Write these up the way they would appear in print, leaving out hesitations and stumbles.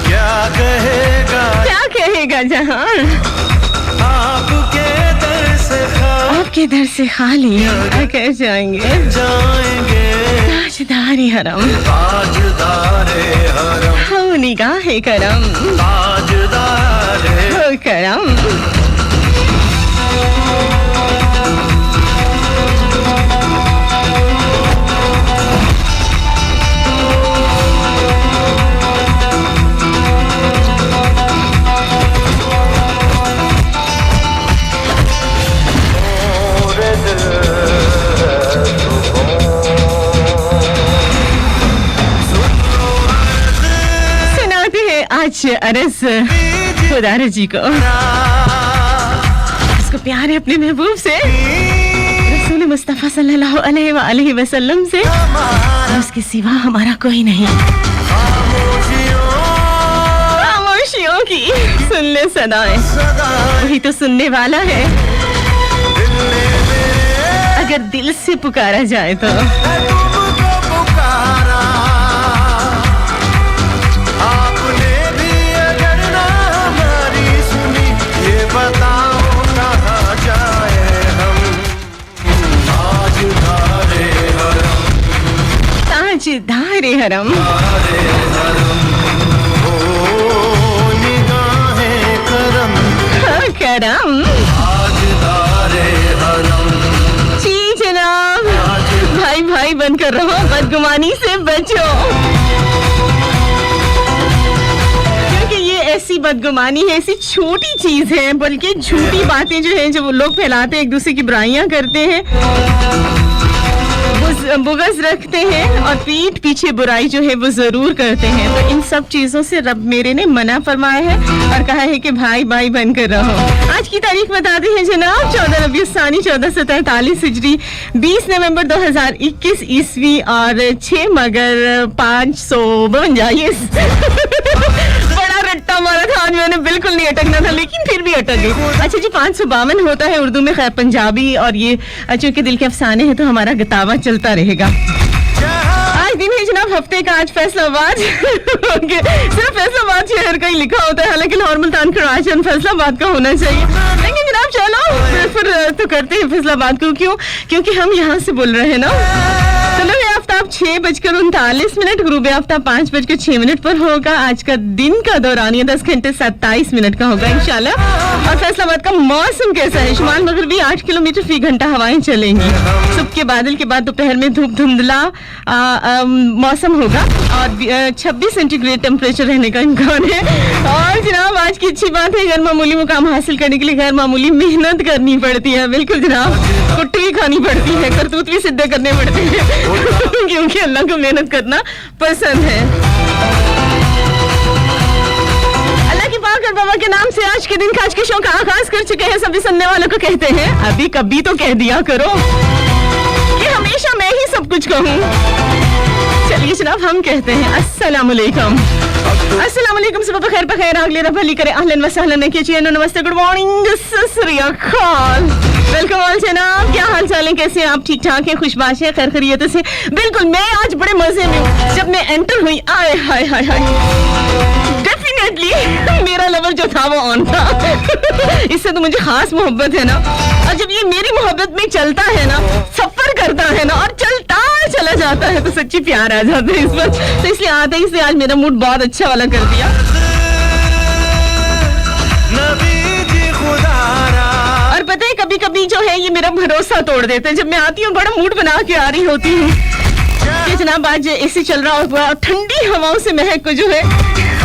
क्या कहेगा जहान, आपके दर से खाली आकर जाएंगे ताजदारे हरम, हो निगाहे करम, हो करम। आज अरस खुदा रजी को, उसको प्यार है अपने महबूब से, रसूल मुस्तफ़ा सल्लल्लाहु अलैहि वसल्लम से, उसके सिवा हमारा कोई नहीं। खामोशियों की सुन ले सदाएं, वही तो सुनने वाला है अगर दिल से पुकारा जाए तो। ताजदारे हरम, करम। जी जनाब, भाई भाई बनकर रहो, बदगुमानी से बचो, क्योंकि ये ऐसी बदगुमानी है, ऐसी छोटी चीज है, बल्कि झूठी बातें जो है, जो वो लोग फैलाते हैं, एक दूसरे की बुराइयां करते हैं, बुग़्ज़ रखते हैं और पीठ पीछे बुराई जो है वो जरूर करते हैं। तो इन सब चीजों से रब मेरे ने मना फरमाया है और कहा है कि भाई भाई बनकर रहो। आज की तारीख बताते हैं जनाब 14 रबीउल सानी 1443 हिजरी, 20 नवंबर 2021 ईस्वी और 6 मगर 552। बड़ा रट्टा मारा था आज मैंने, बिल्कुल नहीं अटकना था लेकिन फिर भी अटक गई। अच्छा जी, 552 होता है उर्दू में, खैर पंजाबी, और ये चूंकि दिल के अफसाने हैं तो हमारा गतावा चलता रहेगा। आज दिन है जनाब हफ्ते का, आज फैसलाबाद सिर्फ फैसलाबाद शहर का ही लिखा होता है, हालांकि लाहौर मुल्तान कराची फैसलाबाद का होना चाहिए, लेकिन जनाब चलो प्रेफर तो करते हैं फैसलाबाद को। क्यों? क्योंकि हम यहाँ से बोल रहे हैं ना। चलो आफ्ताब 6:39, गुरूब आफ्ताब 5:06 पर होगा। आज का दिन का दौरानिया 10 घंटे 27 मिनट का होगा इंशाल्लाह। और फैसलाबाद का मौसम कैसा है? शुमाल मगरबी 8 किलोमीटर फी घंटा हवाएं चलेंगी। सुबह के बादल के बाद दोपहर में धूप धुंधला मौसम होगा और 26 सेंटीग्रेड टेम्परेचर रहने का इम्कान है। और जनाब आज की अच्छी बात है, गैर मामूली मुकाम हासिल करने के लिए गैर मामूली मेहनत करनी पड़ती है। बिल्कुल जनाब, कुट्टी भी खानी पड़ती है, करतूत भी सिद्धे करने पड़ते हैं क्योंकि अल्लाह को मेहनत करना पसंद है। अल्लाह की पाक और बाबा के नाम से आज के दिन का, आज के शो का आगाज कर चुके हैं। सभी सुनने वालों को कहते हैं अभी कभी तो कह दिया करो कि हमेशा मैं ही सब कुछ कहूँ। चलिए जनाब हम कहते हैं अस्सलाम वालेकुम। अस्सलाम वालेकुम, सुबह बखैर बखैर, अगले रब भली करे, अहलन व सहलन कीजिए, नमस्ते, गुड मॉर्निंग, सत श्री अकाल, वेलकम ऑल जनाब। क्या हाल चाल है, कैसे हैं आप? ठीक ठाक हैं, खुशबाश है, खैर खैरियत से? बिल्कुल, मैं आज बड़े मजे में हूँ। जब मैं एंटर हुई, आए हाय हाय हाय, डेफिनेटली मेरा लवर जो था वो ऑन था इससे तो मुझे खास मोहब्बत है ना। और जब ये मेरी मोहब्बत में चलता है ना, सफर करता है ना और चलता चला जाता है तो सच्ची प्यार आ जाता है इस पर। तो इसलिए आते ही से आज मेरा मूड बहुत अच्छा वाला कर दिया। और पता है कभी कभी जो है ये मेरा भरोसा तोड़ देते हैं। जब मैं आती हूँ बड़ा मूड बना के आ रही होती हूँ कि जनाब आज एसी चल रहा और ठंडी हवाओं से महक को जो है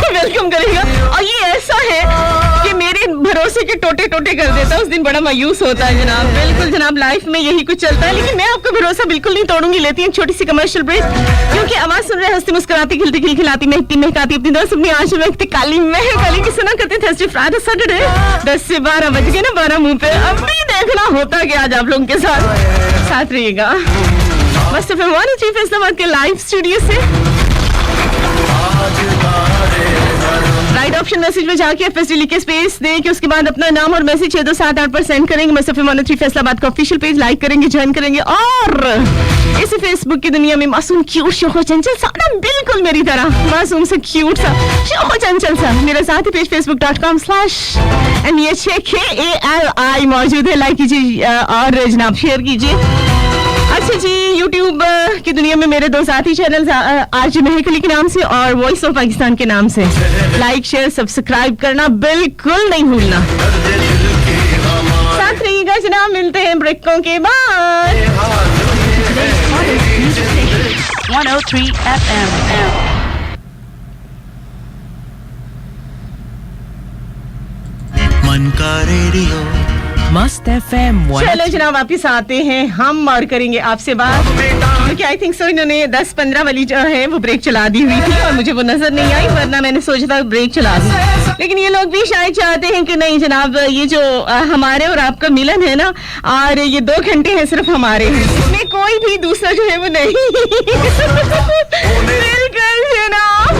वेलकम करेगा। और ये ऐसा है कि मेरे भरोसे के टोटे टोटे कर देता है, उस दिन बड़ा मायूस होता है जनाब। बिल्कुल जनाब, लाइफ में यही कुछ चलता है, लेकिन मैं आपका भरोसा बिल्कुल नहीं तोड़ूंगी। लेती हूँ छोटी सी कमर्शियल ब्रेक, क्योंकि आवाज सुन रहे हंसती मुस्कुराती खिलती खिलखिलाती महकती महकाती अपनी दोस्त अपनी आंचल में काली महकाली की सुना करते थर्सडे फ्राइडे सैटरडे 10 से 12 बज गए ना, 12 मुंह पे। अब भी देखना होता कि आज आप लोगों के साथ रहिएगा। मस्त फैसलाबाद के लाइव स्टूडियो से राइट ऑफ ऑप्शन मैसेज में जाके FSD लिख के स्पेस दे के उसके बाद अपना नाम और मैसेज 6278 पर सेंड करेंगे। मैं सफी 103 फैसलाबाद का ऑफिशियल पेज लाइक करेंगे, ज्वाइन करेंगे और इसी फेसबुक की दुनिया में मासूम क्यूट शोहो चंचल सा ना, बिल्कुल मेरी तरह मासूम से क्यूट सा शोहो चंचल सा मेरा साथी पेज facebook.com/NEHKALI मौजूद है। लाइक कीजिए और जनाब शेयर कीजिए। अच्छा जी, YouTube की दुनिया में मेरे दो साथी चैनल आरजे महक अली के नाम से और वॉइस ऑफ पाकिस्तान के नाम से। लाइक शेयर सब्सक्राइब करना बिल्कुल नहीं भूलना। साथ रहिएगा जनाब, मिलते हैं ब्रेकों के बाद। 103 FM. मन का रेडियो मस्त FM. चलो जनाब वापिस आते हैं हम और करेंगे आपसे बात, क्योंकि आई थिंक सो इन्होंने 10-15 वाली जो है वो ब्रेक चला दी हुई थी और मुझे वो नजर नहीं आई, वरना मैंने सोचा था ब्रेक चला दूं। लेकिन ये लोग भी शायद चाहते हैं कि नहीं जनाब, ये जो हमारे और आपका मिलन है ना, और ये 2 घंटे हैं सिर्फ हमारे, इसमें कोई भी दूसरा जो है वो नहीं। बिल्कुल जनाब,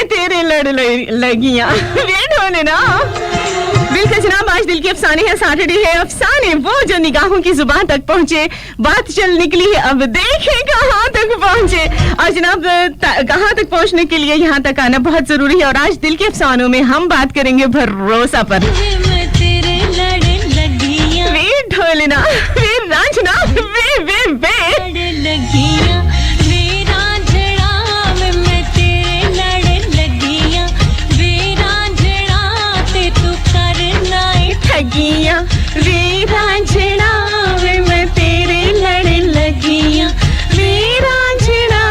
तेरे लड़ लगियां वेट होने ना। बिल्कुल जनाब, आज दिल के अफसाने हैं, सैटरडे है अफसाने वो जो निगाहों की जुबान तक पहुंचे, बात चल निकली है अब देखें कहाँ तक पहुंचे। और जनाब कहाँ तक पहुंचने के लिए यहाँ तक आना बहुत जरूरी है। और आज दिल के अफसानों में हम बात करेंगे भरोसा पर। वे ढोलना वे रांझना वे ठगियां वे रांझना वे मैं तेरे लड़ लगियां वे रांझना।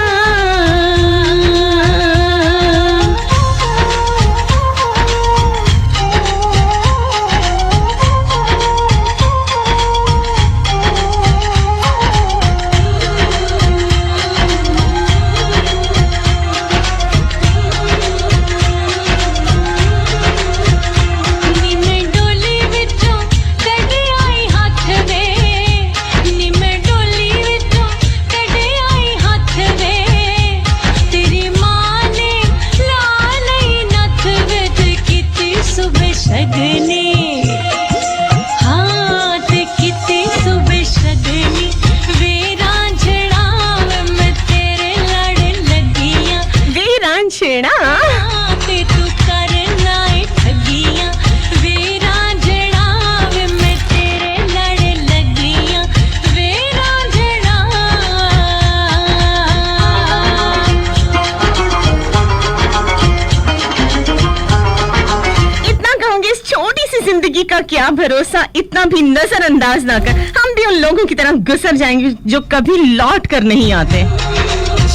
का क्या भरोसा, इतना भी नजरअंदाज ना कर, हम भी उन लोगों की तरह गुजर जाएंगे जो कभी लौट कर नहीं आते।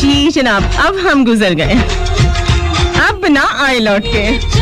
जी जनाब, अब हम गुजर गए, अब ना आए लौट के।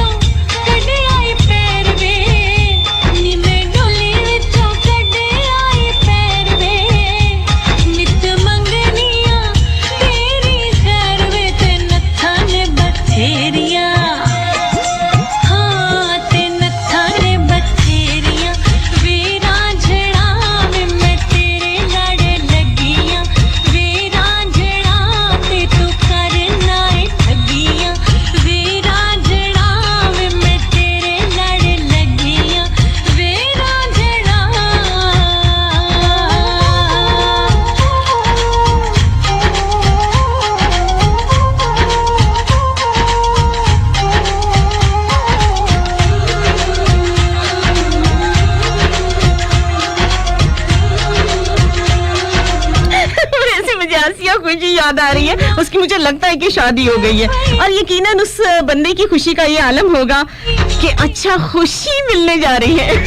खुशी याद आ रही है उसकी, मुझे लगता है कि शादी हो गई है और यकीनन उस बंदे की खुशी का ये आलम होगा कि अच्छा खुशी मिलने जा रही है।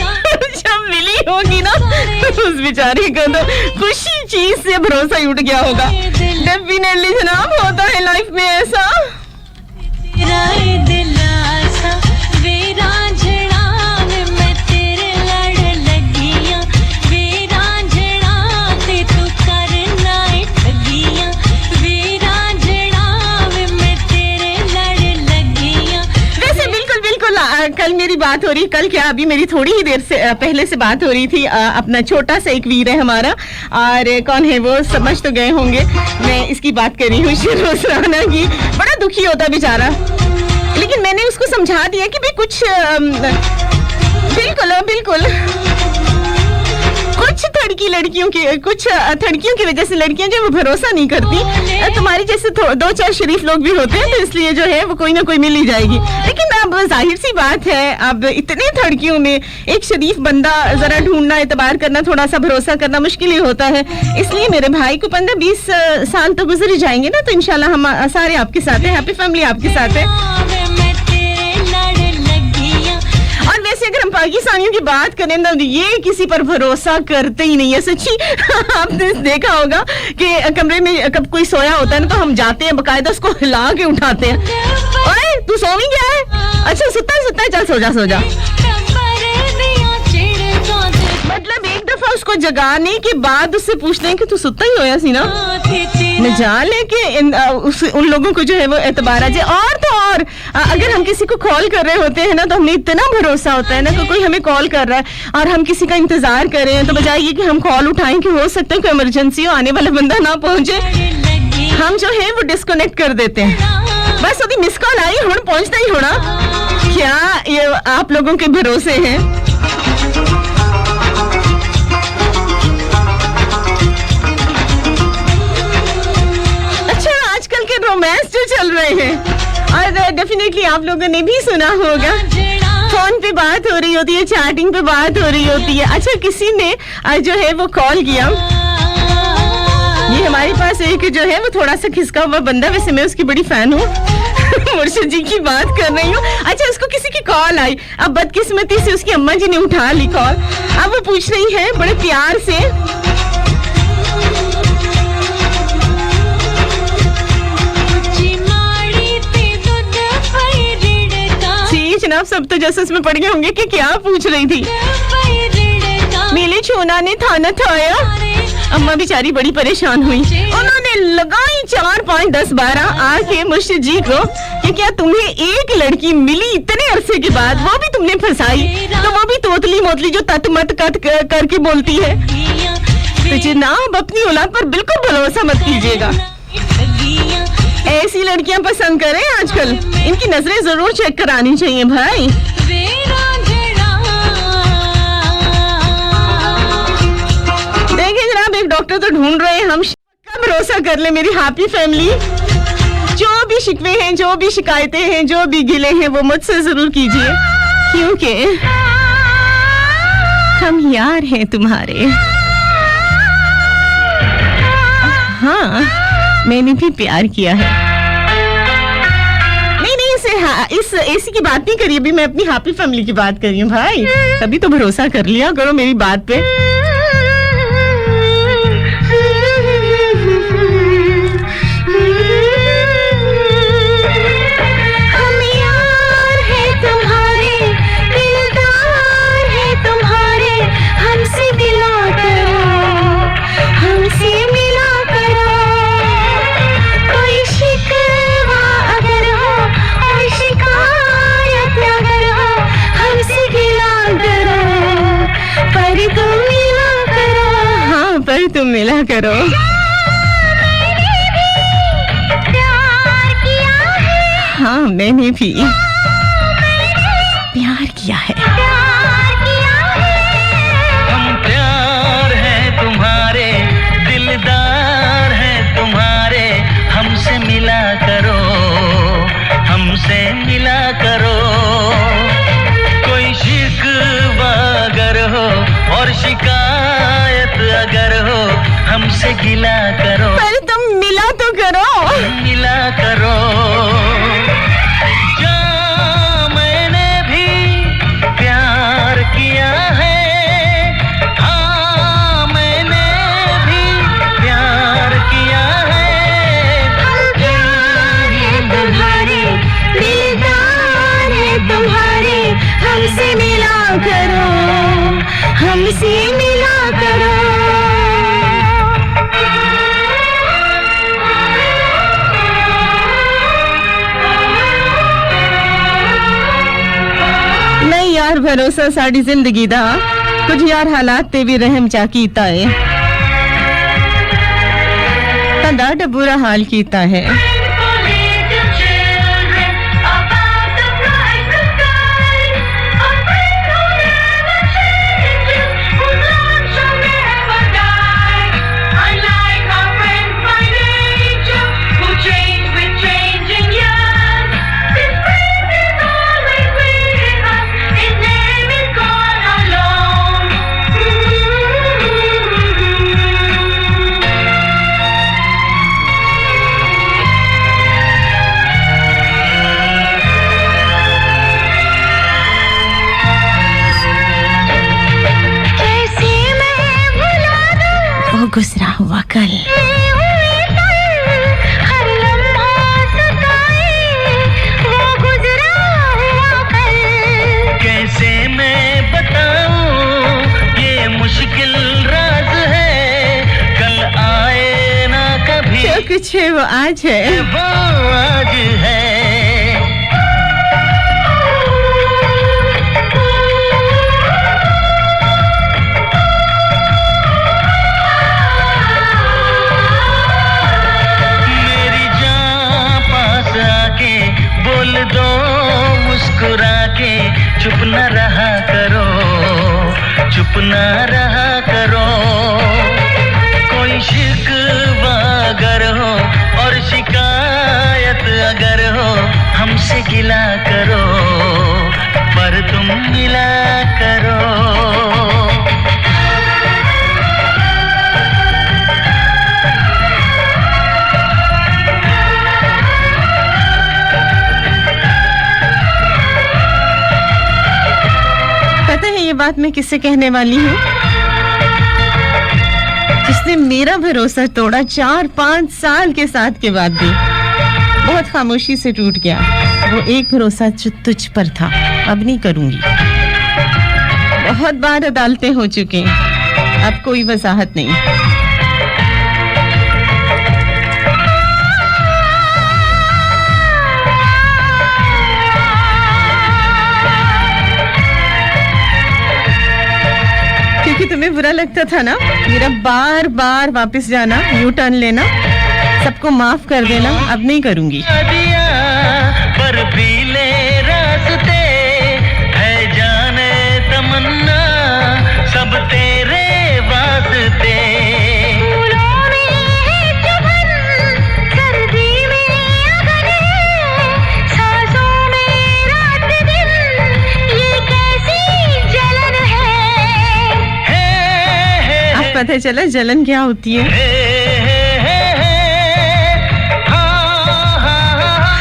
जब मिली होगी ना उस बेचारे को तो खुशी चीज से भरोसा ही उठ गया होगा। डेफिनेटली जनाब, होता है लाइफ में ऐसा। कल मेरी बात हो रही, कल क्या अभी मेरी थोड़ी ही देर से पहले से बात हो रही थी। अपना छोटा सा एक वीर है हमारा, और कौन है वो समझ तो गए होंगे। मैं इसकी बात कर रही हूँ शिरोज राणा की। बड़ा दुखी होता बेचारा, लेकिन मैंने उसको समझा दिया कि भाई कुछ बिल्कुल बिल्कुल कुछ लड़कियों की वजह से लड़कियां जो वो भरोसा नहीं करती। तुम्हारी जैसे दो चार शरीफ लोग भी होते हैं, तो इसलिए जो है वो कोई ना कोई मिल ही जाएगी। लेकिन अब जाहिर सी बात है, अब इतने थड़कियों में एक शरीफ बंदा जरा ढूंढना, एतबार करना, थोड़ा सा भरोसा करना मुश्किल ही होता है। इसलिए मेरे भाई को 15-20 साल तो गुजर ही जाएंगे ना, तो इंशाल्लाह हम सारे आपके साथ हैं, हैप्पी फैमिली आपके साथ है। और वैसे अगर हम पाकिस्तानियों की बात करें ना, ये किसी पर भरोसा करते ही नहीं है सच्ची। आपने देखा होगा कि कमरे में कब कोई सोया होता है ना, तो हम जाते हैं बकायदा उसको हिला के उठाते हैं। ओए तू सो भी गया है? अच्छा सुता है, चल सो जा। मतलब एक दफा उसको जगाने के बाद उससे पूछते हैं कि तू सुता ही होया सी ना, न जाने के उन लोगों को जो है वो एतबार आ जाए। और तो और अगर हम किसी को कॉल कर रहे होते हैं ना, तो हमें इतना भरोसा होता है ना कि कोई हमें कॉल कर रहा है और हम किसी का इंतजार करें, तो बजाय ये कि हम कॉल उठाएं कि हो सकता है कोई इमरजेंसी हो, आने वाला बंदा ना पहुंचे, हम जो है वो डिस्कनेक्ट कर देते हैं। बस अभी मिस कॉल आई, हुण पहुंचता ही होना। क्या ये आप लोगों के भरोसे हैं? रोमांस जो चल रहे हैं, और डेफिनेटली आप लोगों ने भी सुना होगा, फोन पे बात हो रही होती है, चैटिंग पे बात हो रही होती है। अच्छा किसी ने जो है वो कॉल किया, ये हमारे पास एक जो है वो थोड़ा सा खिसका हुआ बंदा, वैसे मैं उसकी बड़ी फैन हूँ। मुर्शिद जी की बात कर रही हूँ। अच्छा उसको किसी की कॉल आई, अब बदकिस्मती से उसकी अम्मा जी ने उठा ली कॉल। अब वो पूछ रही है बड़े प्यार से, जनाब सब तो जैसे में पड़ गए होंगे कि क्या पूछ रही थी। मेले छोना ने थाना थाया, अम्मा बेचारी बड़ी परेशान हुई। उन्होंने लगाई 4, 5, 10, 12 आके मुर्शिद जी को कि क्या तुम्हें एक लड़की मिली इतने अरसे के बाद, वो भी तुमने फंसाई, तो वो भी तोतली मोतली जो तत मत कत करके बोलती है। तो जनाब अपनी औलाद पर बिल्कुल भरोसा मत कीजिएगा। ऐसी लड़कियां पसंद करें आजकल, इनकी नजरें जरूर चेक करानी चाहिए भाई। देखिए जनाब एक डॉक्टर तो ढूंढ रहे हैं हम, भरोसा कर ले मेरी हैप्पी फैमिली। जो भी शिकवे हैं, जो भी शिकायतें हैं, जो भी गिले हैं, वो मुझसे जरूर कीजिए, क्योंकि हम यार हैं तुम्हारे। हाँ मैंने भी प्यार किया है। नहीं इस ऐसी की बात नहीं करी, अभी मैं अपनी हैप्पी फैमिली की बात कर रही हूँ भाई। तभी तो भरोसा कर लिया करो मेरी बात पे। हम यार हैं तुम्हारे, दिलदार हैं तुम्हारे, हमसे मिला करो, हमसे मिला करो। पर तुम मिला करो। हाँ मैंने भी प्यार किया है। हम प्यार हैं तुम्हारे, दिलदार हैं तुम्हारे, हमसे मिला करो, हमसे मिला करो। कोई शिकवा अगर हो और शिकायत अगर हो, हमसे गिला करो, पर तुम मिला तो करो, मिला करो। जा मैंने भी प्यार किया है, हाँ मैंने भी प्यार किया है। प्यार है तुम्हारे, दिलदार है तुम्हारे, हमसे मिला करो, हमसे मिला करो। भरोसा साड़ी जिंदगी दा कुछ यार हालात ते भी रहम चा कीता है तां बुरा हाल कीता है गुजरा हुआ कल कैसे मैं बताऊं ये मुश्किल राज है कल आए ना कभी जो कुछ है वो आज है वो आज है बोल दो मुस्कुरा के चुप न रहा करो चुप न रहा करो कोई शिकवा अगर हो और शिकायत अगर हो हमसे गिला करो पर तुम मिला करो ये बात मैं किससे कहने वाली हूँ जिसने मेरा भरोसा तोड़ा 4-5 साल के साथ के बाद भी बहुत खामोशी से टूट गया वो एक भरोसा जो तुझ पर था अब नहीं करूंगी बहुत बार अदालतें हो चुकी अब कोई वजाहत नहीं तुम्हें बुरा लगता था ना मेरा बार बार वापस जाना यू टर्न लेना सबको माफ कर देना अब नहीं करूंगी पर पीले रास्ते है जाने तमन्ना सब तेरे वास्ते पता चला जलन क्या होती है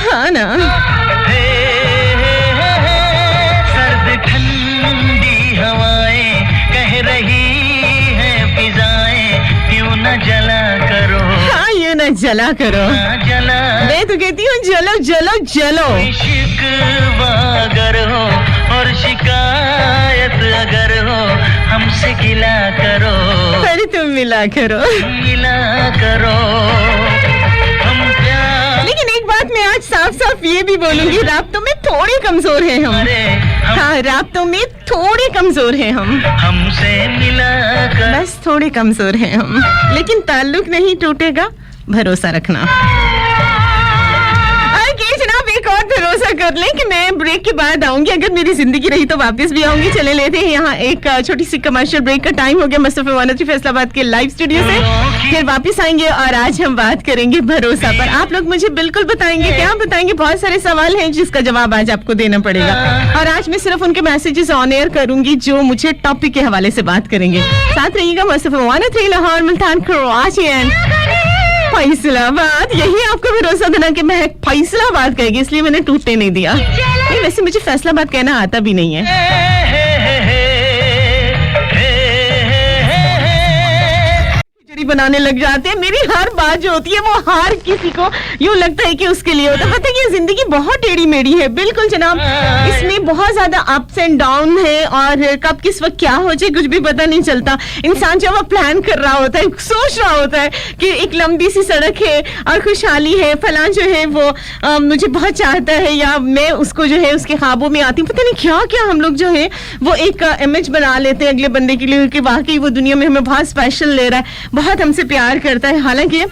हाँ ना सर्द ठंडी हवाएं कह रही है फिजाएं क्यों न जला करो हाँ ये न जला करो जला मैं तो कहती हूँ जलो जलो जलो शिकवा अगर हो और शिकायत अगर हो हमसे गिला करो पर तुम मिला करो हम प्यार लेकिन एक बात मैं आज साफ साफ ये भी बोलूंगी राब्तों में थोड़े कमजोर हैं हम हाँ राब्तों में थोड़े कमजोर हैं हम हमसे मिला कर बस थोड़े कमजोर हैं हम लेकिन ताल्लुक नहीं टूटेगा भरोसा रखना जनाब एक और भरोसा कर लें कि मैं ब्रेक के बाद आऊंगी अगर मेरी जिंदगी रही तो वापस भी आऊंगी चले लेते हैं यहाँ एक छोटी सी कमर्शियल ब्रेक का टाइम हो गया मुस्तफा 103 फैसलाबाद के लाइव स्टूडियो से फिर वापस आएंगे और आज हम बात करेंगे भरोसा पर आप लोग मुझे बिल्कुल बताएंगे क्या बताएंगे बहुत सारे सवाल हैं जिसका जवाब आज आपको देना पड़ेगा और आज मैं सिर्फ उनके मैसेजेस ऑन एयर करूंगी जो मुझे टॉपिक के हवाले से बात करेंगे साथ रहिएगा मुस्तफा 103 लाहौर मुल्तान कराची एंड फैसलाबाद यही आपको भरोसा देना कि मैं फैसलाबाद कहेगी इसलिए मैंने टूटने नहीं दिया नहीं वैसे मुझे फैसलाबाद कहना आता भी नहीं है बनाने लग जाते हैं। मेरी हर बात जो होती है वो हर किसी को यूं लगता है कि उसके लिए होता है। पता है कि ये जिंदगी बहुत टेढ़ी मेढ़ी है। बिल्कुल जनाब, इसमें बहुत ज्यादा अप्स एंड डाउन है और कब किस वक्त क्या हो जाए कुछ भी पता नहीं चलता। इंसान जब वो प्लान कर रहा होता है, सोच रहा होता है कि एक लंबी सी सड़क है और खुशहाली है, फलां जो है वो मुझे बहुत चाहता है या मैं उसको जो है उसके ख्वाबों में आती हूँ, पता नहीं क्या क्या हम लोग जो है वो एक इमेज बना लेते हैं अगले बंदे के लिए कि वाकई वो दुनिया में हमें बहुत स्पेशल ले रहा है, बहुत हमसे प्यार करता है। हालांकि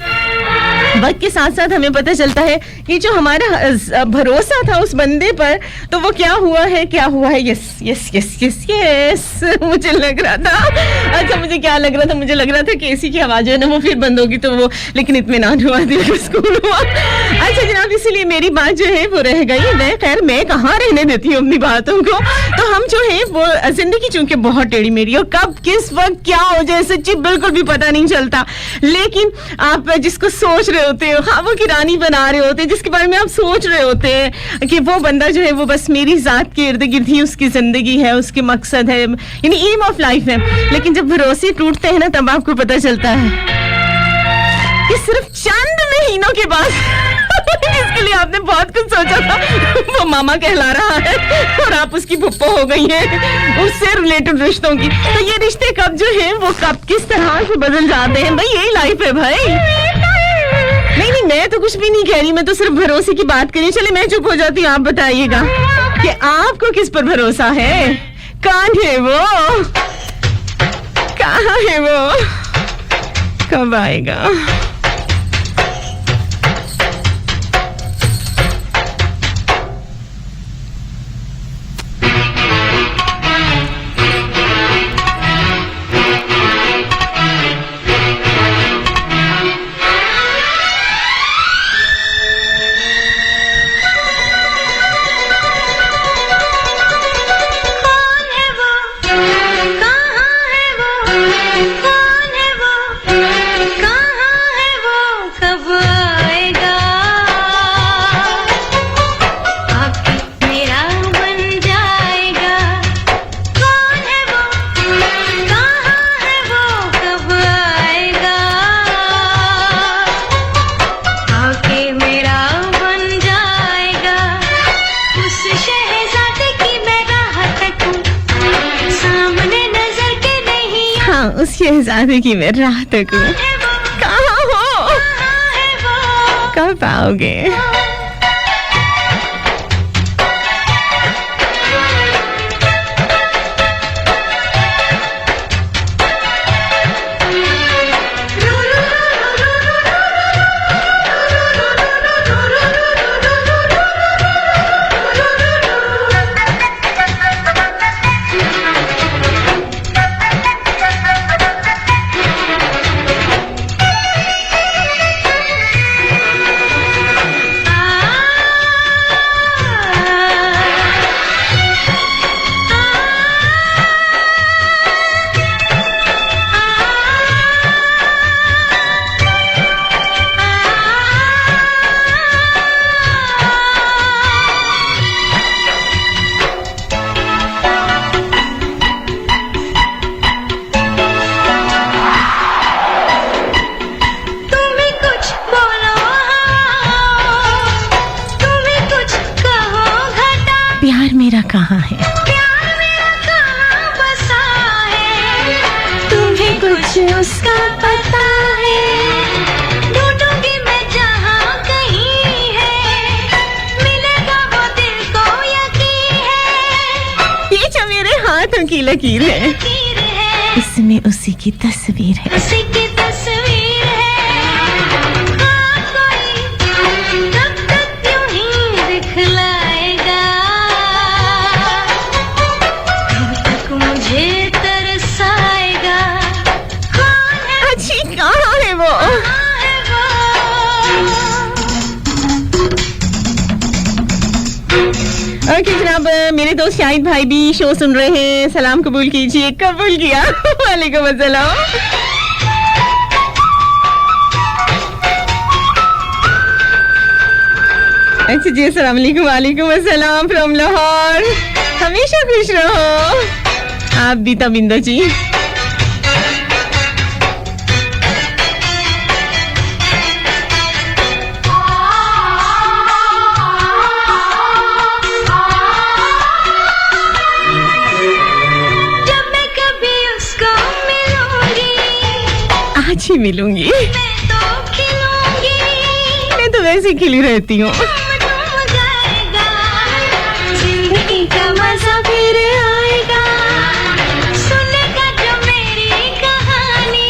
वक्त के साथ साथ हमें पता चलता है कि जो हमारा भरोसा था उस बंदे पर, तो वो क्या हुआ है yes yes yes yes yes मुझे लग रहा था, अच्छा मुझे क्या लग रहा था, मुझे लग रहा था कि एसी की आवाज है ना वो फिर बंद होगी तो वो, लेकिन इत्मीनान हुआ, दिल को सुकून हुआ। अच्छा जनाब, इसीलिए मेरी बात जो है वो रह गई। मैं कहाँ रहने देती हूँ अपनी बातों को। तो हम जो है वो जिंदगी चूंकि बहुत टेढ़ी मेढ़ी और कब किस वक्त क्या हो जाए सच्ची बिल्कुल भी पता नहीं चलता। लेकिन आप जिसको सोच रहे होते हो, ख्वाबों की रानी बना रहे होते हैं, जिसके बारे में आप सोच रहे होते हैं कि वो बंदा जो है वो बस मेरी जात के इर्द गिर्द ही उसकी जिंदगी है, उसके मकसद है, यानी एम ऑफ लाइफ है। लेकिन जब भरोसे टूटते हैं ना तब आपको पता चलता है कि सिर्फ चंद महीनों के बाद जिसके लिए आपने बहुत कुछ सोचा था वो मामा कहला रहा है और आप उसकी फुप्पो हो गई है उससे रिलेटेड रिश्तों की। तो ये रिश्ते कब जो है वो कब किस तरह से बदल जाते हैं, भाई यही लाइफ है भाई। नहीं, मैं तो कुछ भी नहीं कह रही, मैं तो सिर्फ भरोसे की बात करी। चलिए मैं चुप हो जाती हूँ, आप बताइएगा कि आपको किस पर भरोसा है? कौन है वो, कहाँ है वो, कब आएगा? उस शहजादे की मैं राह तक हूँ। कहाँ हो, कब आओगे? प्यार मेरा कहाँ है, प्यार मेरा कहाँ बसा है, तुम्हें कुछ उसका पता है, ढूंढूंगी मैं जहाँ कहीं है, मिलेगा वो दिल को यकीन है। ये जो मेरे हाथों की लकीर है, लकीर है, इसमें उसी की तस्वीर है। उसी की तस्वीर है, हाँ कोई कब तक यूं ही दिखलाएगा, कब तक मुझे तरसाएगा, कौन है अच्छी कहाँ है वो? ओके जनाब, मेरे दोस्त शाहिद भाई भी शो सुन रहे हैं, सलाम कबूल कीजिए। कबूल किया। वालेकुम अस्सलाम। अच्छा जी, अस्सलाम वालेकुम। वालेकुम अस्सलाम फ्रॉम लाहौर। हमेशा खुश रहो आप भी तबिंदो जी। अच्छी मिलूंगी। मैं तो खिलूंगी, मैं तो वैसे ही खिली रहती हूँ। झूम जाएगा, जिंदगी का मजा फिर आएगा, सुनेगा जो मेरी कहानी,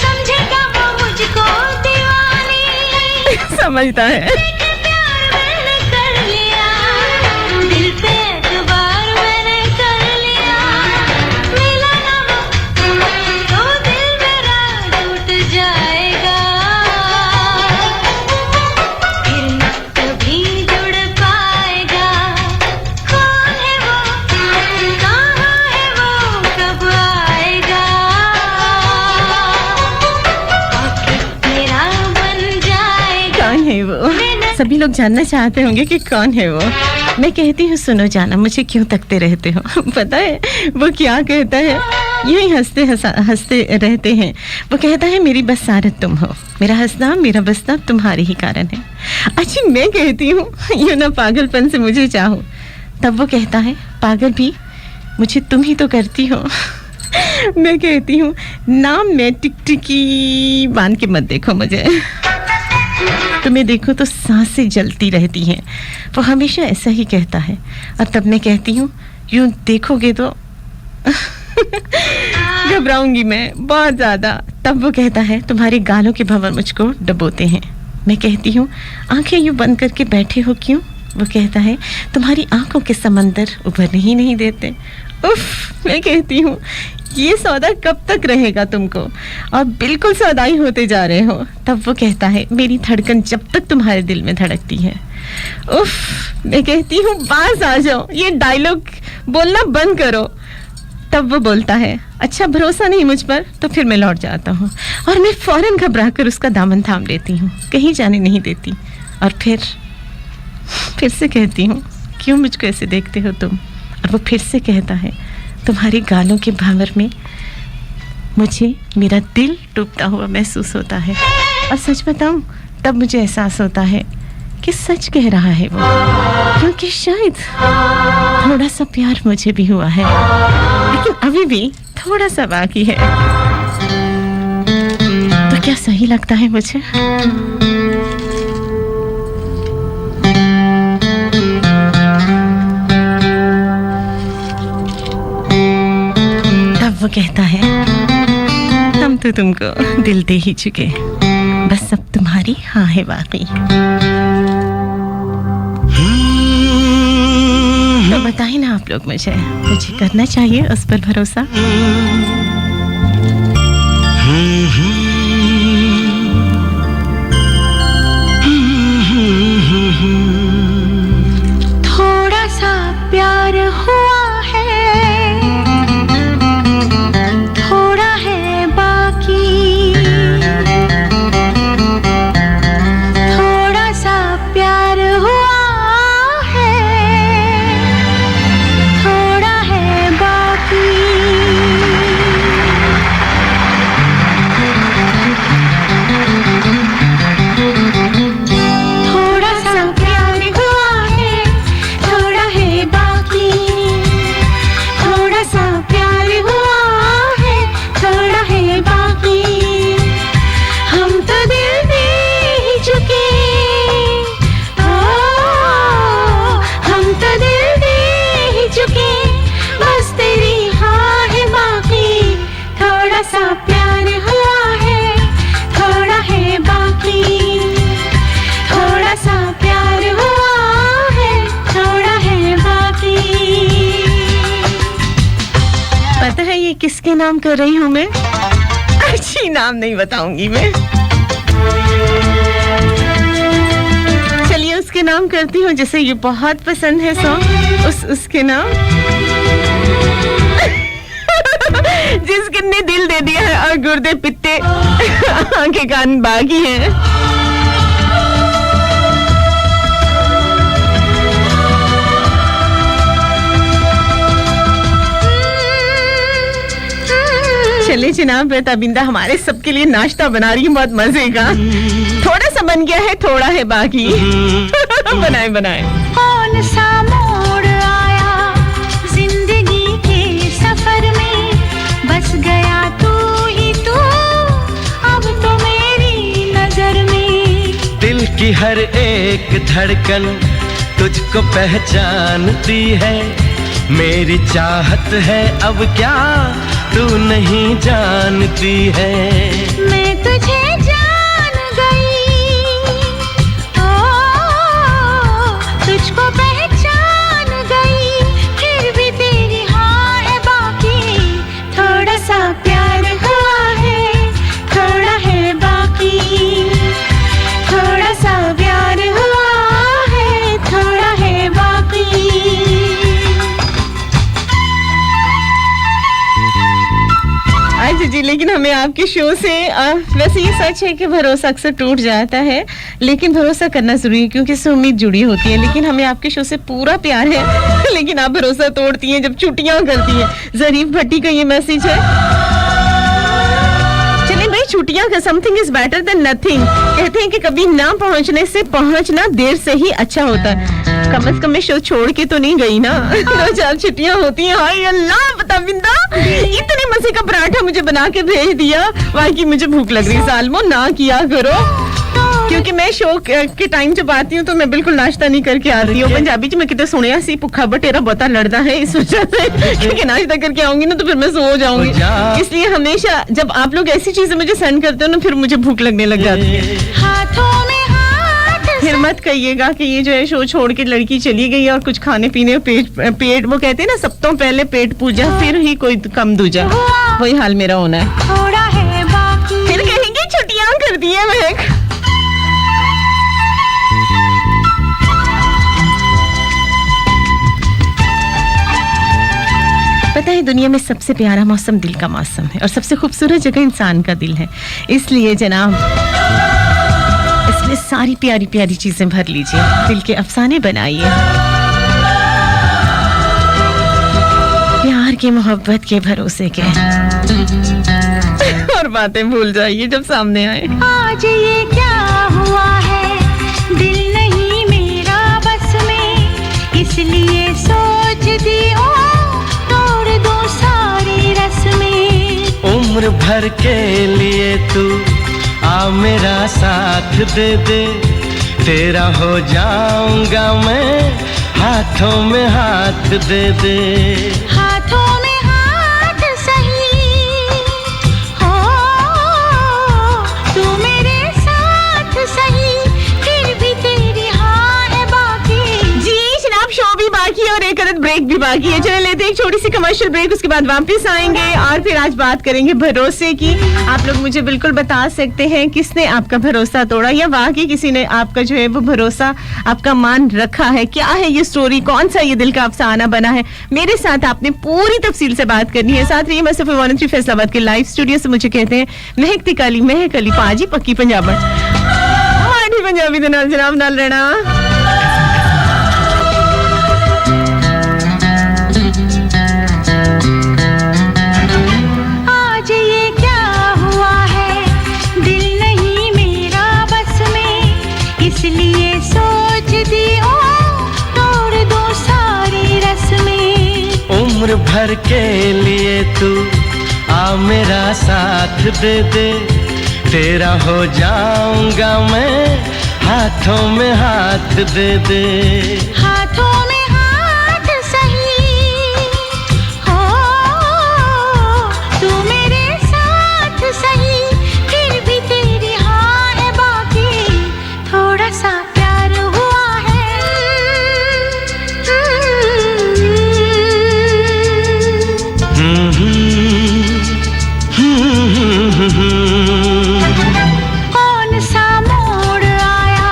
समझेगा वो मुझको दीवानी। समझता है। प्यार मैंने कर लिया, दिल पे एतबार मैंने कर लिया, मिला ना वो तो दिल मेरा टूट जाएगा, फिर न कभी जुड़ पाएगा। कौन है वो, कहाँ है वो, कब आएगा, पॉकेट मेरा बन जाएगा। कौन है वो? सभी लोग जानना चाहते होंगे कि कौन है वो। मैं कहती हूँ सुनो जाना, मुझे क्यों तकते रहते हो? पता है वो क्या कहता है? यूं ही हंसते रहते हैं। वो कहता है मेरी बस सारत तुम हो, मेरा हंसना मेरा बसना तुम्हारे ही कारण है। अच्छा मैं कहती हूँ यूं ना पागलपन से मुझे चाहो, तब वो कहता है पागल भी मुझे तुम ही तो करती हो। मैं कहती हूँ नाम में टिकटिकी बांध के मत देखो मुझे, तुम्हें देखो तो सांसें जलती रहती हैं। वो हमेशा ऐसा ही कहता है। और तब मैं कहती हूँ यूं देखोगे तो घबराऊंगी मैं बहुत ज़्यादा। तब वो कहता है तुम्हारे गालों के भंवर मुझको डबोते हैं। मैं कहती हूँ आंखें यूं बंद करके बैठे हो क्यों? वो कहता है तुम्हारी आंखों के समंदर उभरने ही नहीं देते। उफ, मैं कहती हूँ ये सौदा कब तक रहेगा तुमको, और बिल्कुल सौदाई होते जा रहे हो। तब वो कहता है मेरी धड़कन जब तक तुम्हारे दिल में धड़कती है। उफ, मैं कहती हूँ बाज आ जाओ, ये डायलॉग बोलना बंद करो। तब वो बोलता है अच्छा भरोसा नहीं मुझ पर, तो फिर मैं लौट जाता हूँ। और मैं फौरन घबरा कर उसका दामन थाम लेती हूँ, कहीं जाने नहीं देती। और फिर से कहती हूँ क्यों मुझको ऐसे देखते हो तुम? और वो फिर से कहता है तुम्हारे गालों के भावर में मुझे मेरा दिल डूबता हुआ महसूस होता है। और सच बताऊं तब मुझे एहसास होता है कि सच कह रहा है वो, क्योंकि शायद थोड़ा सा प्यार मुझे भी हुआ है, लेकिन अभी भी थोड़ा सा बाकी है। तो क्या सही लगता है मुझे? वो कहता है हम तो तुमको दिल दे ही चुके, बस अब तुम्हारी हाँ है बाकी। तो बताइए ना आप लोग मुझे करना चाहिए उस पर भरोसा? थोड़ा सा प्यार हुआ है, थोड़ा है बाकी, थोड़ा सा प्यार हुआ है, थोड़ा है बाकी। थोड़ा सा प्यार हुआ है, थोड़ा है बाकी, थोड़ा सा प्यार हुआ है, थोड़ा है बाकी। हम तो दिल दे ही चुके, ओ हम तो दिल दे ही चुके, बस तेरी हाँ है बाकी। थोड़ा सा प्यार हुआ है, थोड़ा है बाकी, थोड़ा सा प्यार हुआ है, थोड़ा है बाकी। पता है ये किसके नाम कर रही हूँ मैं? अच्छी नाम नहीं बताऊंगी मैं। चलिए उसके नाम करती हूँ जिसे ये बहुत पसंद है सॉन्ग। उसके नाम जिसने दिल दे दिया है और गुर्दे पित्ते आंखें कान बागी हैं। चले जनाब, बेताबिंदा हमारे सबके लिए नाश्ता बना रही है बहुत मजे का। थोड़ा सा बन गया है, थोड़ा है बाकी। बनाए बनाए। कौन सा मोड़ आया जिंदगी के सफर में, बस गया तू ही तू की हर एक धड़कन तुझको पहचानती है, मेरी चाहत है अब क्या तू नहीं जानती है। मैं तुझे जान गई, ओ तुझको पहचान गई, फिर भी तेरी हाँ है बाकी, थोड़ा सा प्यार हुआ है, थोड़ा है बाकी, थोड़ा सा प्यार हुआ है, थोड़ा है बाकी। अच्छा जी, लेकिन हमें आपके शो से वैसे ये सच है कि भरोसा अक्सर टूट जाता है, लेकिन भरोसा करना जरूरी है क्योंकि इससे उम्मीद जुड़ी होती है। लेकिन हमें आपके शो से पूरा प्यार है लेकिन आप भरोसा तोड़ती हैं जब छुट्टियां करती हैं। जरीफ भट्टी का ये मैसेज है। चलिए भाई, छुट्टियां का something is better than nothing. कहते हैं कि कभी ना पहुंचने से पहुंचना देर से ही अच्छा होता है। कम से कम मैं शो छोड़ के तो नहीं गई ना। 2-4 छुट्टियां होती हैं। हाय अल्लाह, बता बिंदा, इतने मजे का पराठा मुझे बना के भेज दिया। वाकई मुझे भूख लग रही। सालमो ना किया करो, क्योंकि मैं शो के टाइम जब आती हूँ तो मैं बिल्कुल नाश्ता नहीं करके आती हूँ। पंजाबी च मैं कितने सुनिया सी भुखा बटेरा बहुता लड़ता है, इस वजह से क्योंकि नाश्ता करके आऊंगी ना तो फिर मैं सो जाऊंगी। इसलिए हमेशा जब आप लोग ऐसी चीजें मुझे सेंड करते हो ना, फिर मुझे भूख लगने लग जाती है। हाथों में हाथ फिर मत कहिएगा कि ये जो है शो छोड़ के लड़की चली गई और कुछ खाने पीने पेट वो कहते हैं ना, सब तो पहले पेट पूजा फिर ही कोई कम दूजा। वही हाल मेरा होना है। थोड़ा है बाकी। फिर कहेंगे छुट्टियां कर दी है महक। पता है दुनिया में सबसे प्यारा मौसम दिल का मौसम है और सबसे खूबसूरत जगह इंसान का दिल है। इसलिए जनाब इसमें सारी प्यारी प्यारी चीजें भर लीजिए, दिल के अफसाने बनाइए, प्यार की मोहब्बत के भरोसे के और बातें भूल जाइए जब सामने आए। आज ये क्या हुआ है, दिल नहीं मेरा बस में, इसलिए सोचती हूँ तोड़ दूं सारी रस्में। उम्र भर के लिए तू आ मेरा साथ दे दे, तेरा हो जाऊंगा मैं, हाथों में हाथ दे दे। हाथों में हाथ सही हो, तू मेरे साथ सही, फिर भी तेरी हाँ है बाकी। जी जनाब, शो भी बाकी है और एक अदद ब्रेक भी बाकी है। चले लेते हैं एक छोटी सी कमर्शियल ब्रेक, उसके बाद वापस आएंगे और फिर आज बात करेंगे भरोसे की। आप लोग मुझे बिल्कुल बता सकते हैं किसने आपका भरोसा तोड़ा या वाकई किसी ने आपका जो है वो भरोसा आपका मान रखा है। क्या है ये स्टोरी, कौन सा ये दिल का अफसाना बना है, मेरे साथ आपने पूरी तफसील से बात करनी है। साथ रहिए मसफ़ 103 फैसलाबाद के लाइव स्टूडियो से। मुझे कहते हैं महकती काली महक अली पाजी पक्की पंजाबन माठी पंजाबी दे नाल जनाब नाल रहना। आज ये क्या हुआ है, दिल नहीं मेरा बस में, इसलिए सोचती हूँ तोड़ दूं सारी रस्में। उम्र भर के लिए तू आ मेरा साथ दे दे, तेरा हो जाऊंगा मैं, हाथों में हाथ दे दे। हाथों में हाथ सही हो, तू मेरे साथ सही, फिर भी तेरी हाँ है बाकी, थोड़ा सा प्यार हुआ है। कौन सा मोड़ आया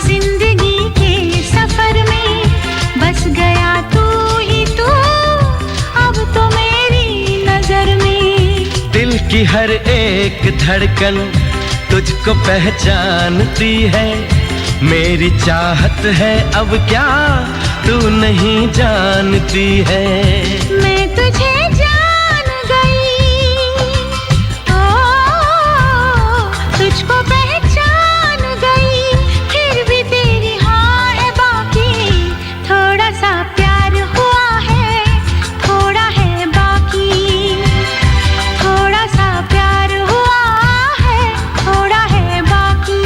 जिंदगी के सफर में, बस गया तू ही तू, अब तो मेरी नजर में। दिल की हर एक धड़कन तुझको पहचानती है, मेरी चाहत है अब क्या तू नहीं जानती है। मैं तुझे जान गई, ओ तुझको पहचान गई, फिर भी तेरी हाँ है बाकी, थोड़ा सा प्यार हुआ है, थोड़ा है बाकी, थोड़ा सा प्यार हुआ है, थोड़ा है बाकी।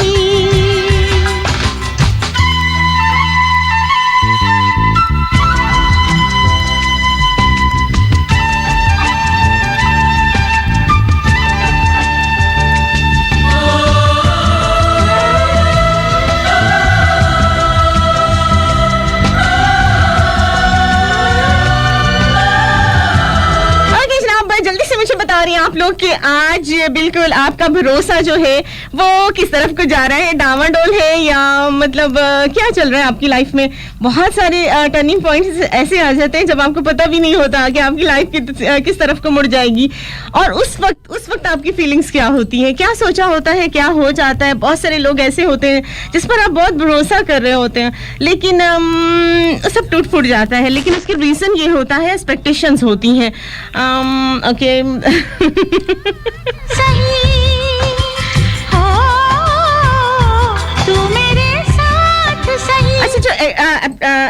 रही हैं आप लोग कि आज बिल्कुल आपका भरोसा जो है वो किस तरफ को जा रहा है, डामाडोल है या मतलब क्या चल रहा है आपकी लाइफ में। बहुत सारे टर्निंग पॉइंट्स ऐसे आ जाते हैं जब आपको पता भी नहीं होता कि आपकी लाइफ किस तरफ को मुड़ जाएगी, और उस वक्त आपकी फीलिंग्स क्या होती हैं, क्या सोचा होता है, क्या हो जाता है। बहुत सारे लोग ऐसे होते हैं जिस पर आप बहुत भरोसा कर रहे होते हैं, लेकिन सब टूट फूट जाता है। लेकिन उसके रीजन ये होता है, एक्सपेक्टेशंस होती हैं। ओके सही हो तू मेरे साथ सही। अच्छा, जो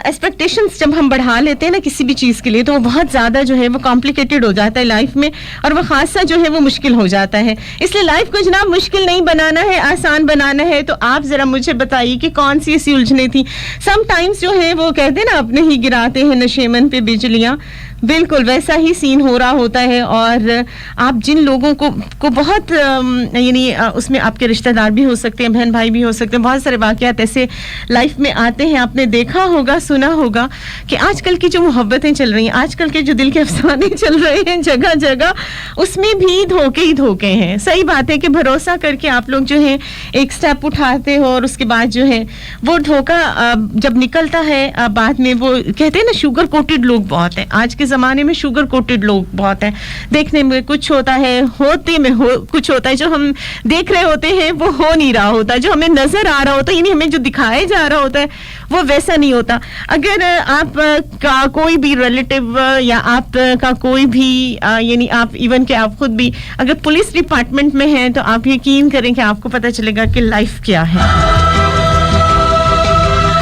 एक्सपेक्टेशंस जब हम बढ़ा लेते हैं ना किसी भी चीज़ के लिए, तो वो बहुत ज़्यादा जो है वो कॉम्प्लिकेटेड हो जाता है लाइफ में, और वो खासा जो है वो मुश्किल हो जाता है। इसलिए लाइफ को जनाब मुश्किल नहीं बनाना है, आसान बनाना है। तो आप ज़रा मुझे बताइए कि कौन सी ऐसी उलझने थी। समटाइम्स जो है वो कहते हैं ना, अपने ही गिराते हैं नशेमन पे बिजलियाँ, बिल्कुल वैसा ही सीन हो रहा होता है। और आप जिन लोगों को बहुत यानी उसमें आपके रिश्तेदार भी हो सकते हैं, बहन भाई भी हो सकते हैं, बहुत सारे वाक़यात ऐसे लाइफ में आते हैं। आपने देखा होगा, सुना होगा कि आजकल की जो मोहब्बतें चल रही हैं, आजकल के जो दिल के अफसाने चल रहे हैं जगह जगह, उसमें भी धोखे ही धोखे हैं। सही बात है कि भरोसा करके आप लोग जो है एक स्टेप उठाते हो, और उसके बाद जो है वो धोखा जब निकलता है बाद में, वो कहते हैं ना शुगर कोटेड लोग बहुत हैं आज के ज़माने में, शुगर कोटेड लोग बहुत हैं। देखने में कुछ होता है, होते में कुछ होता है, जो हम देख रहे होते हैं वो हो नहीं रहा होता, जो हमें नजर आ रहा होता है यानी हमें जो दिखाया जा रहा होता है वो वैसा नहीं होता। अगर आप का कोई भी रिलेटिव या आप का कोई भी यानी आप इवन के आप खुद भी अगर पुलिस डिपार्टमेंट में हैं, तो आप यकीन करें कि आपको पता चलेगा कि लाइफ क्या है।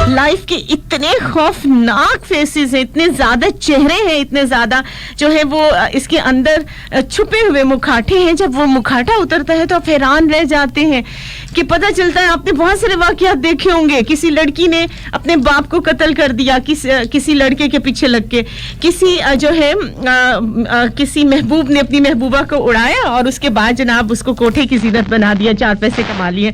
लाइफ के इतने खौफनाक फेसेस हैं, इतने ज्यादा चेहरे हैं, इतने ज्यादा जो है वो इसके अंदर छुपे हुए मुखाटे हैं। जब वो मुखाटा उतरता है तो आप हैरान रह जाते हैं कि पता चलता है, आपने बहुत सारे वाकयात देखे होंगे। किसी लड़की ने अपने बाप को कत्ल कर दिया किसी लड़के के पीछे लग के, किसी जो है किसी महबूब ने अपनी महबूबा को उड़ाया और उसके बाद जनाब उसको कोठे की जीनत बना दिया, 4 पैसे कमा लिए।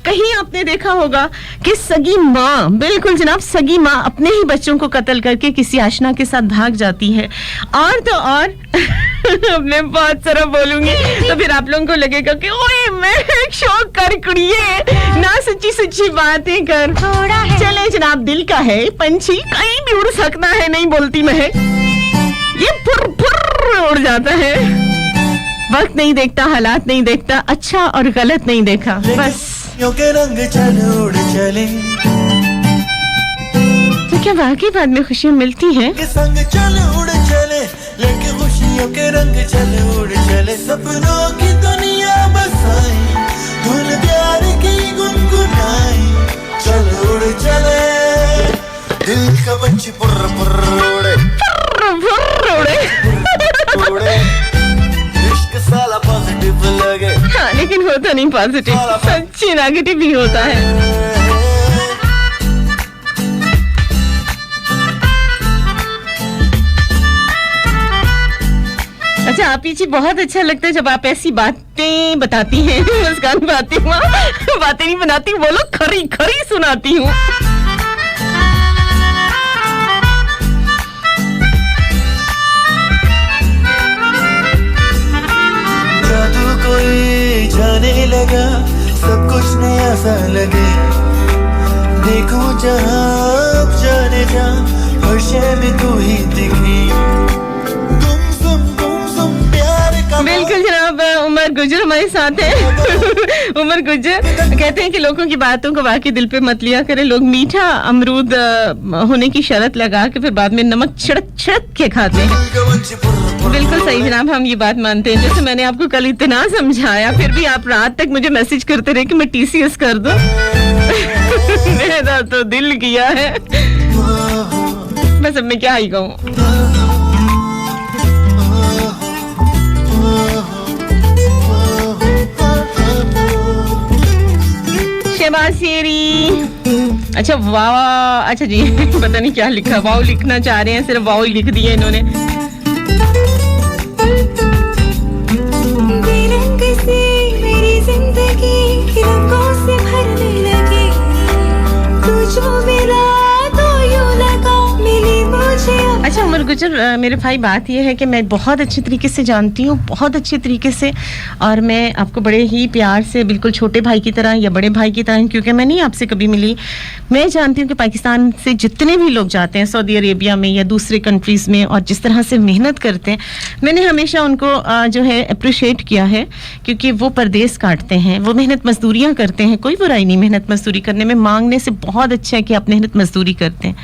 कहीं आपने देखा होगा कि सगी माँ, बिल्कुल जनाब सगी माँ अपने ही बच्चों को कत्ल करके किसी आशना के साथ भाग जाती है। और तो और मैं बहुत सारा बोलूंगी तो फिर आप लोगों को लगेगा कि ओए मैं शौक कर कुड़िए ना, सच्ची सच्ची बातें कर। चले जनाब, दिल का है पंछी कहीं भी उड़ सकता है, नहीं बोलती महक, ये फुर फुर उड़ जाता है। वक्त नहीं देखता, हालात नहीं देखता, अच्छा और गलत नहीं देखा, बस। के रंग चल उड़ चले, तो क्या वाकई बाद में खुशियाँ मिलती हैं? के संग चल उड़ चले, लेके खुशियों के रंग चल उड़ चले, सपनों की दुनिया बसाई, धुन प्यार की गुनगुनाई, चल उड़ चले, दिल का पंछी पुर्र पुर्र उड़े, उड़े, इश्क साला पॉजिटिव लगे। हाँ, लेकिन होता नहीं पॉजिटिव, सच्ची नेगेटिव ही होता है। अच्छा, आप पीछे बहुत अच्छा लगता है जब आप ऐसी बातें बताती हैं। मुस्कान फातिमा, बातें नहीं बनाती, बोलो खरी खरी सुनाती हूँ। जादू कोई जाने लगा, सब कुछ नया सा लगे, देखूं जहाँ अब जाने जा, हर शय में तू ही दिखी, बिल्कुल जनाब, उमर गुजर हमारे साथ है। उमर गुजर कहते हैं कि लोगों की बातों को वाकई दिल पे मत लिया करें। लोग मीठा अमरूद होने की शर्त लगा के फिर बाद में नमक छिड़क छिड़क के खाते हैं। बिल्कुल सही जनाब, हम ये बात मानते हैं। जैसे मैंने आपको कल इतना समझाया, फिर भी आप रात तक मुझे मैसेज करते रहे कि मैं TCS कर दूं। मेरा तो दिल किया है, बस अब मैं क्या ही कहूँ। शेरी, अच्छा वाह, अच्छा जी पता नहीं क्या लिखा, वाव लिखना चाह रहे हैं, सिर्फ वाव लिख दिया इन्होंने। रंग से मेरी जिंदगी रंगों से भरने लगी, तुझको मिला तो यूं लगा मिली मुझे। अच्छा उमर गुजर मेरे भाई, बात ये है कि मैं बहुत अच्छे तरीके से जानती हूँ, बहुत अच्छे तरीके से, और मैं आपको बड़े ही प्यार से, बिल्कुल छोटे भाई की तरह या बड़े भाई की तरह, क्योंकि मैं नहीं आपसे कभी मिली, मैं जानती हूँ कि पाकिस्तान से जितने भी लोग जाते हैं सऊदी अरेबिया में या दूसरे कंट्रीज़ में और जिस तरह से मेहनत करते हैं, मैंने हमेशा उनको जो है अप्रिशिएट किया है, क्योंकि वो परदेस काटते हैं, वो मेहनत मजदूरियाँ करते हैं। कोई बुराई नहीं मेहनत मजदूरी करने में, मांगने से बहुत अच्छा है कि आप मेहनत मजदूरी करते हैं,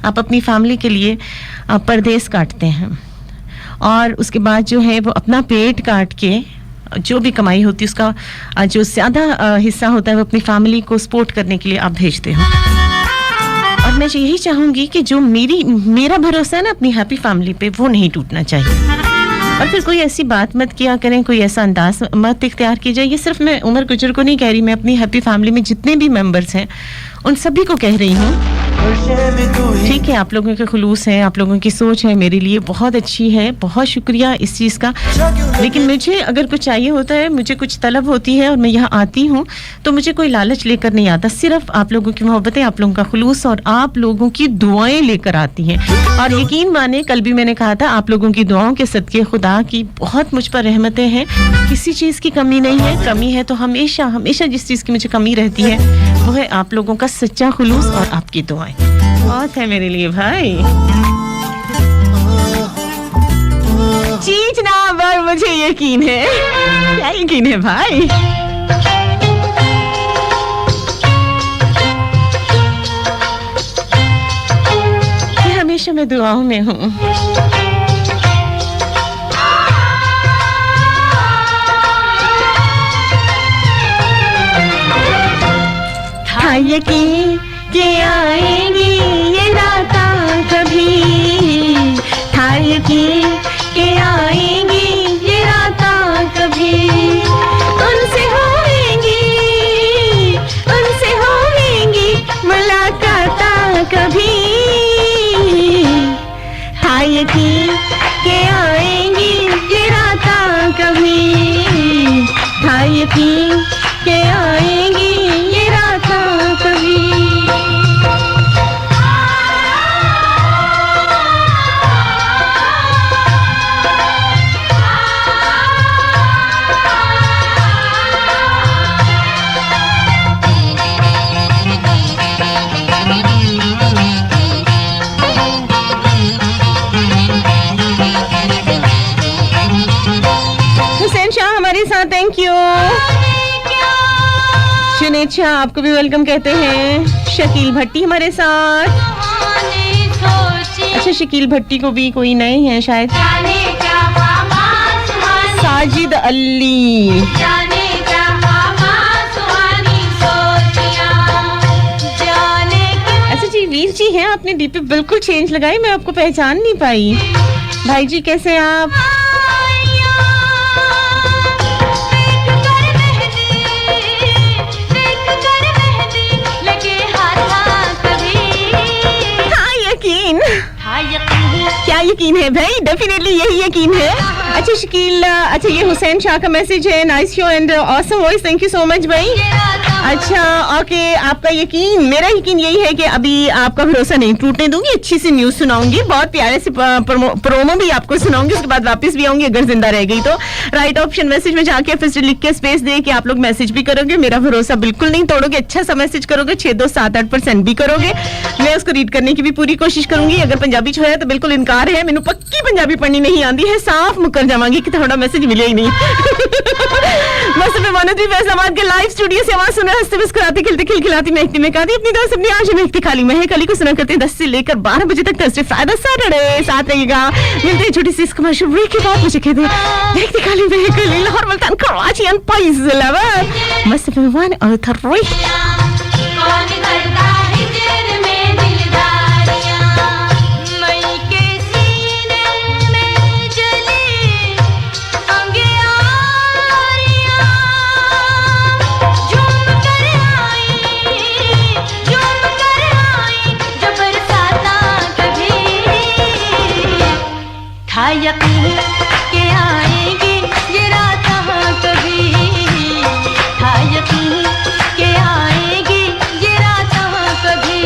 आप अपनी फैमिली के लिए परदेस काटते हैं, और उसके बाद जो है वो अपना पेट काट के जो भी कमाई होती है उसका जो ज़्यादा हिस्सा होता है वो अपनी फैमिली को सपोर्ट करने के लिए आप भेजते हो। और मैं यही चाहूँगी कि जो मेरा भरोसा है ना अपनी हैप्पी फैमिली पे, वो नहीं टूटना चाहिए। और फिर कोई ऐसी बात मत किया करें, कोई ऐसा अंदाज मत इख्तियार कीजिए। ये सिर्फ मैं उमर गुजर को नहीं कह रही, मैं अपनी हैप्पी फैमिली में जितने भी मेंबर्स हैं उन सभी को कह रही हूँ। ठीक है, आप लोगों के खुलूस हैं, आप लोगों की सोच है मेरे लिए बहुत अच्छी है, बहुत शुक्रिया इस चीज़ का। लेकिन मुझे अगर कुछ चाहिए होता है, मुझे कुछ तलब होती है और मैं यहाँ आती हूँ, तो मुझे कोई लालच लेकर नहीं आता, सिर्फ आप लोगों की मोहब्बतें, आप लोगों का खुलूस और आप लोगों की दुआएं लेकर आती हैं। और यकीन माने, कल भी मैंने कहा था, आप लोगों की दुआओं के सदके खुदा की बहुत मुझ पर रहमतें हैं, किसी चीज़ की कमी नहीं है। कमी है तो हमेशा हमेशा जिस चीज़ की मुझे कमी रहती है वो है आप लोगों का सच्चा खुलूस और आपकी दुआएं। बहुत है मेरे लिए भाई, चीज ना पर मुझे यकीन है। क्या यकीन है भाई? कि हमेशा मैं दुआओं में हूँ। था यकीन कि आएंगी ये रातां कभी, था यकीन कि आएंगी ये रातां कभी, उनसे होंगी मुलाकातां कभी, था यकीन कि आएंगी ये रातां कभी, था यकीन कि आएंगी ये रातां कभी। हुसैन शाह हमारे साथ, थैंक यू। जुनेद शाह आपको भी वेलकम कहते हैं। शकील भट्टी हमारे साथ। अच्छा, शकील भट्टी को भी कोई नए हैं शायद। साजिद अली, अच्छा जी, वीर जी हैं, आपने डीपी बिल्कुल चेंज लगाई, मैं आपको पहचान नहीं पाई। भाई जी कैसे हैं आप? क्या यकीन है भाई? डेफिनेटली यही यकीन है। अच्छा शकील, अच्छा ये हुसैन शाह का मैसेज है, nice show and awesome voice, thank you so much भाई। अच्छा ओके, आपका यकीन, मेरा यकीन यही है कि अभी आपका भरोसा नहीं टूटने दूंगी, अच्छी सी न्यूज़ सुनाऊंगी, बहुत प्यारे से प्रोमो भी आपको सुनाऊंगी, उसके बाद वापस भी आऊंगी अगर जिंदा रह गई तो। राइट ऑप्शन मैसेज में जाके फिर से लिख के स्पेस दे के आप लोग मैसेज भी करोगे, मेरा भरोसा बिल्कुल नहीं तोड़ोगे, अच्छा सा मैसेज करोगे, 627-8% भी करोगे, मैं उसको रीड करने की भी पूरी कोशिश करूंगी। अगर पंजाबी छो है तो बिल्कुल इनकार है, मैंने पक्की पंजाबी पढ़नी नहीं आती है, साफ मुकर जावांगी कि थोड़ा मैसेज मिले ही नहीं। बस मैं मनोज फैसलाबाद के लाइव स्टूडियो से आवाज सुना, हंसते मुस्कुराती खिलते खिलखिलाती महकती महकाती अपनी दोस्त अपनी आंखें महकती खाली महक अली को सुना करते हैं 10 से लेकर 12 बजे तक, थर्सडे फ्राइडे सैटरडे साथ रहिएगा। मिलते हैं छोटी सी इस कमर्शियल ब्रेक के बाद, मुझे कहते हैं महकती खाली महक अली, लाहौर मुल्तान कराची एंड फैसलाबाद मस्त फैवान और थर्री। यकीन के आएंगी ये रातां कभी, था यकीन के आएंगी ये रातां कभी।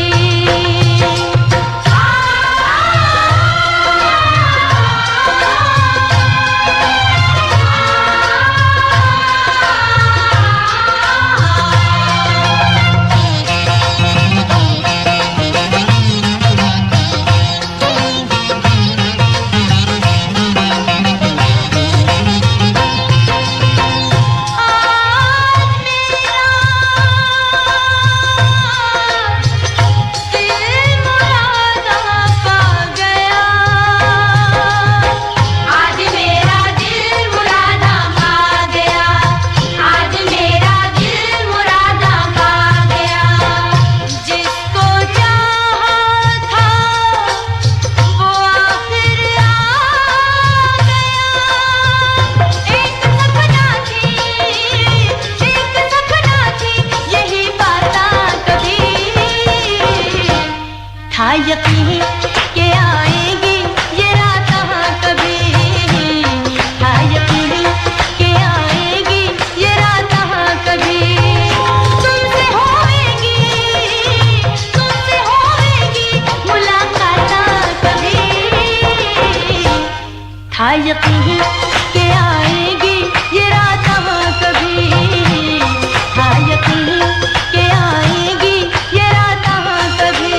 हाँ यकीन के आएगी ये रात हाँ कभी, हाँ यकीन के आएगी ये रात हाँ कभी।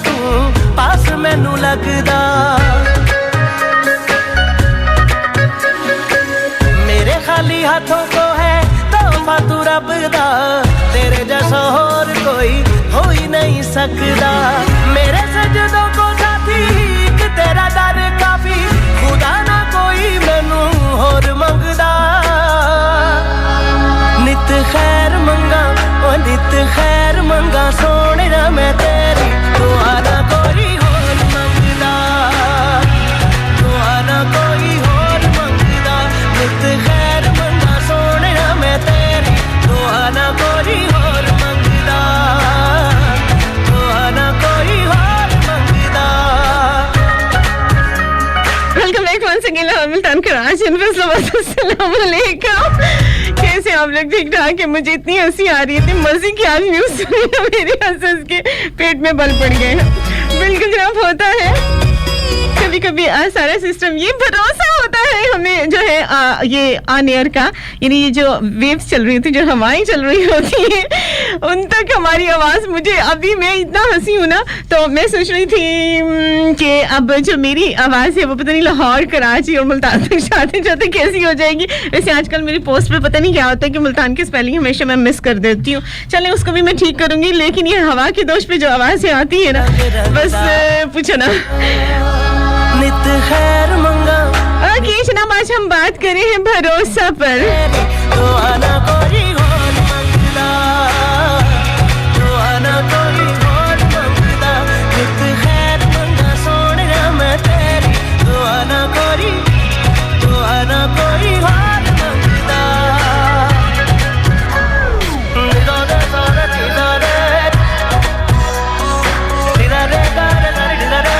तू पास मैनू लगदा मेरे खाली हाथों को है तोहफा तू रब दा, तेरे जैसा और कोई हो ही नहीं सकदा। मेरे सजदों को साथी एक तेरा दर काफी, खुदा ना कोई मैनू होर मंगदा। नित खैर मंगा ओ नित खैर मंगा सोने ना मैं तेरी, दुआ ना कोई होर मंगदा, दुआ ना कोई होर मंगदा। नित खैर मंगा सोने ना मैं तेरी, दुआ ना कोई होर मंगदा, दुआ ना कोई होर मंगदा। Welcome back once again Multan Karachi Faisalabad. अस्सलाम वालेकुम, कैसे आप लोग? ठीक ठाक है? मुझे इतनी हंसी आ रही है, इतनी मजे की आज न्यूज़ सुनी है, मेरे हंस के पेट में बल पड़ गए हैं। बिल्कुल जनाब, होता है कभी कभी सारा सिस्टम, ये भरोसा होता है हमें जो है ये ऑन एयर का, यानी ये जो वेव्स चल रही होती, जो हवाएं चल रही होती हैं, उन तक हमारी आवाज़, मुझे अभी मैं इतना हंसी हूँ ना, तो मैं सोच रही थी कि अब जो मेरी आवाज़ है वो पता नहीं लाहौर, कराची और मुल्तान तक जाते जाते कैसी हो जाएगी। वैसे आजकल मेरी पोस्ट पे पता नहीं क्या होता है कि मुल्तान की स्पेलिंग हमेशा मैं मिस कर देती हूँ। चलें, उसको भी मैं ठीक करूँगी, लेकिन ये हवा के दोष पे जो आवाज़ें आती है ना, बस पूछो ना। नित खैर मंगा ओके जनाब, आज हम बात करें हैं भरोसा पर। दुआ ना कोई होर मंगदा, दुआ ना कोई होर मंगदा। नित खैर मंगा सोने ना मैं तेरी, दुआ ना कोई होर मंगदा। निराले सारे निराले निराले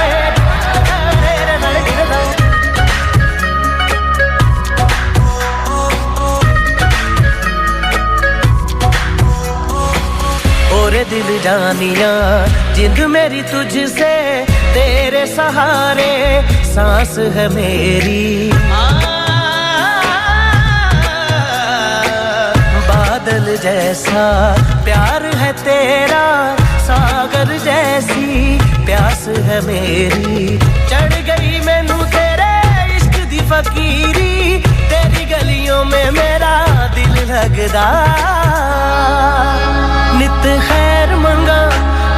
निराले निराले। ओरे दिल जानिया जिंद मेरी तुझसे, तेरे सहारे सांस है मेरी। बादल जैसा प्यार है तेरा, सागर जैसी प्यास है मेरी। चढ़ गई मैनू तेरे इश्क दी फकीरी, तेरी गलियों में मेरा दिल लगदा। नित खैर मंगा,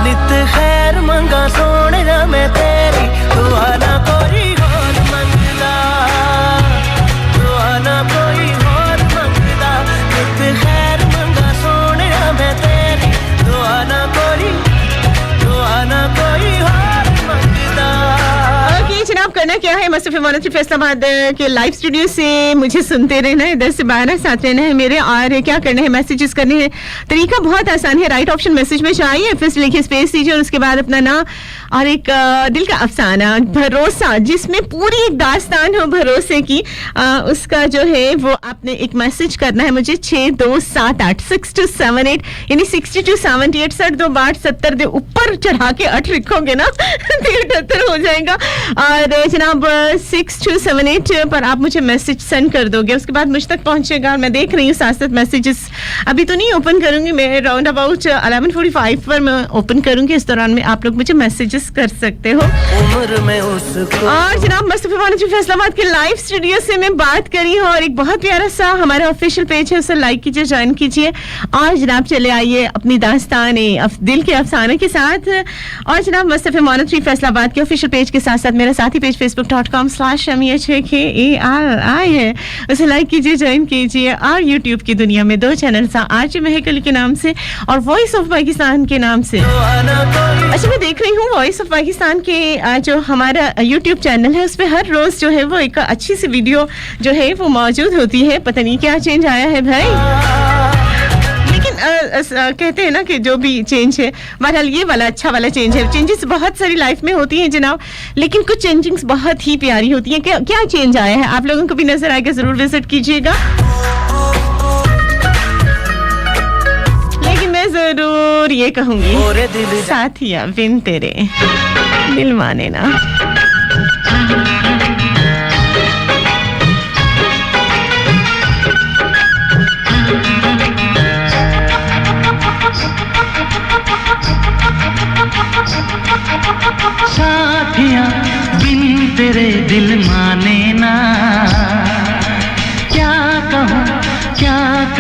नित खैर मंगा सोने ना मैं तेरी, दुआ ना कोई होर मंगदा, दुआ ना कोई होर मंगदा। नित खैर मंगा सोने ना मैं तेरी, दुआ ना कोई होर मंगदा। ओके जनाब, करना क्या है, मस्तफ़ मोहम्मद फैसलाबाद के लाइव स्टूडियो से मुझे सुनते रहना है, 10 से 12 साथ रहना है मेरे। और क्या करना है, मैसेजेस करने हैं, तरीका बहुत आसान है। राइट ऑप्शन मैसेज में चाहिए, फिर लिखिए स्पेस दीजिए और उसके बाद अपना नाम और एक दिल का अफसाना, भरोसा, जिसमें पूरी एक दास्तान हो भरोसे की, उसका जो है वो आपने एक मैसेज करना है मुझे 6278 6278, यानी 6278 62 बाट 70 दे ऊपर चढ़ा के 8 लिखोगे ना 78 हो जाएगा। और जनाब 6278 पर आप मुझे मैसेज सेंड कर दोगे, उसके बाद मुझ तक पहुंचेगा। मैं देख रही हूँ साथ साथ मैसेजेस अभी तो नहीं ओपन करूंगी, मैं राउंड अबाउट 11:45 पर मैं ओपन करूंगी, इस दौरान में आप लोग मुझे मैसेजेस कर सकते हो। उम्र में उसको और जनाब मुस्तफा मोहम्मद फैसलाबाद के लाइव स्टूडियो से मैं बात करी हूँ, और एक बहुत प्यारा सा हमारा ऑफिशियल पेज है, उसे लाइक कीजिए, ज्वाइन कीजिए। और जनाब चले आइए अपनी दास्तान दिल के अफसाने के साथ। और जनाब मुस्तफा मोहम्मद फैसलाबाद के ऑफिशियल पेज के साथ साथ मेरा साथी पेज facebook.com/MEHKARI है, उसे लाइक कीजिए, ज्वाइन कीजिए। और यूट्यूब की दुनिया में 2 चैनल आरजे महकल के नाम से और वॉइस ऑफ पाकिस्तान के नाम से। अच्छा, मैं देख रही हूँ वॉइस ऑफ पाकिस्तान के जो हमारा यूट्यूब चैनल है, उस पर हर रोज जो है वो एक अच्छी सी वीडियो जो है वो मौजूद होती है। पता नहीं क्या चेंज आया है भाई, लेकिन कहते हैं ना कि जो भी चेंज है, बहरहाल ये वाला अच्छा वाला चेंज है। चेंजेस बहुत सारी लाइफ में होती हैं जनाब, लेकिन कुछ चेंजिंग्स बहुत ही प्यारी होती हैं। क्या चेंज आया है, आप लोगों को भी नजर आएगा, जरूर विजिट कीजिएगा। लेकिन मैं जरूर ये कहूंगी, साथिया बिन तेरे दिल माने ना।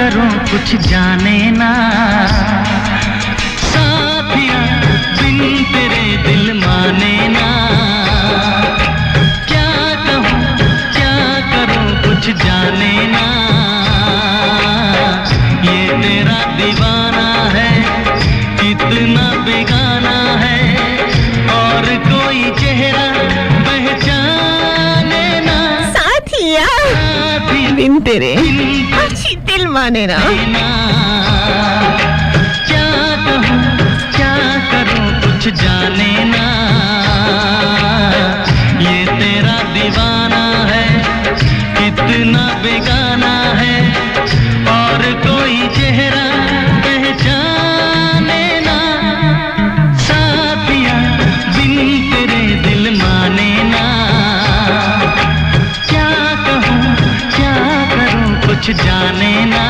करूं कुछ जाने ना, साथिया बिन तेरे दिल माने ना, क्या कहूं क्या करूं कुछ जाने ना, ये तेरा दीवाना है कितना बेगाना है, और कोई चेहरा पहचाने ना, साथिया बिन तेरे अच्छी दिल माने ना। क्या कहूं क्या करूं कुछ जाने ना, ये तेरा दीवाना है कितना बेगाना है, और कोई चेहरा पहचाने ना, साथिया बिन तेरे दिल माने ना, क्या कहूं क्या करूं कुछ जाने ना।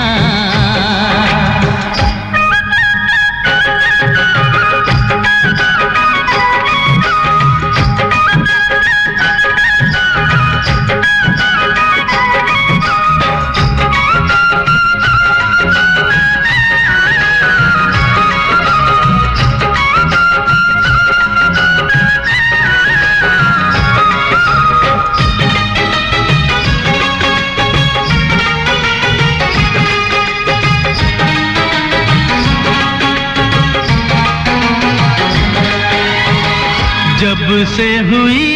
जब से हुई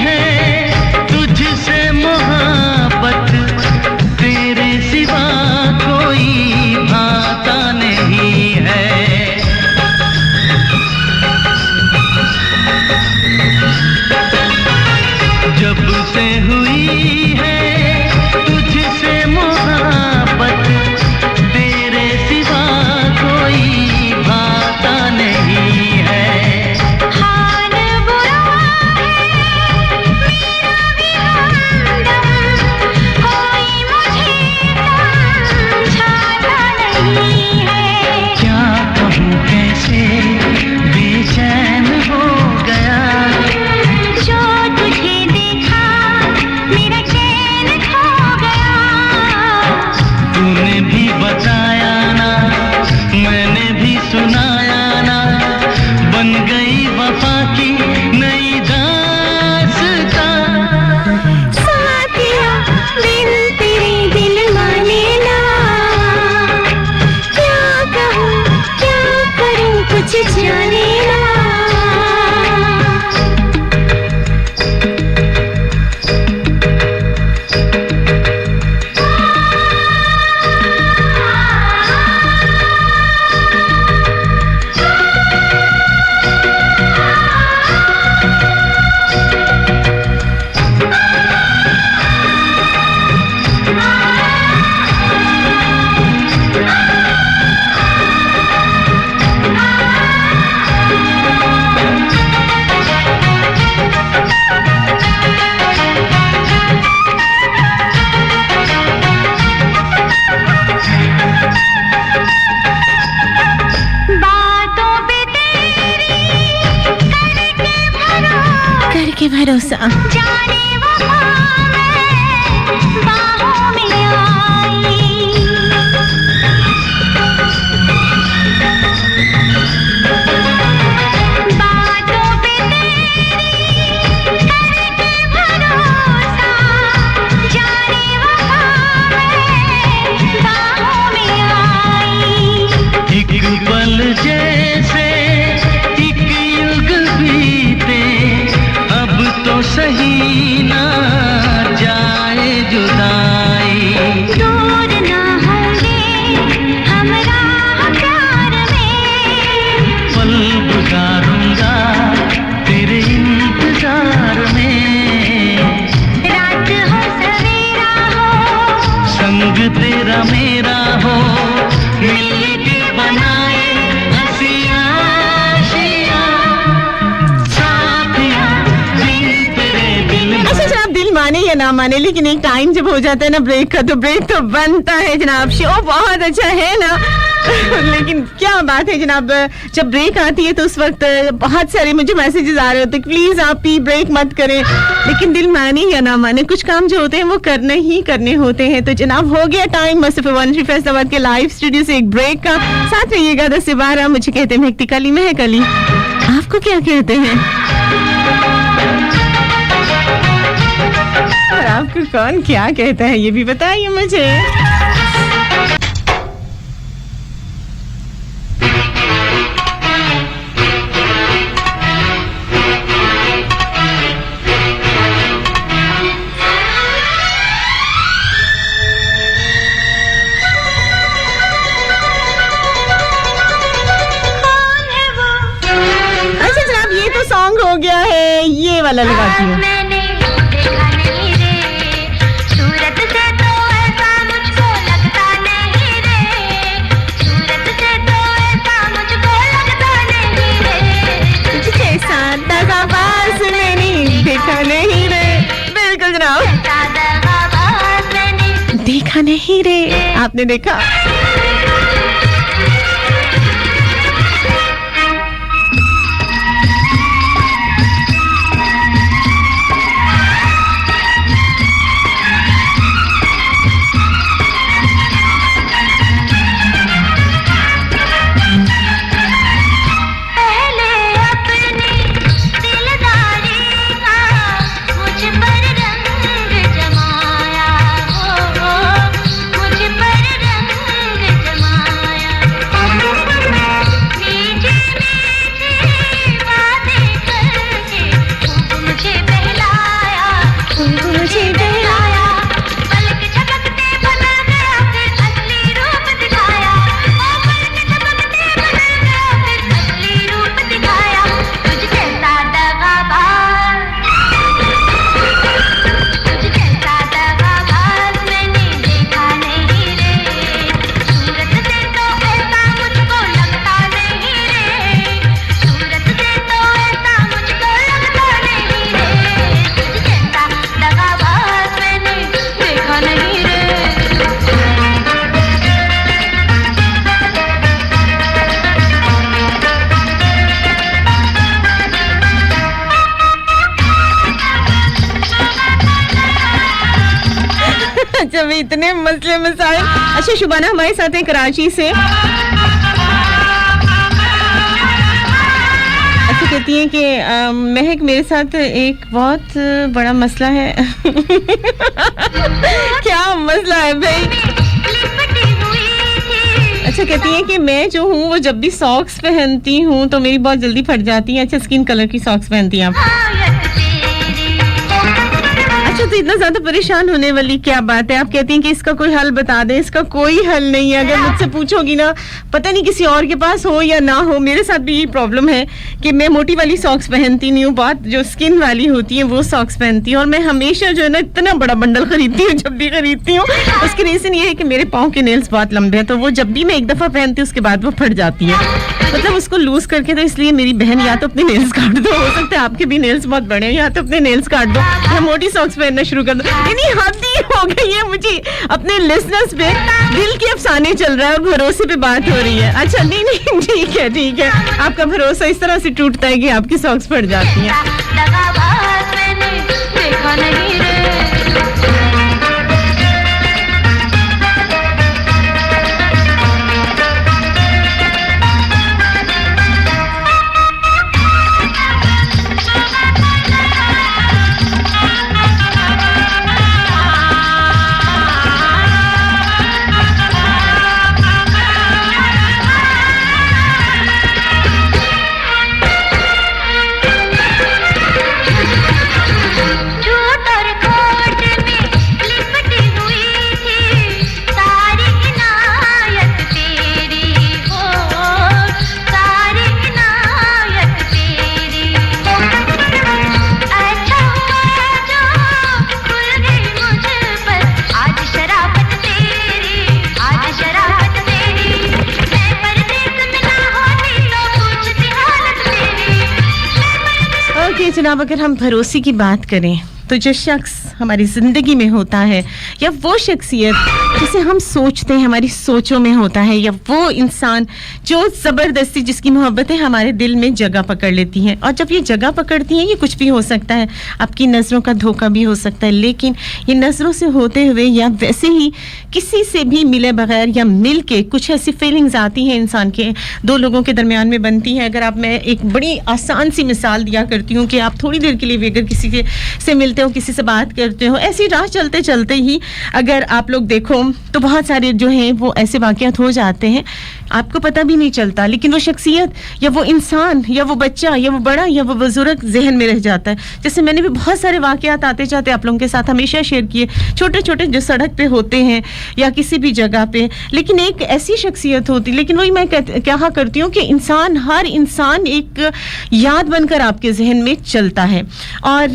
है तुझसे मोहब्बत, तेरे सिवा कोई भाता नहीं है, जब से हुई है तुझसे मोहब्बत, तेरे सिवा कोई भाता नहीं है, बेचैन हो गया जो तुझे देखा मेरा चैन खो गया, तूने भी बताया ना मैंने भी सुनाया ना, बन गई वफा की नई दास्तां, साथिया बिन तेरे दिल माने ना, क्या कहूं क्या करूं कुछ जाने ना। करके भरोसा जाने वफा मैं बाहों में आई, बातों पे तेरी करके भरोसा, जाने वफा मैं बाहों में आई, एक पल जैसे एक युग बीते, अब तो सही ना जाए जुदाई, दूर ना होंगे हम राह प्यार में, पल गुजारूंगा तेरे इंतजार में, रात हो सवेरा हो संग तेरा मेरा हो, मिलके बनाए हंसियां आशियां, साथिया बिन तेरे दिल अच्छा जनाब, दिल माने या ना माने लेकिन एक टाइम जब हो जाता है ना ब्रेक का, तो ब्रेक तो बनता है जनाब। शो बहुत अच्छा है ना, लेकिन क्या बात है जनाब, जब ब्रेक आती है तो उस वक्त बहुत सारे मुझे मैसेजेस आ रहे होते हैं, प्लीज आप ब्रेक मत करें, लेकिन दिल माने या ना माने कुछ काम जो होते हैं वो करने ही करने होते हैं। तो जनाब हो गया टाइम मुस्तफा 13 फैसलाबाद के लाइव स्टूडियो से एक ब्रेक का। साथ रहिएगा 10 से 12। मुझे कहते हैं मेहकती कली, महक अली, आपको क्या कहते हैं और आपको कौन क्या कहता है ये भी बताइए मुझे। हो गया है, ये वाला लगाती हूँ। मैंने देखा नहीं रे, सूरत से तो ऐसा मुझको लगता नहीं रे, सूरत से तो ऐसा मुझको लगता नहीं रे, तुझे जैसा दगाबाज मैंने देखा नहीं रे। बिल्कुल जनाब, ऐसा दगाबाज मैंने देखा नहीं रे, आपने देखा। जब इतने मसले मसाइल। अच्छा शुबाना हमारे साथ है कराची से। अच्छा कहती हैं कि महक मेरे साथ एक बहुत बड़ा मसला है। क्या मसला है भाई? अच्छा कहती हैं कि मैं जो हूँ वो जब भी सॉक्स पहनती हूँ तो मेरी बहुत जल्दी फट जाती है। अच्छा स्किन कलर की सॉक्स पहनती हैं आप? अच्छा तो इतना ज्यादा परेशान होने वाली क्या बात है? आप कहती हैं कि इसका कोई हल बता दें। इसका कोई हल नहीं है। अगर मुझसे पूछोगी ना, पता नहीं किसी और के पास हो या ना हो, मेरे साथ भी यही प्रॉब्लम है कि मैं मोटी वाली सॉक्स पहनती नहीं हूँ, बहुत जो स्किन वाली होती है वो सॉक्स पहनती हूँ। और मैं हमेशा जो है ना इतना बड़ा बंडल खरीदती हूँ जब भी खरीदती हूँ। उसकी रीजन ये है कि मेरे पाँव के नेल्स बहुत लंबे हैं, तो वो जब भी मैं एक दफा पहनती हूँ उसके बाद वो फट जाती है, मतलब उसको लूज करके। तो इसलिए मेरी बहन या तो अपने नेल्स काट दो, हो सकता है आपके भी नेल्स बहुत बड़े हैं, या तो अपने नेल्स काट दो या मोटी सॉक्स पहनना शुरू कर दो। इतनी हद ही हो गई है मुझे। अपने लिसनर्स पे दिल के अफसाने चल रहा है और भरोसे पे बात हो रही है। अच्छा नहीं नहीं ठीक है ठीक है, आपका भरोसा इस तरह से टूटता है कि आपकी सॉक्स फट जाती हैं। जनाब अगर हम भरोसे की बात करें तो जो शख्स हमारी जिंदगी में होता है या वो शख्सियत जिसे हम सोचते हैं, हमारी सोचों में होता है, या वो इंसान जो ज़बरदस्ती जिसकी मोहब्बतें हमारे दिल में जगह पकड़ लेती हैं। और जब ये जगह पकड़ती हैं, ये कुछ भी हो सकता है, आपकी नज़रों का धोखा भी हो सकता है, लेकिन ये नज़रों से होते हुए या वैसे ही किसी से भी मिले बगैर या मिल के कुछ ऐसी फीलिंग्स आती हैं इंसान के, दो लोगों के दरमियान में बनती है। अगर आप, मैं एक बड़ी आसान सी मिसाल दिया करती हूँ कि आप थोड़ी देर के लिए भी अगर किसी से मिलते हो, किसी से बात करते हो, ऐसी राह चलते चलते ही अगर आप लोग देखो तो बहुत सारे जो हैं वो ऐसे वाक़यात हो जाते हैं, आपको पता भी नहीं चलता, लेकिन वो शख्सियत या वो इंसान या वो बच्चा या वो बड़ा या वो बुजुर्ग जहन में रह जाता है। जैसे मैंने भी बहुत सारे वाक़यात आते जाते आप लोगों के साथ हमेशा शेयर किए, छोटे छोटे जो सड़क पे होते हैं या किसी भी जगह पे, लेकिन एक ऐसी शख्सियत होती, लेकिन वही मैं कहा करती हूँ कि इंसान, हर इंसान एक याद बनकर आपके जहन में चलता है। और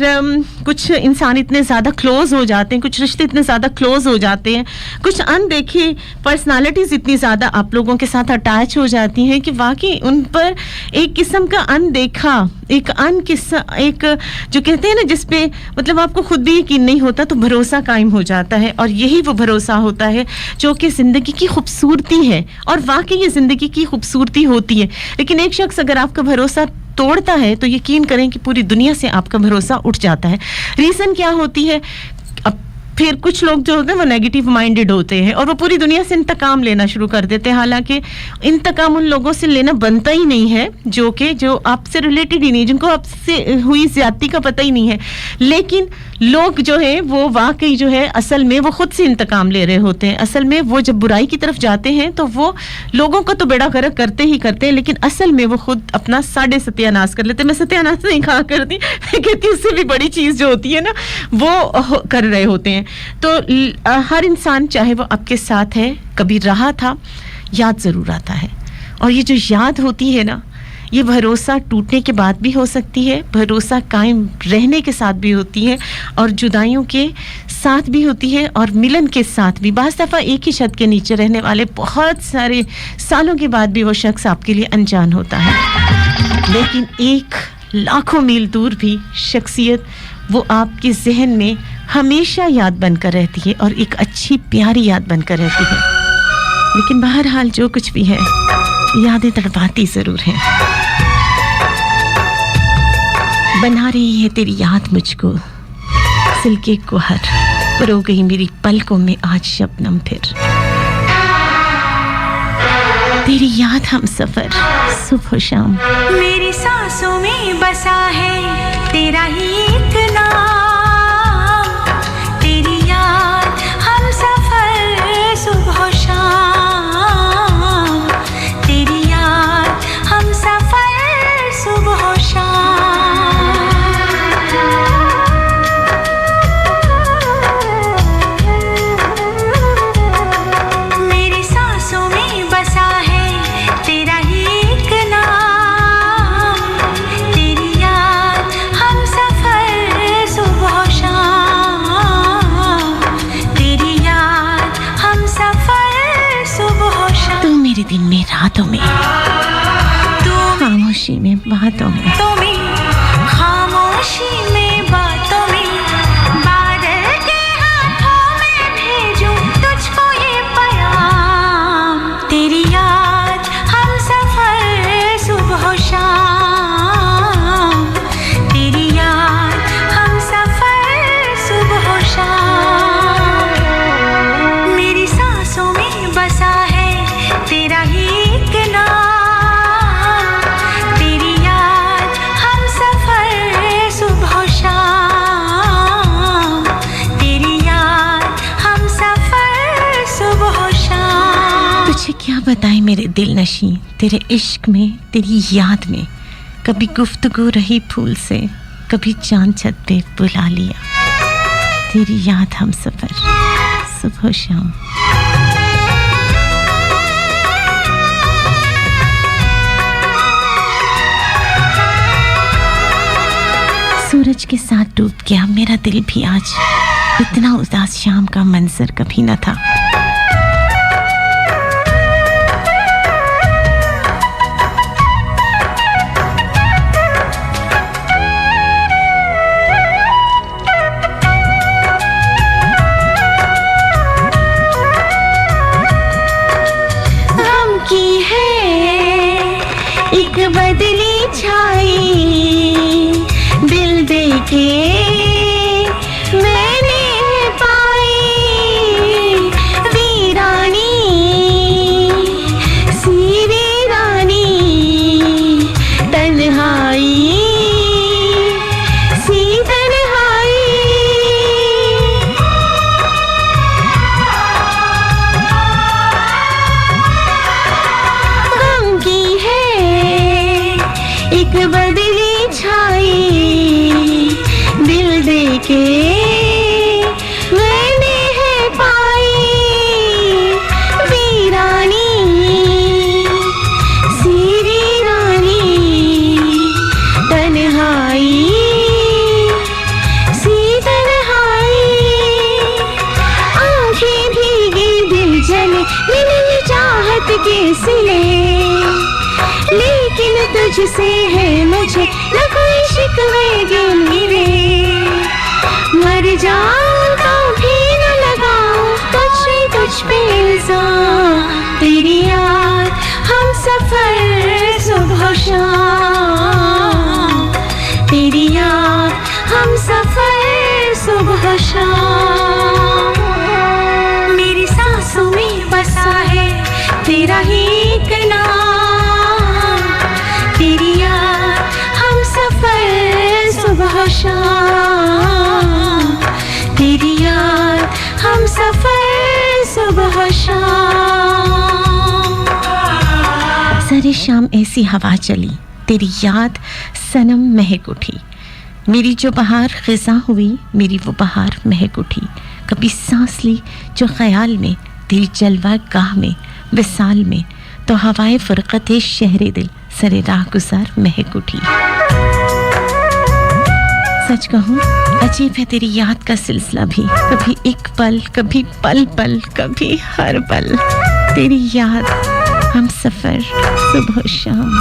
कुछ इंसान इतने ज़्यादा क्लोज हो जाते हैं, कुछ रिश्ते इतने ज़्यादा क्लोज हो जाते हैं, कुछ अनदेखी पर्सनालिटीज़ इतनी ज़्यादा आप लोगों के साथ अटैच हो जाती हैं कि वाकई उन पर एक किस्म का अनदेखा, एक एक जो कहते हैं ना, जिस पे मतलब आपको खुद भी यकीन नहीं होता, तो भरोसा कायम हो जाता है। और यही वो भरोसा होता है जो कि ज़िंदगी की खूबसूरती है, और वाकई ये ज़िंदगी की खूबसूरती होती है। लेकिन एक शख्स अगर आपका भरोसा तोड़ता है तो यकीन करें कि पूरी दुनिया से आपका भरोसा उठ जाता है। रीज़न क्या होती है? फिर कुछ लोग जो होते हैं वो नेगेटिव माइंडेड होते हैं और वो पूरी दुनिया से इंतकाम लेना शुरू कर देते हैं, हालांकि इंतकाम उन लोगों से लेना बनता ही नहीं है जो आपसे रिलेटेड ही नहीं, जिनको आपसे हुई ज्यादती का पता ही नहीं है। लेकिन लोग जो है वो वाकई जो है असल में वो खुद से इंतकाम ले रहे होते हैं। असल में वो जब बुराई की तरफ जाते हैं तो वो लोगों को तो बेड़ा गर्क करते ही करते हैं, लेकिन असल में वो खुद अपना साढ़े सत्यानाश कर लेते हैं। मैं सत्यानाश नहीं कहा करती, मैं कहती उससे भी बड़ी चीज़ जो होती है ना वो कर रहे होते हैं। तो हर इंसान चाहे वो आपके साथ है, कभी रहा था, याद ज़रूर आता है। और ये जो याद होती है ना, ये भरोसा टूटने के बाद भी हो सकती है, भरोसा कायम रहने के साथ भी होती है, और जुदाइयों के साथ भी होती है, और मिलन के साथ भी। बाज़ दफ़ा एक ही छत के नीचे रहने वाले बहुत सारे सालों के बाद भी वो शख्स आपके लिए अनजान होता है, लेकिन एक लाखों मील दूर भी शख्सियत वो आपके जहन में हमेशा याद बनकर रहती है, और एक अच्छी प्यारी याद बनकर रहती है। लेकिन बहरहाल जो कुछ भी है, यादें तड़पाती ज़रूर हैं। बना रही है तेरी याद मुझको सिल्के कोहर, परो गई मेरी पलकों में आज शबनम फिर। तेरी याद हम सफर सुबह शाम, मेरी सांसों में बसा है तेरा ही एक नाम। तेरी याद हम सफर सुबह शाम, तेरी याद हम सफर सुबह शाम। मेरी सांसों में बसा है तेरा ही एक नाम। तेरी याद हम सफर सुबह शाम, तेरी याद हम सफर सुबह शाम। तू मेरे दिन में रातों में, खामोशी में बातों में, तुम्हें खामोशी में बातों में, बादल के हाथों में भेजूं तुझको ये पैगाम। तेरी याद हम सफर सुबह शाम, तेरी याद हम सफर सुबह शाम। मेरी सांसों में बसा है तेरा ही एक नाम। तेरी याद हम सफर सुबह शाम, तेरी याद हम सफर सुबह शाम। तुझे क्या बताएं मेरे दिल नशी, तेरे इश्क में, तेरी याद में। कभी गुफ्तगू रही फूल से, कभी चांद छत पे बुला लिया। तेरी याद हम सफर सुबह शाम। सूरज के साथ डूब गया मेरा दिल भी आज, इतना उदास शाम का मंजर कभी न था। एक बदली छाई दिल देके मैंने पाई वीरानी सी वीरानी तन्हाई सी तन्हाई गम की है एक बदली छाई दिल देके मैंने है पाई वीरानी सी वीरानी तन्हाई सी तन्हाई आंखें भीगी दिल जले मिलने चाहत के सिले लेकिन तुझसे है मुझे न कोई शिकवे गिले मर जाऊं तो भी न लगाऊं तुझ पे इल्जाम तेरी याद हम सफर सुबह शाम तेरी याद हम सफर सुबह शाम मेरी सांसों में बसा है तेरा ही एक नाम तेरी याद हम सफर सुबह शाम तेरी याद हम सफर सुबह शाम सारी शाम ऐसी हवा चली तेरी याद सनम महक उठी मेरी जो बहार ख़िज़ा हुई मेरी वो बहार महक उठी कभी सांस ली जो ख्याल में तेरी जलवा गाह में विसाल में तो हवाए फ़ुरक़त शहरे दिल सरे राह गुज़ार महक उठी सच कहूँ अजीब है तेरी याद का सिलसिला भी कभी एक पल कभी पल पल कभी हर पल तेरी याद हम सफ़र सुबह शाम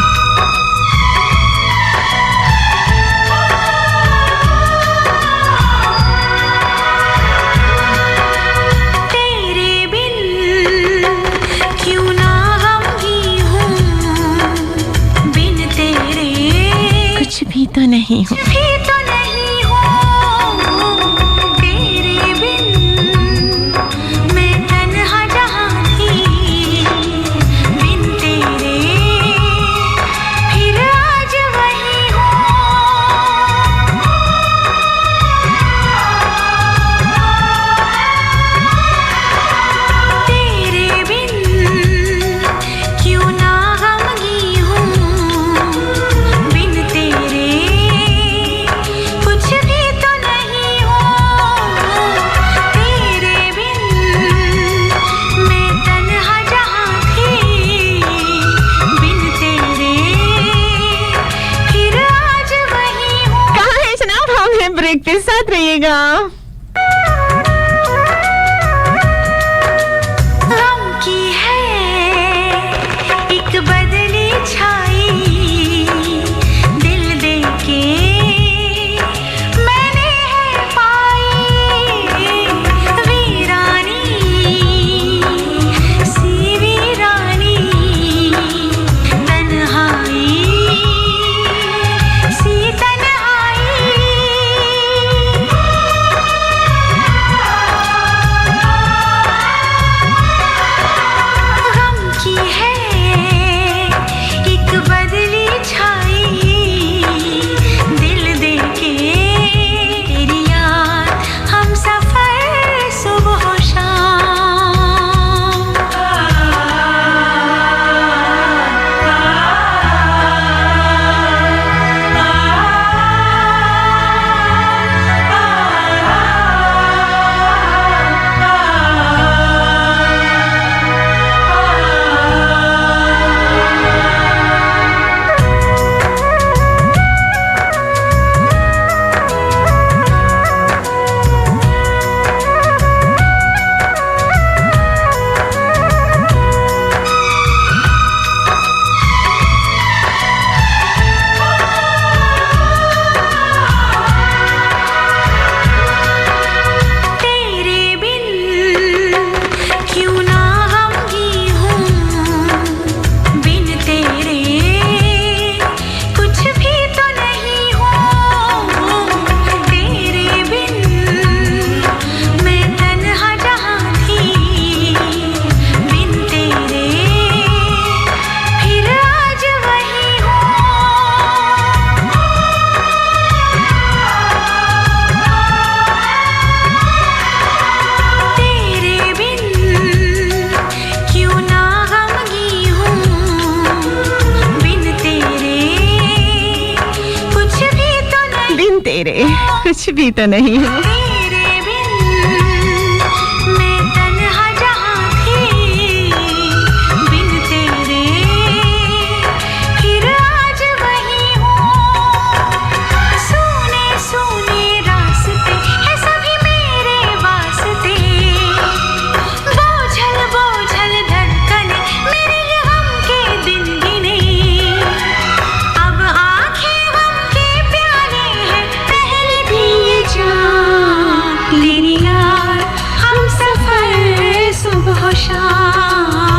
तेरे बिन क्यों ना गमगी हूँ बिन तेरे कुछ भी तो नहीं हूँ भी तो नहीं हूँ तेरे बिन मैं तन्हा जहाँ थी बिन तेरे फिर आज वही हूँ तेरे बिन क्यों ना गमगी हूँ बिन तेरे कुछ भी तो नहीं हूँ तेरे बिन मैं तन्हा जहाँ थी बिन तेरे फिर आज वही हूँ कहाँ है जनाब हम हैं ब्रेक के साथ रहिएगा गम की है एक बदली छाई दिल देके मैंने है पाई वीरानी सी वीरानी तन्हाई सी तन्हाई तेरे कुछ भी तो नहीं हूँ। तेरे बिन मैं तन्हा जहाँ थी, बिन तेरे फिर आज वही हूँ। सूने सूने रास्ते हैं सभी मेरे वास्ते, बोझल बोझल धड़कन मेरे ये गम के दिन गिने। अब आंखें गम के प्याले हैं, पहले भी ये जान तेरी याद हम सफर सुबह शाम,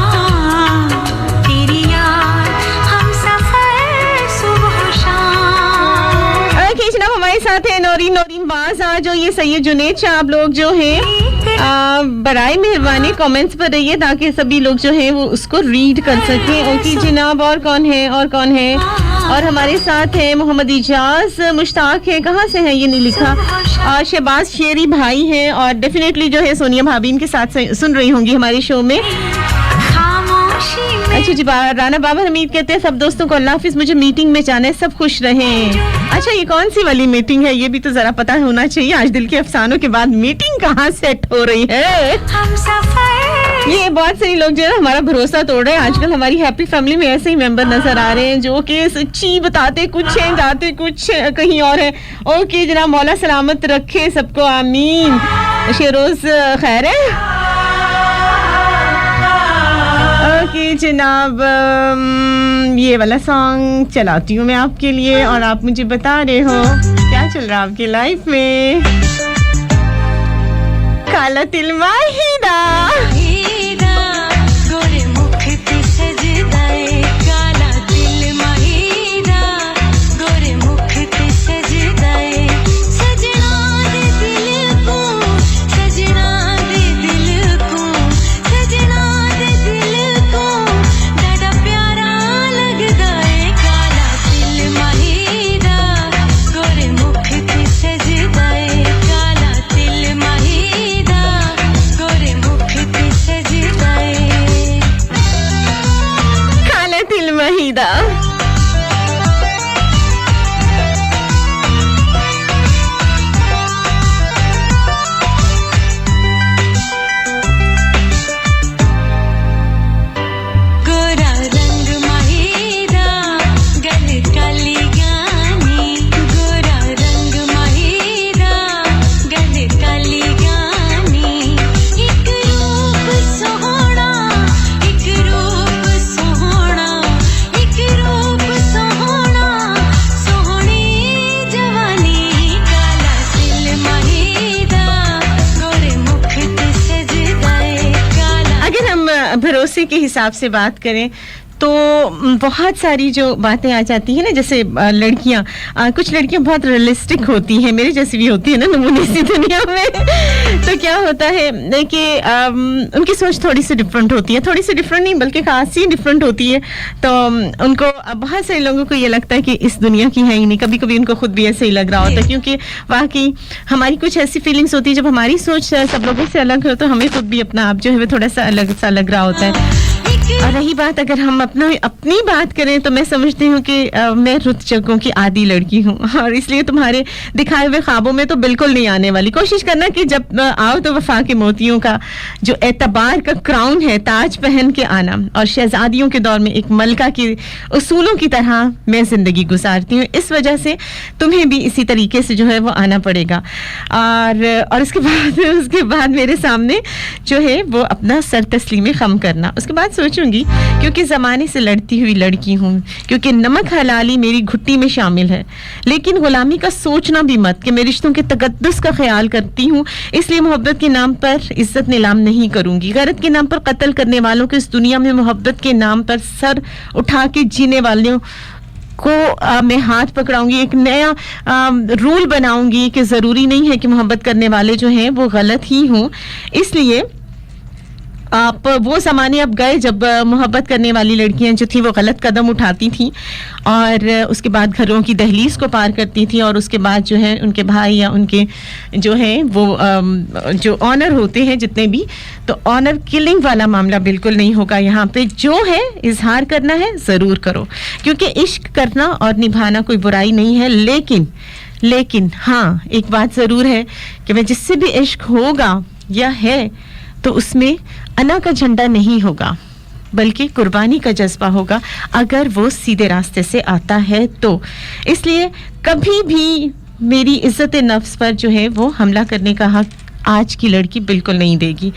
तेरी याद हम सफर सुबह शाम। ओके जनाब, हमारे साथ है नौरीन बाज आज, और ये सैयद जुनेद शाह। आप लोग जो हैं बराए मेहरबानी कमेंट्स पर रहिए ताकि सभी लोग जो हैं वो उसको रीड कर सकें। ओके जनाब, और कौन है और हमारे साथ है मोहम्मद इजाज मुश्ताक है, कहाँ से है ये नहीं लिखा, और शहबाज शेरी भाई हैं, और डेफिनेटली जो है सोनिया भाभी इनके साथ सुन रही होंगी हमारे शो में। खामोशी में अच्छा जी, राना बाबा हमीद कहते हैं सब दोस्तों को अल्लाह हाफिज, मुझे मीटिंग में जाना है, सब खुश रहें। अच्छा, ये कौन सी वाली मीटिंग है ये भी तो जरा पता होना चाहिए। आज दिल के अफसानों के बाद मीटिंग कहाँ सेट हो रही है? हम सफर ये बहुत सारे लोग जो है हमारा भरोसा तोड़ रहे हैं। आजकल हमारी हैप्पी फैमिली में ऐसे ही मेंबर नजर आ रहे हैं जो कि सच्ची बताते कुछ हैं, जाते कुछ कहीं और है। ओके जनाब, मौला सलामत रखे सबको, आमीन। शेरोज खैर है? ओके जनाब, ये वाला सॉन्ग चलाती हूँ मैं आपके लिए, और आप मुझे बता रहे हो क्या चल रहा है आपकी लाइफ में। काला तिल माहिदा, गोरे मुख पे सजदाए, काला दिल माहिदा, गोरे मुख पे सजदाए। सजना दे दिल को, सजना दे दिल को, सजना दे दिल को, बड़ा प्यारा लगदा है। काला दिल माहिदा, गोरे मुख पे सजदाए, काला दिल माहिदा, गोरे मुख पे सजदाए। काला तिल माहिदा। गोरा रंग माहिदा, गल काली गानी, गोरा रंग माहिदा, गल काली गानी। एक रूप सोहना, एक रूप सोहना, एक रूप सोहना, सोहनी जवानी। काला दिल माहिदा, गोरे मुख पे सजदाए, काला। अगर हम भरोसे के हिसाब से बात करें तो बहुत सारी जो बातें आ जाती हैं ना, जैसे लड़कियां, कुछ लड़कियां बहुत रियलिस्टिक होती हैं, मेरे जैसी भी होती है ना नमूने सी दुनिया में। तो क्या होता है कि उनकी सोच थोड़ी सी डिफरेंट होती है, थोड़ी सी डिफरेंट नहीं बल्कि खासी डिफरेंट होती है। तो उनको बहुत सारे लोगों को ये लगता है कि इस दुनिया की है ही नहीं, कभी कभी उनको खुद भी ऐसे ही लग रहा होता है, क्योंकि वाकई हमारी कुछ ऐसी फीलिंग्स होती है जब हमारी सोच सब लोगों से अलग हो तो हमें खुद भी अपना आप जो है वो थोड़ा सा अलग सा लग रहा होता है। और रही बात अगर हम अपनी बात करें तो मैं समझती हूँ कि मैं रुत जगहों की आदी लड़की हूँ, और इसलिए तुम्हारे दिखाए हुए ख्वाबों में तो बिल्कुल नहीं आने वाली। कोशिश करना कि जब आओ तो वफा के मोतियों का जो एतबार का क्राउन है ताज पहन के आना, और शहजादियों के दौर में एक मलका के उसूलों की तरह मैं जिंदगी गुजारती हूँ। इस वजह से तुम्हें भी इसी तरीके से जो है वो आना पड़ेगा। और उसके बाद मेरे सामने जो है वो अपना सर तस्लीम खम करना। उसके बाद सोचूंगी, क्योंकि ज़माने से लड़ती हुई लड़की हूँ, क्योंकि नमक हलाली मेरी घुट्टी में शामिल है, लेकिन गुलामी का सोचना भी मत कि मैं रिश्तों के तकद्दुस का ख्याल करती हूँ, इसलिए मोहब्बत के नाम पर इज्जत नीलाम नहीं करूँगी। गैरत के नाम पर कत्ल करने वालों को इस दुनिया में मोहब्बत के नाम पर सर उठा के जीने वालों को मैं हाथ पकड़ाऊंगी। एक नया रूल बनाऊंगी कि ज़रूरी नहीं है कि मोहब्बत करने वाले जो हैं वो गलत ही हों। इसलिए आप वो ज़माने अब गए जब मोहब्बत करने वाली लड़कियां जो थी वो गलत कदम उठाती थी और उसके बाद घरों की दहलीज को पार करती थी, और उसके बाद जो है उनके भाई या उनके जो है वो जो ऑनर होते हैं जितने भी, तो ऑनर किलिंग वाला मामला बिल्कुल नहीं होगा यहाँ पे। जो है इजहार करना है ज़रूर करो, क्योंकि इश्क करना और निभाना कोई बुराई नहीं है, लेकिन लेकिन हाँ, एक बात ज़रूर है कि मैं जिससे भी इश्क होगा या है तो उसमें अना का झंडा नहीं होगा, बल्कि कुर्बानी का जज्बा होगा, अगर वो सीधे रास्ते से आता है तो। इसलिए कभी भी मेरी इज्जत नफ्स पर जो है वो हमला करने का हक आज की लड़की बिल्कुल नहीं देगी।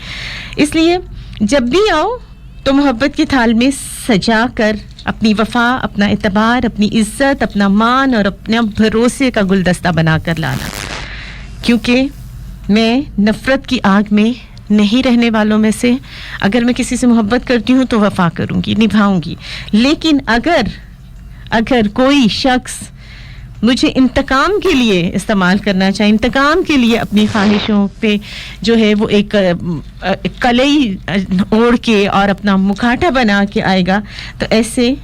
इसलिए जब भी आओ तो मोहब्बत की थाल में सजा कर अपनी वफा, अपना एतबार, अपनी इज्जत, अपना मान और अपने भरोसे का गुलदस्ता बनाकर लाना, क्योंकि मैं नफरत की आग में नहीं रहने वालों में से। अगर मैं किसी से मोहब्बत करती हूँ तो वफा करूँगी, निभाऊंगी, लेकिन अगर कोई शख्स मुझे इंतकाम के लिए इस्तेमाल करना चाहे, इंतकाम के लिए अपनी ख्वाहिशों पे जो है वो एक कलई ओढ़ के और अपना मुखाटा बना के आएगा, तो ऐसे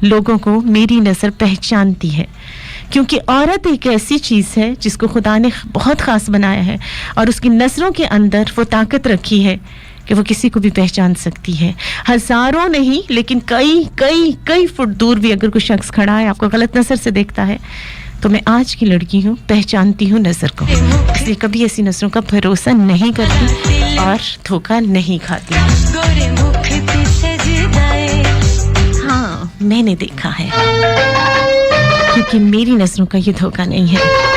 लोगों को मेरी नज़र पहचानती है, क्योंकि औरत एक ऐसी चीज़ है जिसको खुदा ने बहुत ख़ास बनाया है और उसकी नज़रों के अंदर वो ताकत रखी है कि वो किसी को भी पहचान सकती है। हज़ारों नहीं, लेकिन कई फुट दूर भी अगर कोई शख्स खड़ा है, आपको गलत नज़र से देखता है, तो मैं आज की लड़की हूँ, पहचानती हूँ नज़र को, इसलिए कभी ऐसी नज़रों का भरोसा नहीं करती और धोखा नहीं खाती। हाँ, मैंने देखा है, क्योंकि मेरी नज़रों का ये धोखा नहीं है।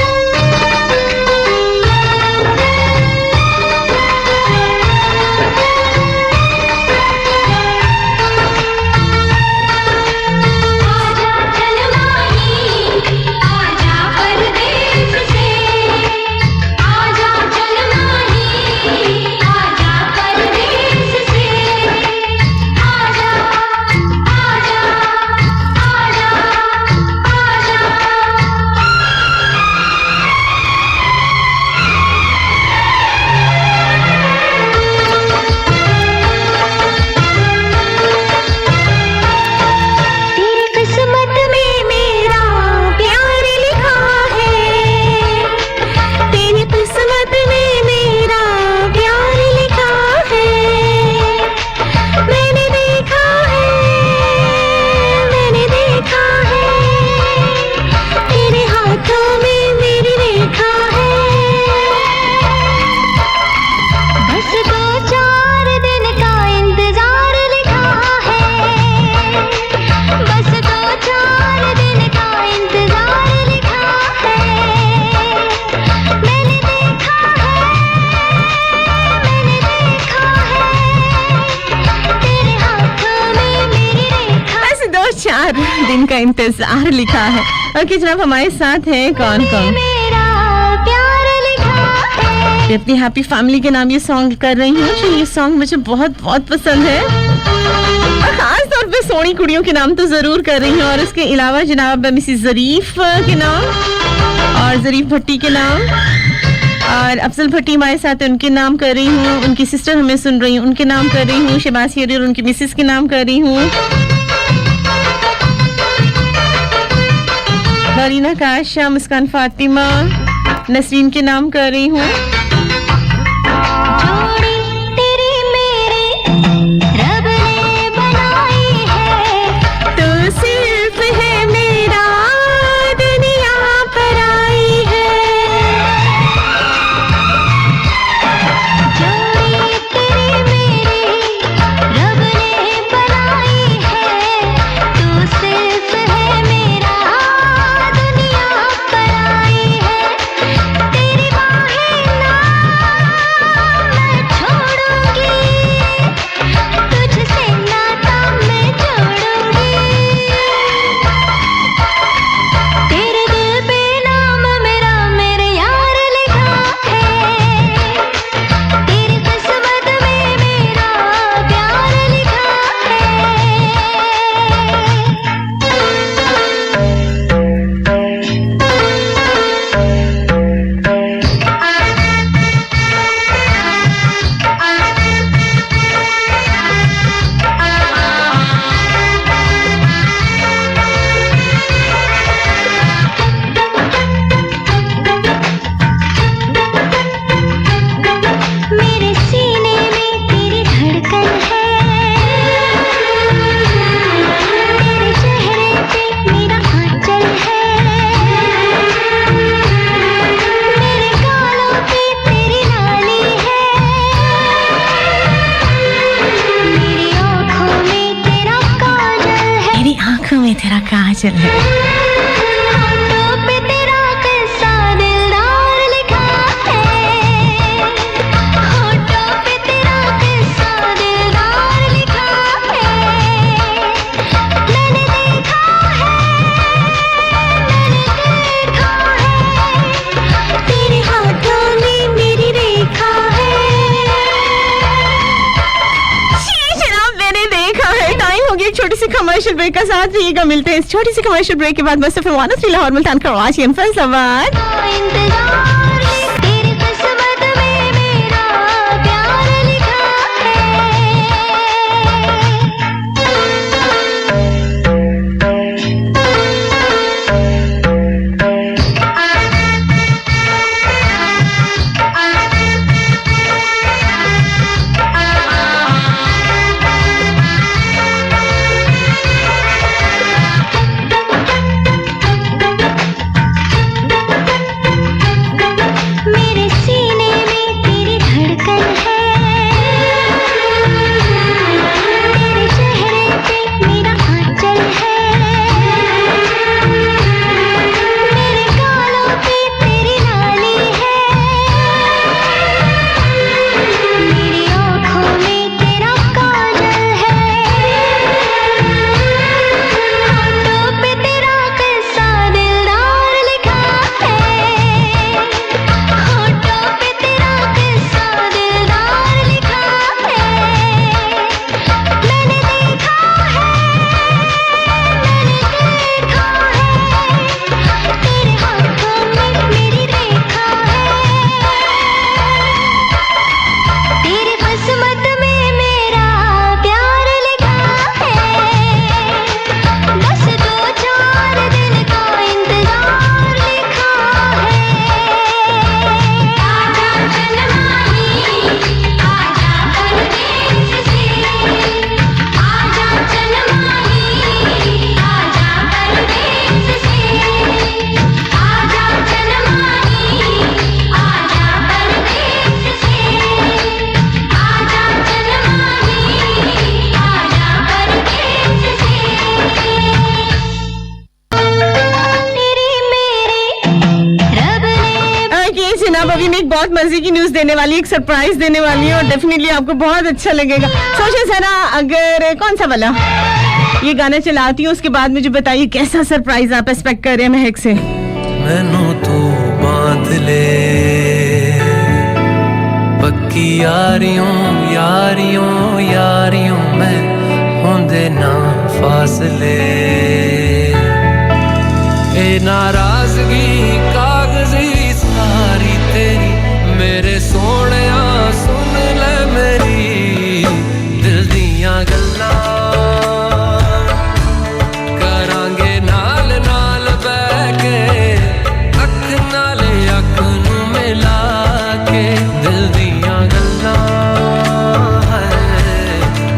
दिन का इंतजार लिखा है। और कि जनाब हमारे साथ है कौन अपनी हैप्पी फैमिली के नाम ये सॉन्ग कर रही हूँ। जो ये सॉन्ग मुझे बहुत बहुत पसंद है और खास तौर पे सोनी कुड़ियों के नाम तो जरूर कर रही हूँ। और इसके अलावा जनाब मिसिस ज़रीफ के नाम और ज़रीफ भट्टी के नाम और अफजल भट्टी हमारे साथ है, उनके नाम कर रही हूँ। उनकी सिस्टर हमें सुन रही हूँ, उनके नाम कर रही हूँ। शहबाज हेरी और उनकी मिसिस के नाम कर रही हूँ। बारीना काशा, मुस्कान फातिमा, नसरीन के नाम कर रही हूँ। तेरी बाहें में तेरा काजल है। होठों पे तेरा किस्सा दिलदार लिखा है, होठों पे तेरा किस्सा दिलदार लिखा है। मैंने देखा है, तेरे हाथों में मेरी रेखा है। जी जनाब, मैंने देखा है। टाइम हो गया एक छोटी सी कमर्शियल ब्रेक का। साथ रहिएगा, मिलते हैं इस छोटी सी कमर्शियल ब्रेक के बाद। मस्त एफएम 103 लाहौर, मुल्तान, कराची एंड फैसलाबाद। इंतजार तेरी किस्मत में मेरा प्यार लिखा मेरे सीने में तेरी धड़कन है, तेरे चेहरे पे मेरा आंचल है, मेरे गालों पे तेरी लाली है, मेरी आँखों में तेरा काजल है। होठों पे तेरा किस्सा दिलदार लिखा है, होठों पे तेरा किस्सा दिलदार लिखा है। मैंने देखा है, तेरे हाथों में मेरी रेखा है। तेरी किस्मत में मेरा प्यार लिखा है, बस 2-4 दिन का इंतजार लिखा है। आजा चंदमाही, आजा परदेस से, आजा चंदमाही, आजा परदेस से, आजा चंदमाही, आजा परदेस से, आजा चंदमाही, आजा परदेस से। तेरी मेरी रब ने ओके जनाब, अभी मैं एक बहुत मजे की न्यूज देने वाली, एक सरप्राइज देने वाली हूँ और डेफिनेटली आपको बहुत अच्छा लगेगा। सोचिए जरा, अगर कौन सा वाला ये गाना चलाती हूँ, उसके बाद मुझे बताइए कैसा सरप्राइज आप एक्सपेक्ट कर रहे हैं महक से। मैनू तू बांध ले पक्की यारियों यारियों यारियों मैं होंदे ना फासले। ए नाराजगी कागजी सारी तेरी मेरे सोहणिया सुन ले मेरी दिल दियां गल्लां करांगे नाल नाल बैठ के अख नाल अख नू मिला के दिल दियां गल्लां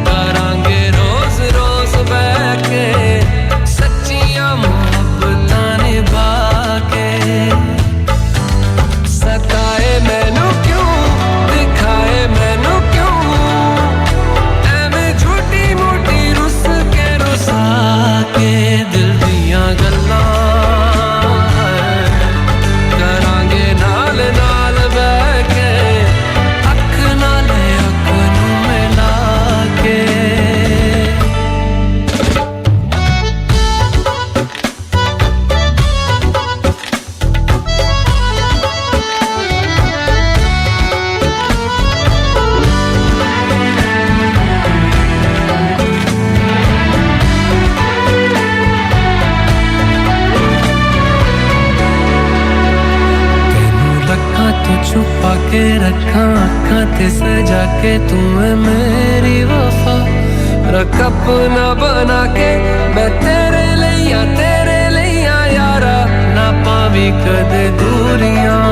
करांगे रोज रोज बैठ के सच्चियां मोहब्बतां निभा के। सताए मैनू क्यों दिखाए मैनू क्यों एवें झूठी मोटी रुस के रुसा के दिल दियां गल्लां करांगे नाल नाल बैठ के अख नाल अख नू मिला के। तेनू लखां तो छुपा के रखां अखां ते सजा के तू है मेरी वफा रख अपना बना के मैं तेरे लिया यारा ना पावी कदे दूरियां।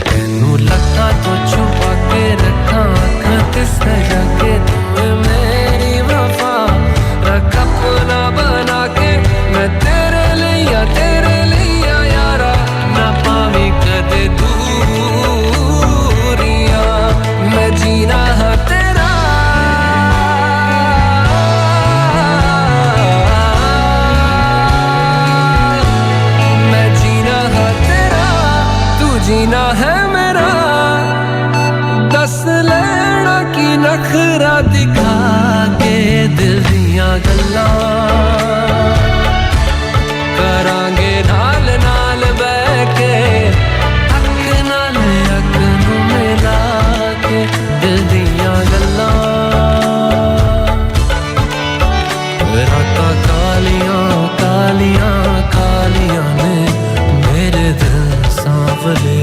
तेनू लखां तो छुपा के रखां अखां ते सजा के तू है मेरी वफा रख अपना बना के मैं तेरे लिया यारा ना पावी कदे दूरियां। मैं जीना है तेरा रातां कालियां कालियां कालियां ने मेरे दिल सांवले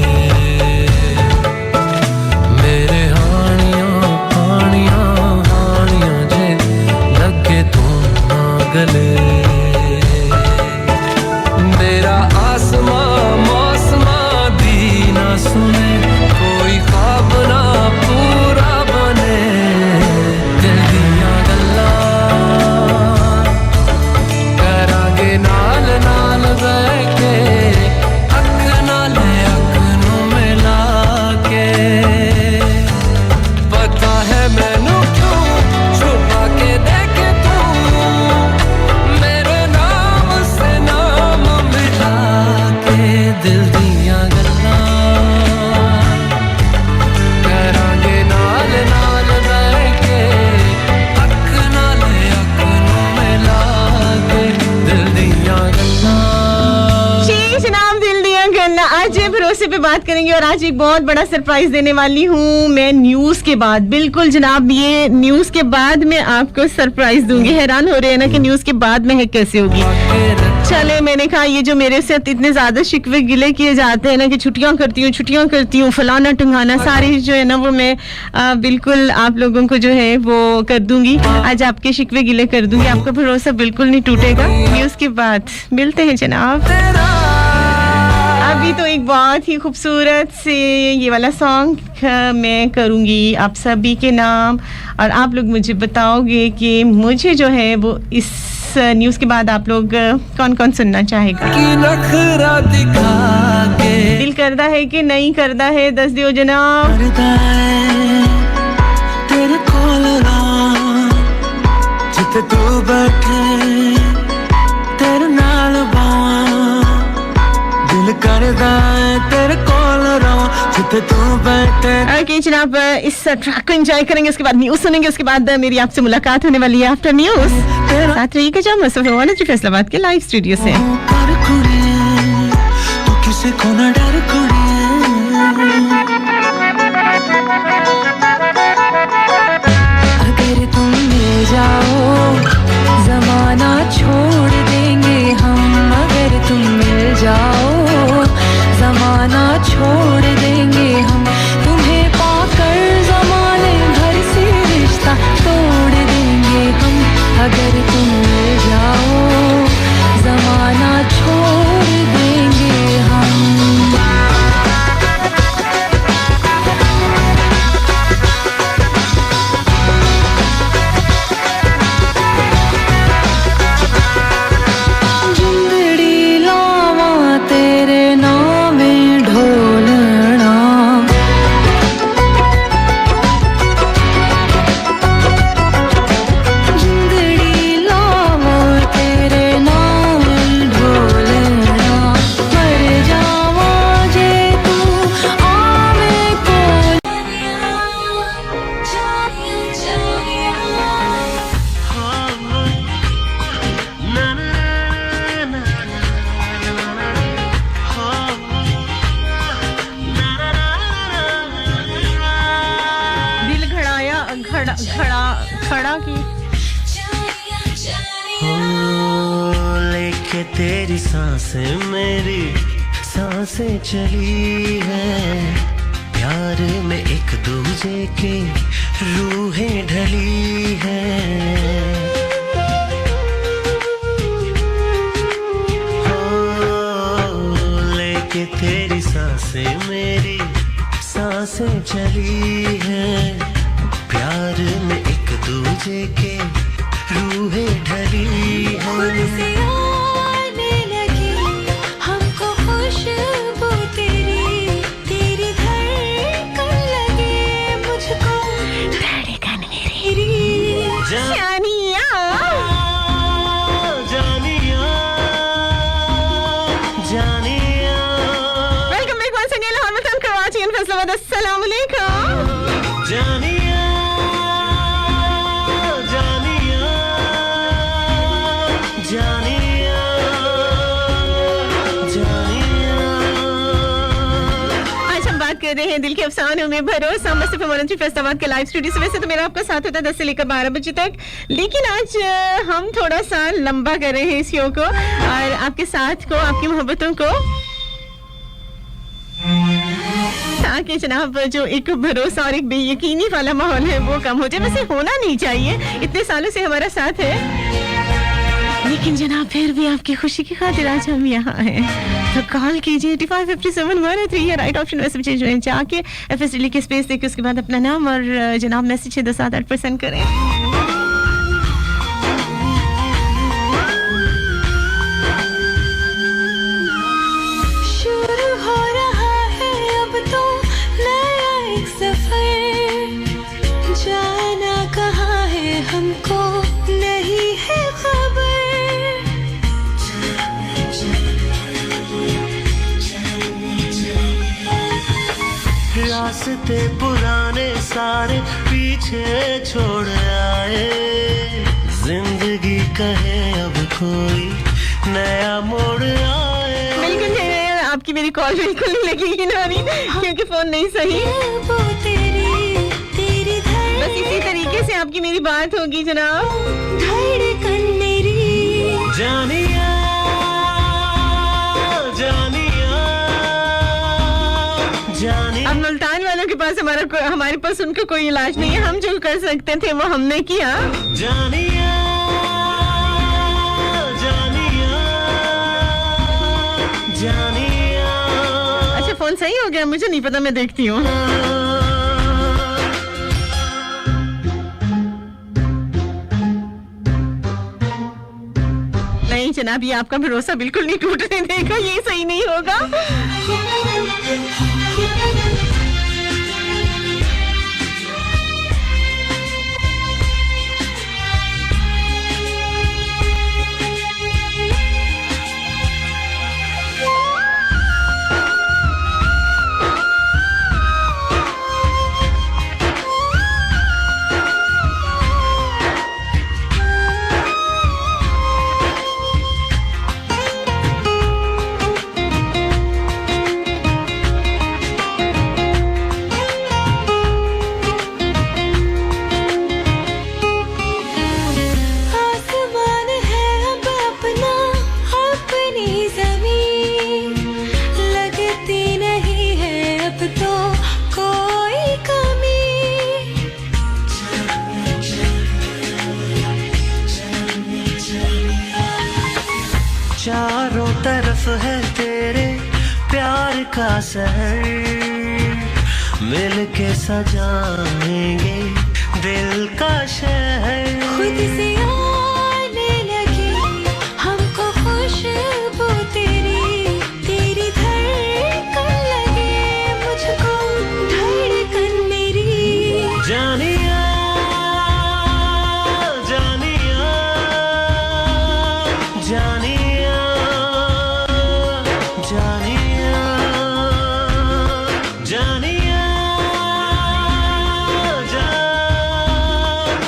मेरे हानियां हानियां हानियां जे लगे तू ना गले मेरा आसमां मौसमां दी ना सुने कोई ख्वाब ना पूरा बने दिल दियां गल्लां करांगे नाल नाल बैठ के अख नाल अख नूं मिला के पता है मैनू क्यों छुपा के देखे तू मेरे नाम से नाम मिला के दिल दियां गल्लां करांगे नाल नाल बैठ के अख नाल अख नूं मिला के दिल दियां गल्लां जी जनाब, दिल दिया गन्ना। आज ये भरोसे पे बात करेंगे और आज एक बहुत बड़ा सरप्राइज देने वाली हूँ मैं न्यूज के बाद। बिल्कुल जनाब, ये न्यूज के बाद मैं आपको सरप्राइज दूंगी। हैरान हो रहे हैं ना कि न्यूज के बाद में है कैसे होगी। चले, मैंने कहा ये जो मेरे से इतने ज्यादा शिकवे गिले किए जाते हैं ना कि छुट्टियां करती हूँ फलाना टंगाना, सारी जो है ना वो मैं बिल्कुल आप लोगों को जो है वो कर दूंगी। आज आपके शिकवे गिले कर दूंगी, आपका भरोसा बिल्कुल नहीं टूटेगा। न्यूज के बाद मिलते हैं जनाब। अभी तो एक बहुत ही खूबसूरत से ये वाला सॉन्ग मैं करूंगी आप सभी के नाम और आप लोग मुझे बताओगे कि मुझे जो है वो इस न्यूज़ के बाद आप लोग कौन कौन सुनना चाहेगा। की नखरा दिखा के दिल करदा है कि नहीं करदा है, दस दियो जनाब। करदा है तेरे कोल जिथे तू बैठे तेरे नाल बावां दिल करदा है तेरे कोल जिथे तू बैठे। ओके जनाब, इस ट्रैक को एंजॉय करेंगे, उसके बाद न्यूज़ सुनेंगे, उसके बाद मेरी आपसे मुलाकात होने वाली है आफ्टर न्यूज़। साथ रहिएगा जब मुस्तफा फैसलाबाद के लाइव स्टूडियो से। कर कुड़िए तू किसी को ना डर अगर तुम मिल जाओ जमाना छोड़ देंगे हम, अगर तुम मिल जाओ जमाना छोड़ देंगे हम, तुम्हें पाकर जमाने भर से रिश्ता तोड़ देंगे हम, अगर तुम मिल जाओ जमाना छोड़ देंगे हम। जिंदड़ी लावा तेरे नामे ढोलना, जिंदड़ी लावा तेरे नामे ढोलना, मर जावा जे तू आवे कोल। दिल घड़ाया खड़ा की लेके तेरी सांसें मेरी सांसें चली है, प्यार में एक दूजे के रूहें ढली है। लेके तेरी सांसें मेरी सांसें चली है, प्यार में एक दूजे के रूहें ढली है। आने लगी हमको खुशबू तेरी, तेरी धड़कन लगे मुझको धड़कन मेरी। जानिया जानिया जानिया। वेलकम बैक वंस अगेन हॉर्मटन कराची एंड फैसलाबाद। अस्सलाम वालेकुम जानिया जानिया जानिया जानिया। आज हम बात कर रहे हैं दिल के अफसानों में भरोसा मस्त पे फैसलाबाद के लाइव स्टूडियो से। वैसे तो मेरा आपका साथ होता है 10 से लेकर 12 बजे तक, लेकिन आज हम थोड़ा सा लंबा कर रहे हैं इस शो को और आपके साथ को, आपकी मोहब्बतों को, ताकि जनाब जो एक भरोसा और एक बेयकीनी वाला माहौल है वो कम हो जाए। वैसे होना नहीं चाहिए, इतने सालों से हमारा साथ है, लेकिन जनाब फिर भी आपकी खुशी की खातिर आज हम यहाँ हैं। तो कॉल कीजिए 8557 है राइट ऑप्शन। वैसे चेंज हुए जाके FSD के स्पेस देके उसके बाद अपना नाम और जनाब मैसेज 628% करें। शुरू हो रहा है अब तो नया एक सफर, जाना कहाँ है हमको नहीं है खबर। रास्ते पुराने सारे पीछे छोड़ आए, जिंदगी कहे अब कोई नया मोड़ आए। बिल्कुल आपकी मेरी कॉल बिल्कुल नहीं लगेगी नानी, क्योंकि फोन नहीं सही। वो तेरी बस इसी तरीके से आपकी मेरी बात होगी जनाब। धड़कन मेरी जानिया जानिया जानिया। अब मुल्तान वालों के पास हमारे पास उनका कोई इलाज नहीं है। हम जो कर सकते थे वो हमने किया। जानिया जानिया जानिया। अच्छा फोन सही हो गया, मुझे नहीं पता, मैं देखती हूँ। नहीं जनाब, ये आपका भरोसा बिल्कुल नहीं टूटने देगा, ये सही नहीं होगा। चारों तरफ है तेरे प्यार का शहर, मिलके सजाएंगे दिल का शहर। खुद से आने लगी हमको खुशबू तेरी धड़कन लगे मुझको धड़कन मेरी। जानिया जानिया जानिया जानिया जानिया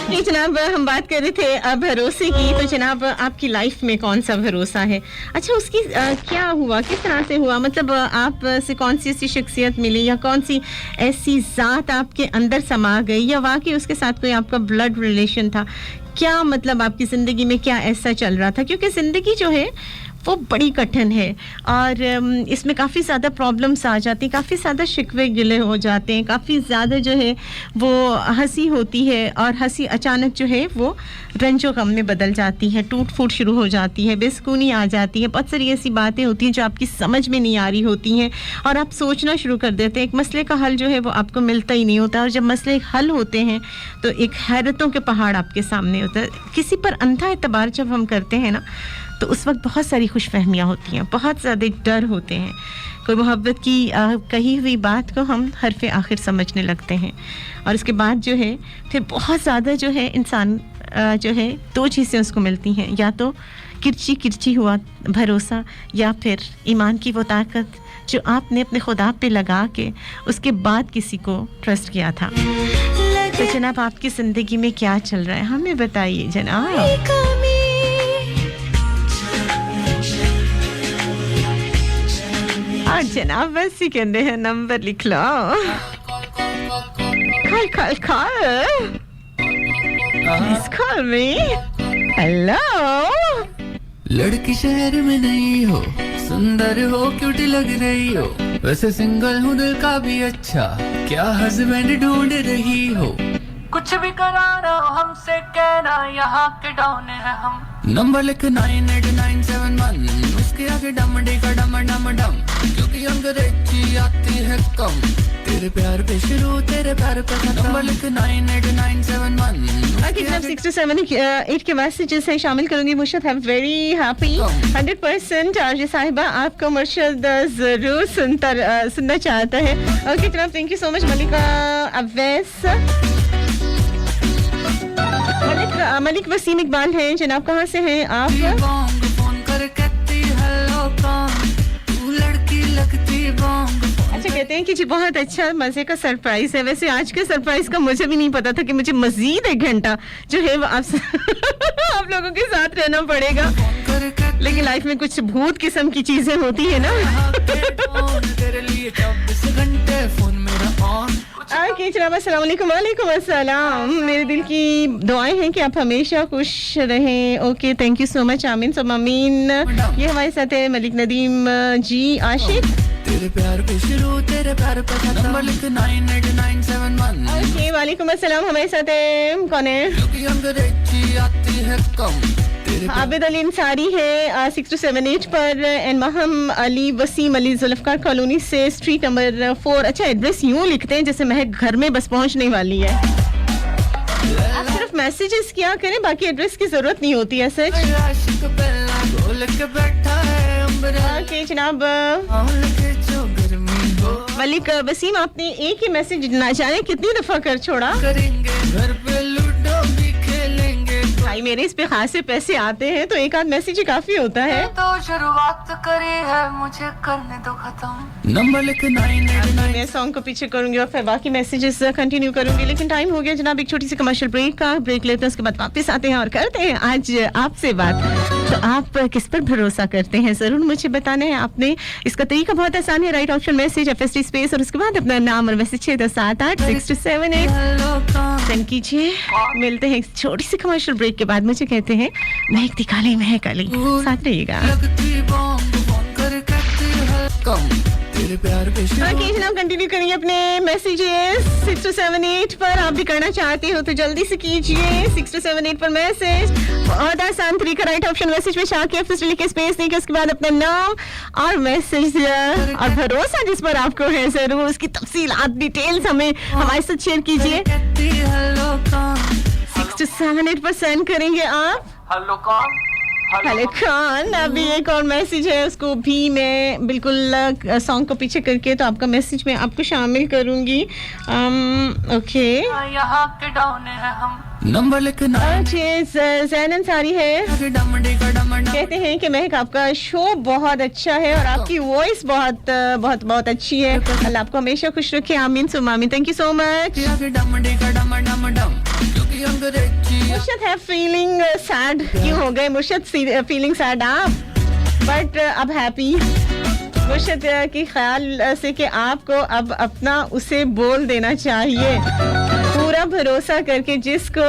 जी जनाब, हम बात कर रहे थे भरोसे की। तो जनाब आपकी लाइफ में कौन सा भरोसा है? अच्छा उसकी क्या हुआ, किस तरह से हुआ? मतलब आप से कौन सी ऐसी शख्सियत मिली या कौन सी ऐसी ज़ात आपके अंदर समा गई या वाकई उसके साथ कोई आपका ब्लड रिलेशन था? क्या मतलब आपकी ज़िंदगी में क्या ऐसा चल रहा था? क्योंकि ज़िंदगी जो है वो बड़ी कठिन है और इसमें काफ़ी ज़्यादा प्रॉब्लम्स आ जाती हैं, काफ़ी ज़्यादा शिकवे गिले हो जाते हैं, काफ़ी ज़्यादा जो है वो हंसी होती है और हंसी अचानक जो है वो रंजो गम में बदल जाती है, टूट फूट शुरू हो जाती है, बेसुकूनी आ जाती है। बहुत सारी ऐसी बातें होती हैं जो आपकी समझ में नहीं आ रही होती हैं और आप सोचना शुरू कर देते हैं। एक मसले का हल जो है वो आपको मिलता ही नहीं होता और जब मसले हल होते हैं तो एक हैरतों के पहाड़ आपके सामने होता है। किसी पर अंधा एतबार जब हम करते हैं ना तो उस वक्त बहुत सारी खुशफहमियाँ होती हैं, बहुत ज़्यादा डर होते हैं। कोई मोहब्बत की कही हुई बात को हम हरफ़े आखिर समझने लगते हैं और उसके बाद जो है फिर बहुत ज़्यादा जो है इंसान जो है दो चीज़ें उसको मिलती हैं, या तो किरची किरची हुआ भरोसा या फिर ईमान की वो ताकत जो आपने अपने खुदा पे लगा के उसके बाद किसी को ट्रस्ट किया था। तो जनाब आपकी ज़िंदगी में क्या चल रहा है हमें बताइए जनाब। और जनाब बस ही कहते हैं नंबर लिख लो call call call please call me hello लड़की शहर में नहीं हो सुंदर हो क्यूटी लग रही हो वैसे सिंगल हूँ दिल का भी अच्छा क्या हस्बैंड ढूंढ रही हो कुछ भी कराना हमसे कहना यहाँ के डॉन है हम नंबर लिख 989711 उसके आगे डम डेगा डम डम डम क्योंकि अंग्रेजी आती है कम तेरे प्यार पे शुरू तेरे प्यार पे नंबर लिख 989711 आगे जब 6 to 7 8 के मैसेजेस हैं शामिल करूंगी मुर्शद है वेरी हैप्पी 100% आरजे साहिबा आपको मुर्शद जरूर सुनना चाहता है ओके जनाब थैंक यू सो मच मलिका अवैस मलिक वसीम इकबाल हैं जनाब कहाँ से हैं आप फोन कर कहती हेलो कौन तू लड़की लगती बॉन्ग अच्छा कहते हैं कि जी बहुत अच्छा मजे का सरप्राइज है वैसे आज के सरप्राइज का मुझे भी नहीं पता था कि मुझे मजीद 1 घंटा जो है वो आप लोगों के साथ रहना पड़ेगा लेकिन लाइफ में कुछ भूत किस्म की चीजें होती है ना तेरे लिए 24 घंटे फोन मेरा ऑन ओके जनाब अस्सलाम वालेकुम वालेकुम अस्सलाम मेरे दिल की दुआएं हैं कि आप हमेशा खुश रहें okay thank you so much आमीन सो अमीन ये हमारे साथ है मलिक नदीम जी आशिक तेरे प्यार पे शुरू तेरे प्यार पे नंबर लिख 989711 ओके वालेकुम अस्सलाम हमारे साथ है कौन है क्योंकि अंग्रेजी आती है कम आबिद अली अंसारी है 6 to 7 8 पर एंड महम अली वसीम अली जुल्फकार कॉलोनी से स्ट्रीट नंबर 4 अच्छा एड्रेस यूं लिखते हैं जैसे महक घर में बस पहुंचने वाली है आप सिर्फ मैसेजेस किया करें बाकी एड्रेस की जरूरत नहीं होती है सच आशिक बेला बोल के बैठा है अंबरा ओके जनाब आउल के जो गर्मी हो मलिक वसीम आपने एक ही मैसेज ना जाने कितनी दफा कर छोड़ा करेंगे घर पे लूडो भी खेलेंगे भाई मेरे इस पे खासे पैसे आते हैं तो एक आध मैसेज ही काफी होता है तो शुरुआत करी है मुझे करने दो खत्म नंबर लिख 9899 मैं सॉन्ग को पीछे करूंगी और फिर बाकी मैसेजेस कंटिन्यू करूंगी लेकिन टाइम हो गया जनाब एक छोटी सी कमर्शियल ब्रेक का ब्रेक लेते हैं उसके बाद वापस आते हैं और करते हैं आज आपसे बात तो आप किस पर भरोसा करते हैं जरूर मुझे बताना है आपने इसका तरीका बहुत आसान है right option message FST space और उसके बाद अपना नाम और मैसेज 61078 सेंड कीजिए मिलते हैं एक छोटी सी कमर्शियल ब्रेक के बाद मुझे कहते हैं महक दिखाली महक अली साथ रहिएगा लगती बॉम्ब फोन कर कहती है कम तेरे प्यार पे ओके जनाब कंटिन्यू करिए अपने मैसेजेस 6 to 7 8 पर आप भी करना चाहते हो तो जल्दी से कीजिए 6 to 7 8 पर मैसेज बहुत आसान तरीका राइट ऑप्शन मैसेज में शाकिर फिर लिख के स्पेस देके उसके बाद अपना नाम और मैसेज और भरोसा जिस पर आपको है जरूर उसकी तफसीलात डिटेल्स हमें हमारे साथ शेयर कीजिए कहती हेलो कौन 6 to 7 8 पर सेंड करेंगे आप हेलो कौन हेलो खान अभी एक और मैसेज है उसको भी मैं बिल्कुल सॉन्ग को पीछे करके तो आपका मैसेज में आपको शामिल करूंगी ओके यहाँ के डाउन है हम नंबर लिख जैन अंसारी है कहते हैं कि महक आपका शो बहुत अच्छा है और आपकी वॉइस बहुत बहुत बहुत अच्छी है अल्लाह आपको हमेशा खुश रखे आमीन सुम आमीन थैंक यू सो मच मुर्शद है फीलिंग सैड क्यों हो गए मुर्शद फीलिंग सैड आप बट अब हैप्पी मुर्शद के ख्याल से कि आपको अब अपना उसे बोल देना चाहिए पूरा भरोसा करके जिसको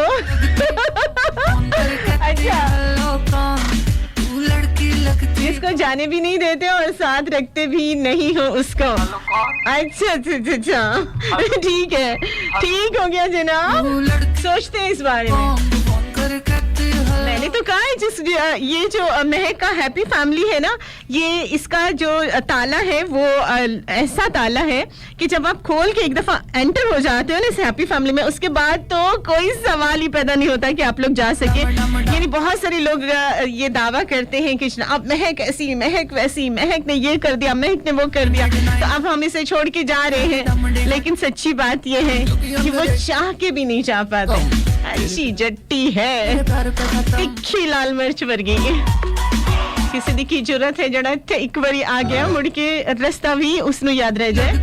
अच्छा जिसको जाने भी नहीं देते और साथ रखते भी नहीं हो उसको अच्छा ठीक है ठीक हो गया जनाब सोचते हैं इस बारे में मैंने तो कहा है जिस ये जो महक का हैप्पी फैमिली है ना ये इसका जो ताला है वो ऐसा ताला है कि जब आप खोल के एक दफा एंटर हो जाते हो ना इस हैप्पी फैमिली में उसके बाद तो कोई सवाल ही पैदा नहीं होता कि आप लोग जा सके यानी बहुत सारे लोग ये दावा करते हैं कि अब महक ऐसी महक वैसी महक ने ये कर दिया महक ने वो कर दिया तो अब हम इसे छोड़ के जा रहे हैं लेकिन सच्ची बात ये है कि वो चाह के भी नहीं जा पाते अच्छी जट्टी है तिखी लाल मिर्च वर्गी किसी दी की जरूरत है जड़ा इत्थे एक बारी आ गया मुड़ के रास्ता भी उसनु याद रह जाए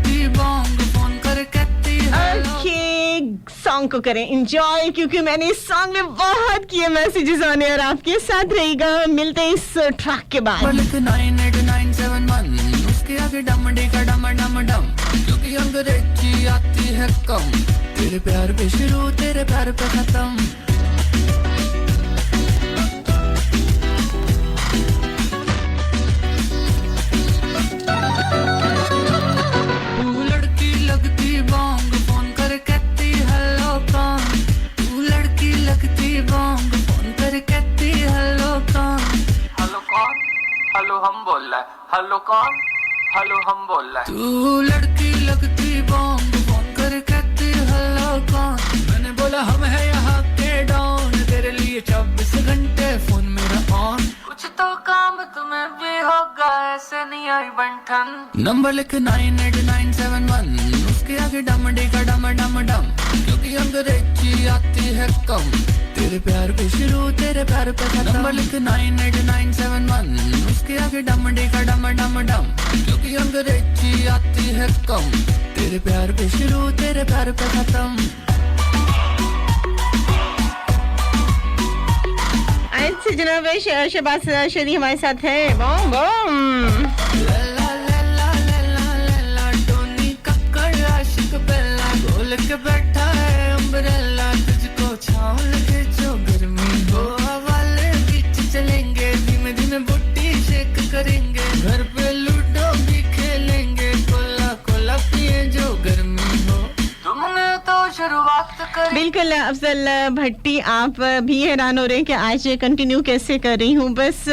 ओके सॉन्ग को करें एंजॉय क्योंकि मैंने इस सॉन्ग में बहुत किए मैसेजेस आने और आपके साथ रहेगा मिलते हैं इस ट्रैक के बाद उसके आगे डमडी का डम डम डम, क्योंकि अंग्रेजी आती है कम, तेरे प्यार पे शुरू तेरे प्यार पे खत्म। तू लड़की लगती बॉन्ग, फोन कर कहती हेलो कौन, तू लड़की लगती बॉन्ग, फोन कर कहती हेलो कौन। हेलो कौन, हेलो हम बोल रहा है, हेलो कौन, हेलो हम बोल रहा है। तू लड़की लगती बॉन्ग, फोन कर कहती हेलो कौन, मैंने बोला हम है यहाँ के डॉन, तेरे लिए 24 घंटे फोन मेरा ऑन, कुछ तो काम तुम्हें भी होगा, ऐसे नहीं आई बंठन। नंबर लिख 98971, उसके आगे डमडी का डम डम डम, क्योंकि अंग्रेजी आती है कम, तेरे प्यार पे शुरू तेरे प्यार पे खत्म। नंबर लिख 98971, उसके आगे डमडी का डम डम डम, क्योंकि अंग्रेजी आती है कम, तेरे प्यार पे शुरू तेरे प्यार पे खत्म। आज से जनाब शहबाज शरी हमारे साथ है। बम बम टोनी कक्कड़ आशिक बेला, गोल के बैठा है अम्ब्रेला, तुझको छाँव लगे जो गर्मी हो, हवाले बीच चलेंगे, धीमे धीमे बुट्टी शेक करेंगे, घर पे लूडो भी खेलेंगे, कोला कोला पिए जो गर्मी हो, तुमने तो शुरुआत करी। बिल्कुल अफजल भट्टी, आप भी हैरान हो रहे हैं कि आज कंटिन्यू कैसे कर रही हूँ। बस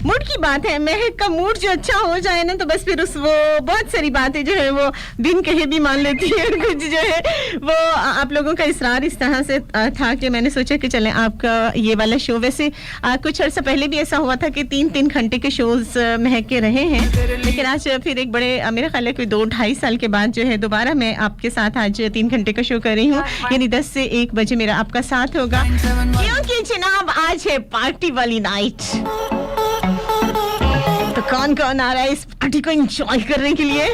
मूड की बात है, महक का मूड जो अच्छा हो जाए ना, तो बस फिर उस वो बहुत सारी बातें जो है वो बिन कहे भी मान लेती है, और कुछ जो है वो आप लोगों का इसरार इस तरह से था कि मैंने सोचा कि चलें आपका ये वाला शो, वैसे कुछ अर्सा पहले भी ऐसा हुआ था कि 3-3 घंटे के शोज महक के रहे हैं, लेकिन आज फिर एक बड़े मेरा ख्याल है कोई 2-2.5 साल के बाद जो है दोबारा मैं आपके साथ आज 3 घंटे का शो कर रही हूँ, यानी 10 से 1 बजे मेरा आपका साथ होगा, क्योंकि जनाब आज है पार्टी वाली नाइट। तो कौन कौन आ रहा है इस पार्टी को एंजॉय करने के लिए?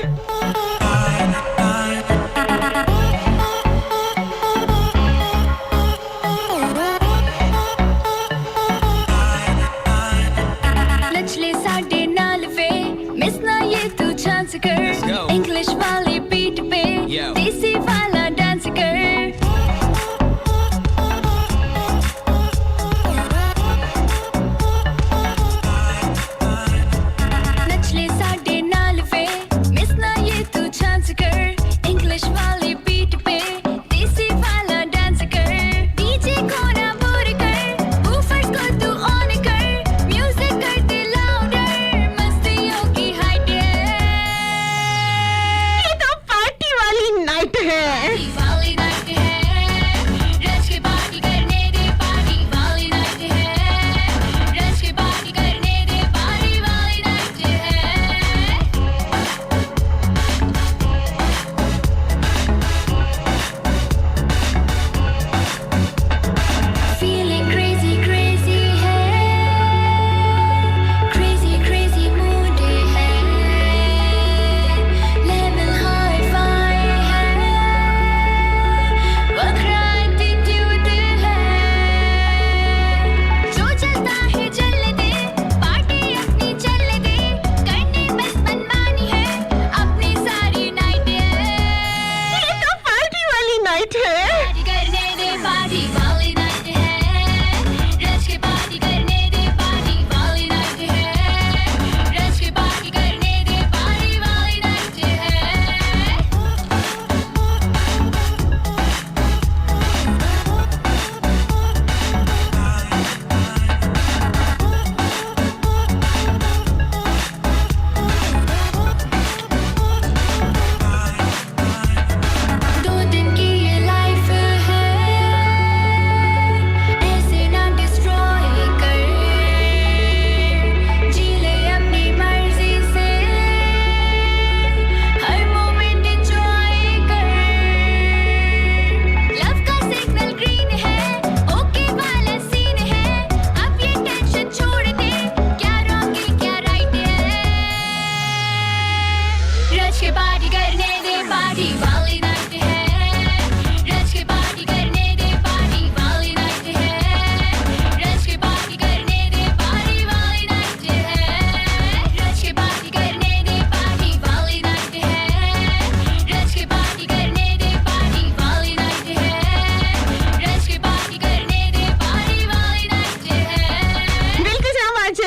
नचले साडे नाल वे, मिस ना ये तू चांस कर, इंग्लिश वाले बीट पे देसी वाला डांस कर। नचले साडे नाल वे, मिस ना ये तू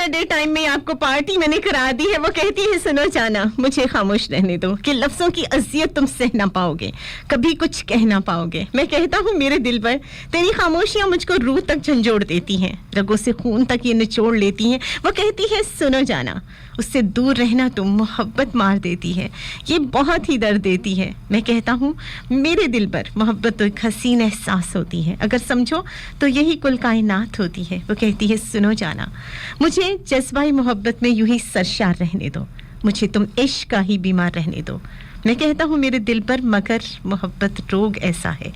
डिनर डे टाइम में आपको पार्टी मैंने करा दी है, वो कहती है सुनो जाना, मुझे खामोश रहने दो कि लफ्जों की अजियत तुम सह ना पाओगे, कभी कुछ कह ना पाओगे। मैं कहता हूँ मेरे दिल पर तेरी खामोशियां मुझको रूह तक झंझोड़ देती हैं, रगों से खून तक ये निचोड़ लेती हैं। वो कहती है सुनो जाना, उससे दूर रहना तुम मोहब्बत मार देती है, ये बहुत ही दर्द देती है। मैं कहता हूँ मेरे दिल पर मोहब्बत तो एक हसीन एहसास होती है, अगर समझो तो यही कुल कायनात होती है। वो कहती है सुनो जाना, मुझे जज्बाई मोहब्बत में यूं ही सरशार रहने दो, मुझे तुम इश्क का ही बीमार रहने दो। मैं कहता हूँ मेरे दिल पर मगर मोहब्बत रोग ऐसा है,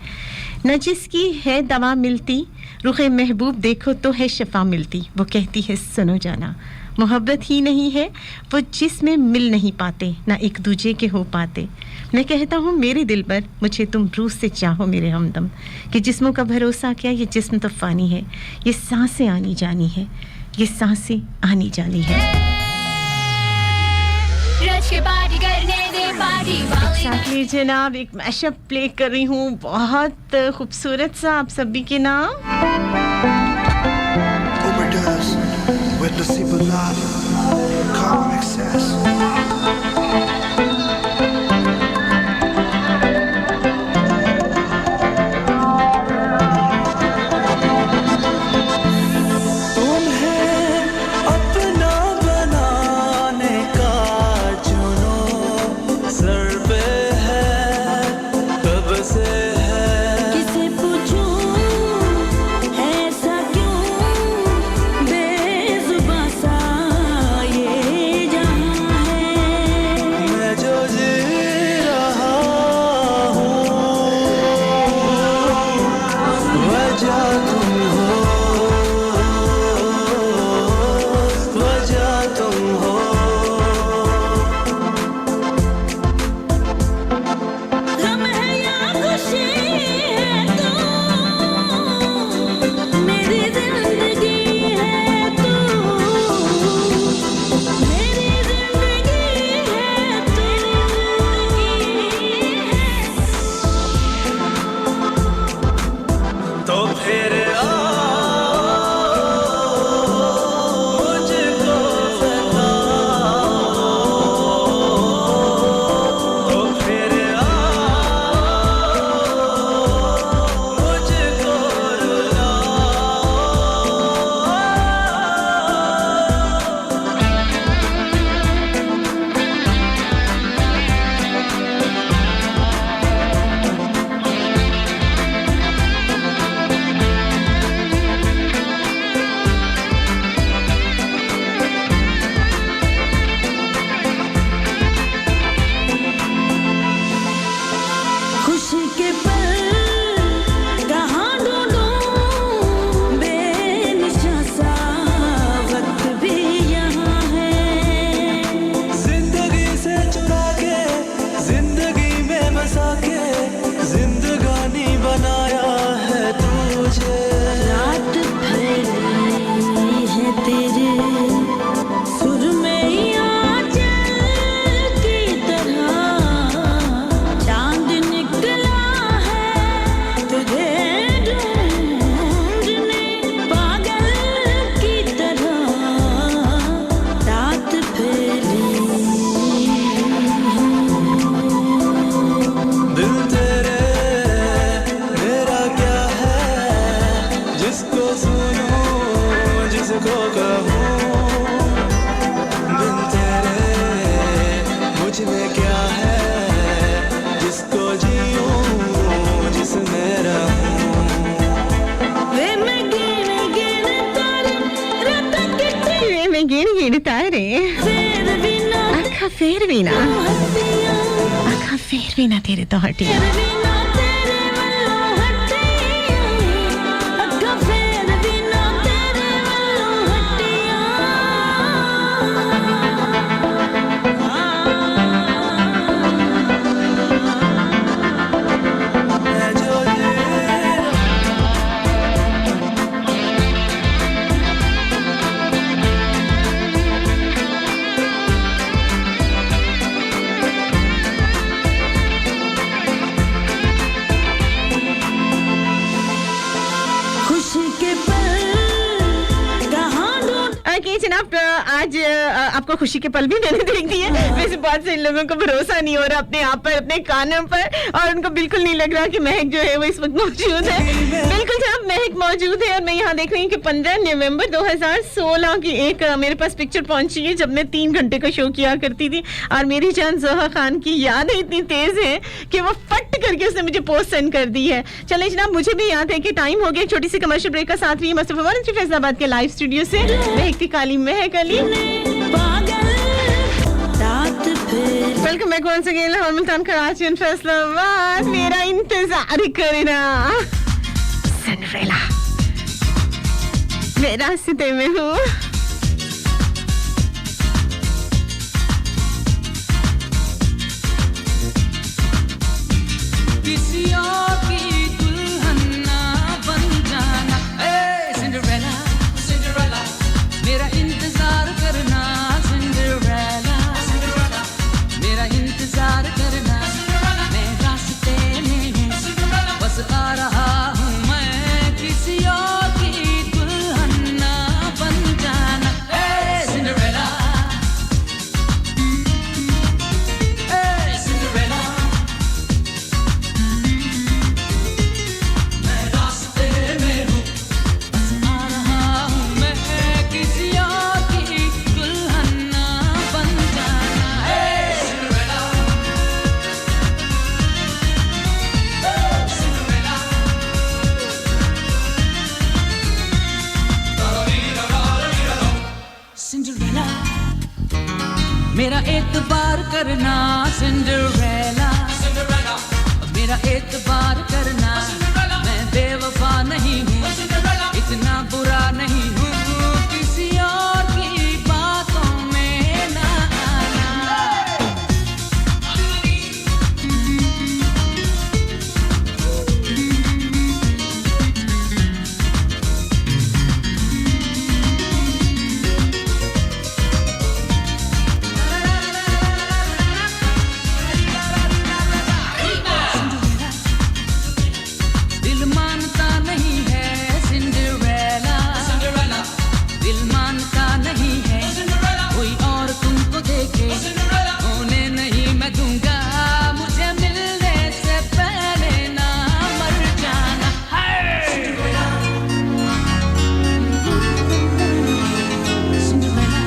न जिसकी है दवा मिलती, रुखे महबूब देखो तो है शफा मिलती। वो कहती है सुनो जाना, मोहब्बत ही नहीं है वो जिसमें मिल नहीं पाते, ना एक दूजे के हो पाते। मैं कहता हूँ मेरे दिल पर मुझे तुम रूह से चाहो मेरे हमदम, कि जिस्मों का भरोसा क्या, ये जिस्म तो फ़ानी है, ये सांसें आनी जानी है, ये सांसें आनी जानी है। रच के पार्टी करने दे, पार्टी वाली एक्जैक्टली जनाब, एक मैशअप प्ले कर रही हूँ बहुत खूबसूरत सा आप सभी के नाम। Overdose with the Cibolata, calm excess. तेरे तो हटिया हालांकि जनाब आज आपको खुशी के पल भी मैंने देख दिए। वैसे बहुत से लोगों को भरोसा नहीं हो रहा अपने आप पर, अपने कानों पर, और उनको बिल्कुल नहीं लग रहा कि महक जो है वो इस वक्त मौजूद है। बिल्कुल जनाब महक मौजूद है। और मैं यहाँ देख रही हूँ कि 15 नवंबर 2016 की एक मेरे पास पिक्चर पहुंची है जब मैं 3 घंटे का शो किया करती थी, और मेरी जान जोहा खान की यादें इतनी तेज है कि वो फट करके उसने मुझे पोस्ट सेंड कर दी है। चले जनाब, मुझे भी याद है कि टाइम हो गया छोटी सी कमर्शियल ब्रेक का। साथ ही मुस्तफा वारंटी फैसलाबाद के लाइव स्टूडियो से महकती काली Mahak Ali. Welcome back once again. Lahore, Multan, Karachi and Faisalabad. मेरा इंतजार करना सिंड्रेला, मैं रास्ते में हूँ। किसी और की दुल्हन ना बन जाना, ए सिंड्रेला, सिंड्रेला, मेरा इंतजार करना सिंड्रेला, सिंड्रेला, मेरा इंतजार करना, मैं रास्ते में हूँ, बस आ रहा हूँ मैं। किसी और की दुल्हन ना बन जाना, ए सिंड्रेला, ए सिंड्रेला, मेरा एतबार करना सिंड्रेला, सिंड्रेला, मेरा एतबार करना, मैं बेवफा नहीं हूँ, इतना बुरा नहीं हूँ, किसी और की बातों में ना आना। दिल मानता नहीं है सिंड्रेला, सिंड्रेला, दिल मानता नहीं है, कोई और तुमको देखे, होने नहीं मैं दूंगा, मुझे मिलने से पहले ना मर जाना। सिंड्रेला, सिंड्रेला,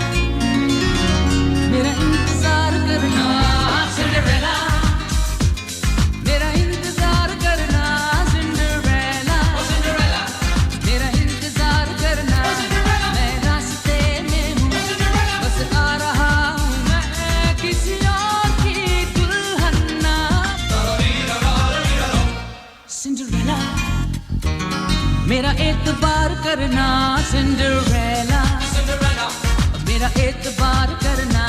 मेरा इंतजार करना सिंड्रेला, मेरा इंतजार करना सिंड्रेला, सिंड्रेला, मेरा इंतजार करना, मैं रास्ते में हूँ, बस आ रहा हूँ मैं। किसी और की दुल्हन ना सिंड्रेला, मेरा एतबार करना सिंड्रेला, सिंड्रेला, मेरा एतबार करना,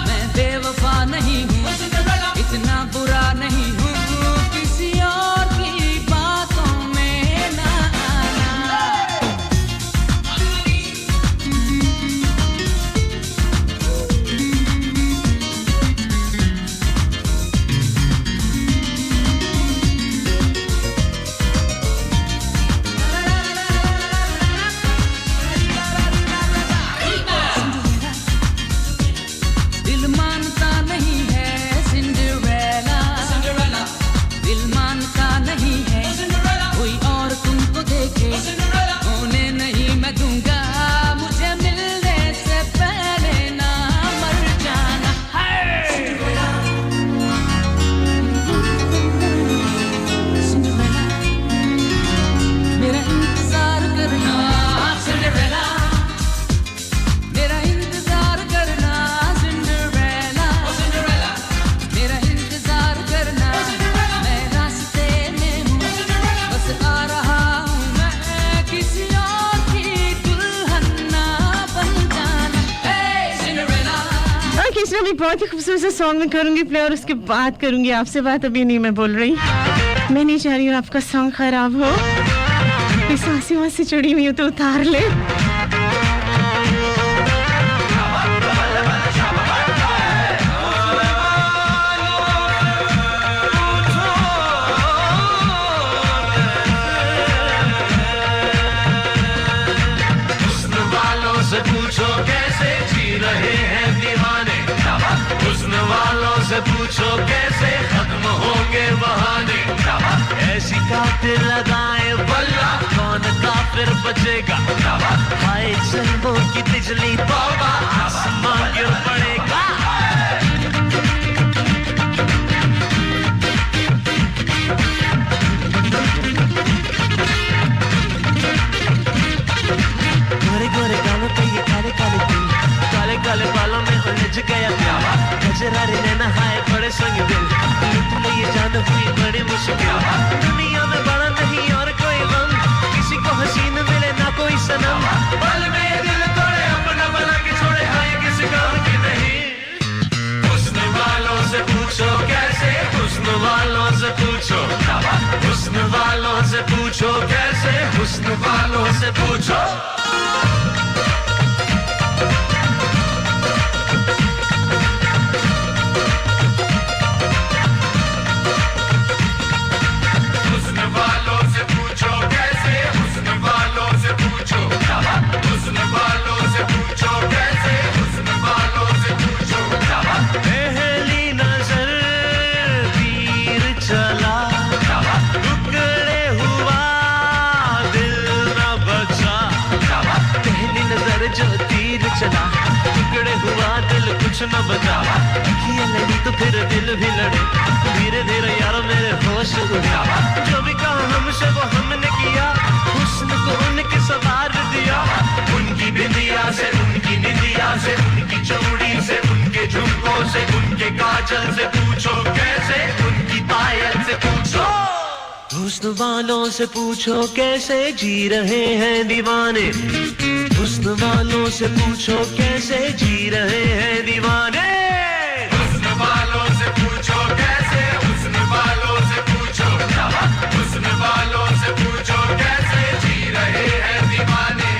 मैं बेवफा नहीं हूँ, इतना बुरा नहीं हूँ, किसी और की बातों में ना आना। दिल मानता नहीं है सिंड्रेला, सिंड्रेला, दिल मानता नहीं है, कोई और तुमको देखे, होने नहीं मैं दूंगा, मुझे मिलने से पहले ना मर जाना। सिंड्रेला, सिंड्रेला, मेरा इंतजार करना सिंड्रेला, मेरा इंतजार करना सिंड्रेला, सिंड्रेला, मेरा इंतजार करना, मैं रास्ते में हूँ, बस आ रहा हूँ मैं। किसी और की दुल्हन ना बन जाना, ए सिंड्रेला। और किसी भी बहुत ही खूबसूरत सा सॉन्ग में करूंगी प्ले, और उसके बाद करूंगी आपसे बात। अभी नहीं मैं बोल रही, मैं नहीं चाह रही हूँ आपका सॉन्ग खराब हो। इस सांसी वहाँ से चढ़ी हुई हो तो उतार ले। हुस्न वालों से पूछो पूछो कैसे जी रहे हैं दीवाने, हुस्न वालों से पूछो कैसे खत्म होंगे बहाने, ऐसी कातिल लगाए बल्ला कौन काफिर बचेगा, हाय जल्दों की बिजली तौबा आसमान गिर पड़ेगा। गोरे गोरे गालों पे ये काले काले दिल, काले काले बालों में उलझ गया दिल, गजरारे नैना हाय बड़े संग दिल, लूट ले ये जान हुई बड़ी मुश्किल, दुनिया में बड़ा नहीं और कोई गम, किसी को हसीन मिले ना कोई सनम, पल में ये दिल तोड़े अपना बना के छोड़े, हाय किसी काम की नहीं। हुस्न वालों से पूछो कैसे, हुस्न वालों से पूछो, हुस्न वालों से पूछो कैसे, हुस्न वालों से पूछो। हुस्न वालों से पूछो कैसे, हुस्न वालों से पूछो, हुस्न वालों से पूछो कैसे, हुस्न वालों से पूछो। पहली नजर तीर चला, टुकड़े हुआ दिल न बचा, पहली नजर जो तीर चला, टुकड़े हुआ दिल कुछ न बचा, अखियां लड़ी तो फिर दिल भी लड़े, धीरे धीरे यार मेरे होश उड़े, जो भी कहा हमसे वो हमने किया, हुस्न को उनके सवार दिया, उनकी बिंदिया से उनकी निंदिया से, उनकी चूड़ी से उनके झुमकों से, उनके काजल से पूछो कैसे, उनकी पायल से पूछो। हुस्न वालों से पूछो कैसे जी रहे हैं दीवाने, हुस्न वालों से पूछो कैसे जी रहे हैं दीवाने, हुस्न वालों से पूछो कैसे, हुस्न वालों से पूछो, हुस्न वालों से पूछो कैसे जी रहे हैं दीवाने।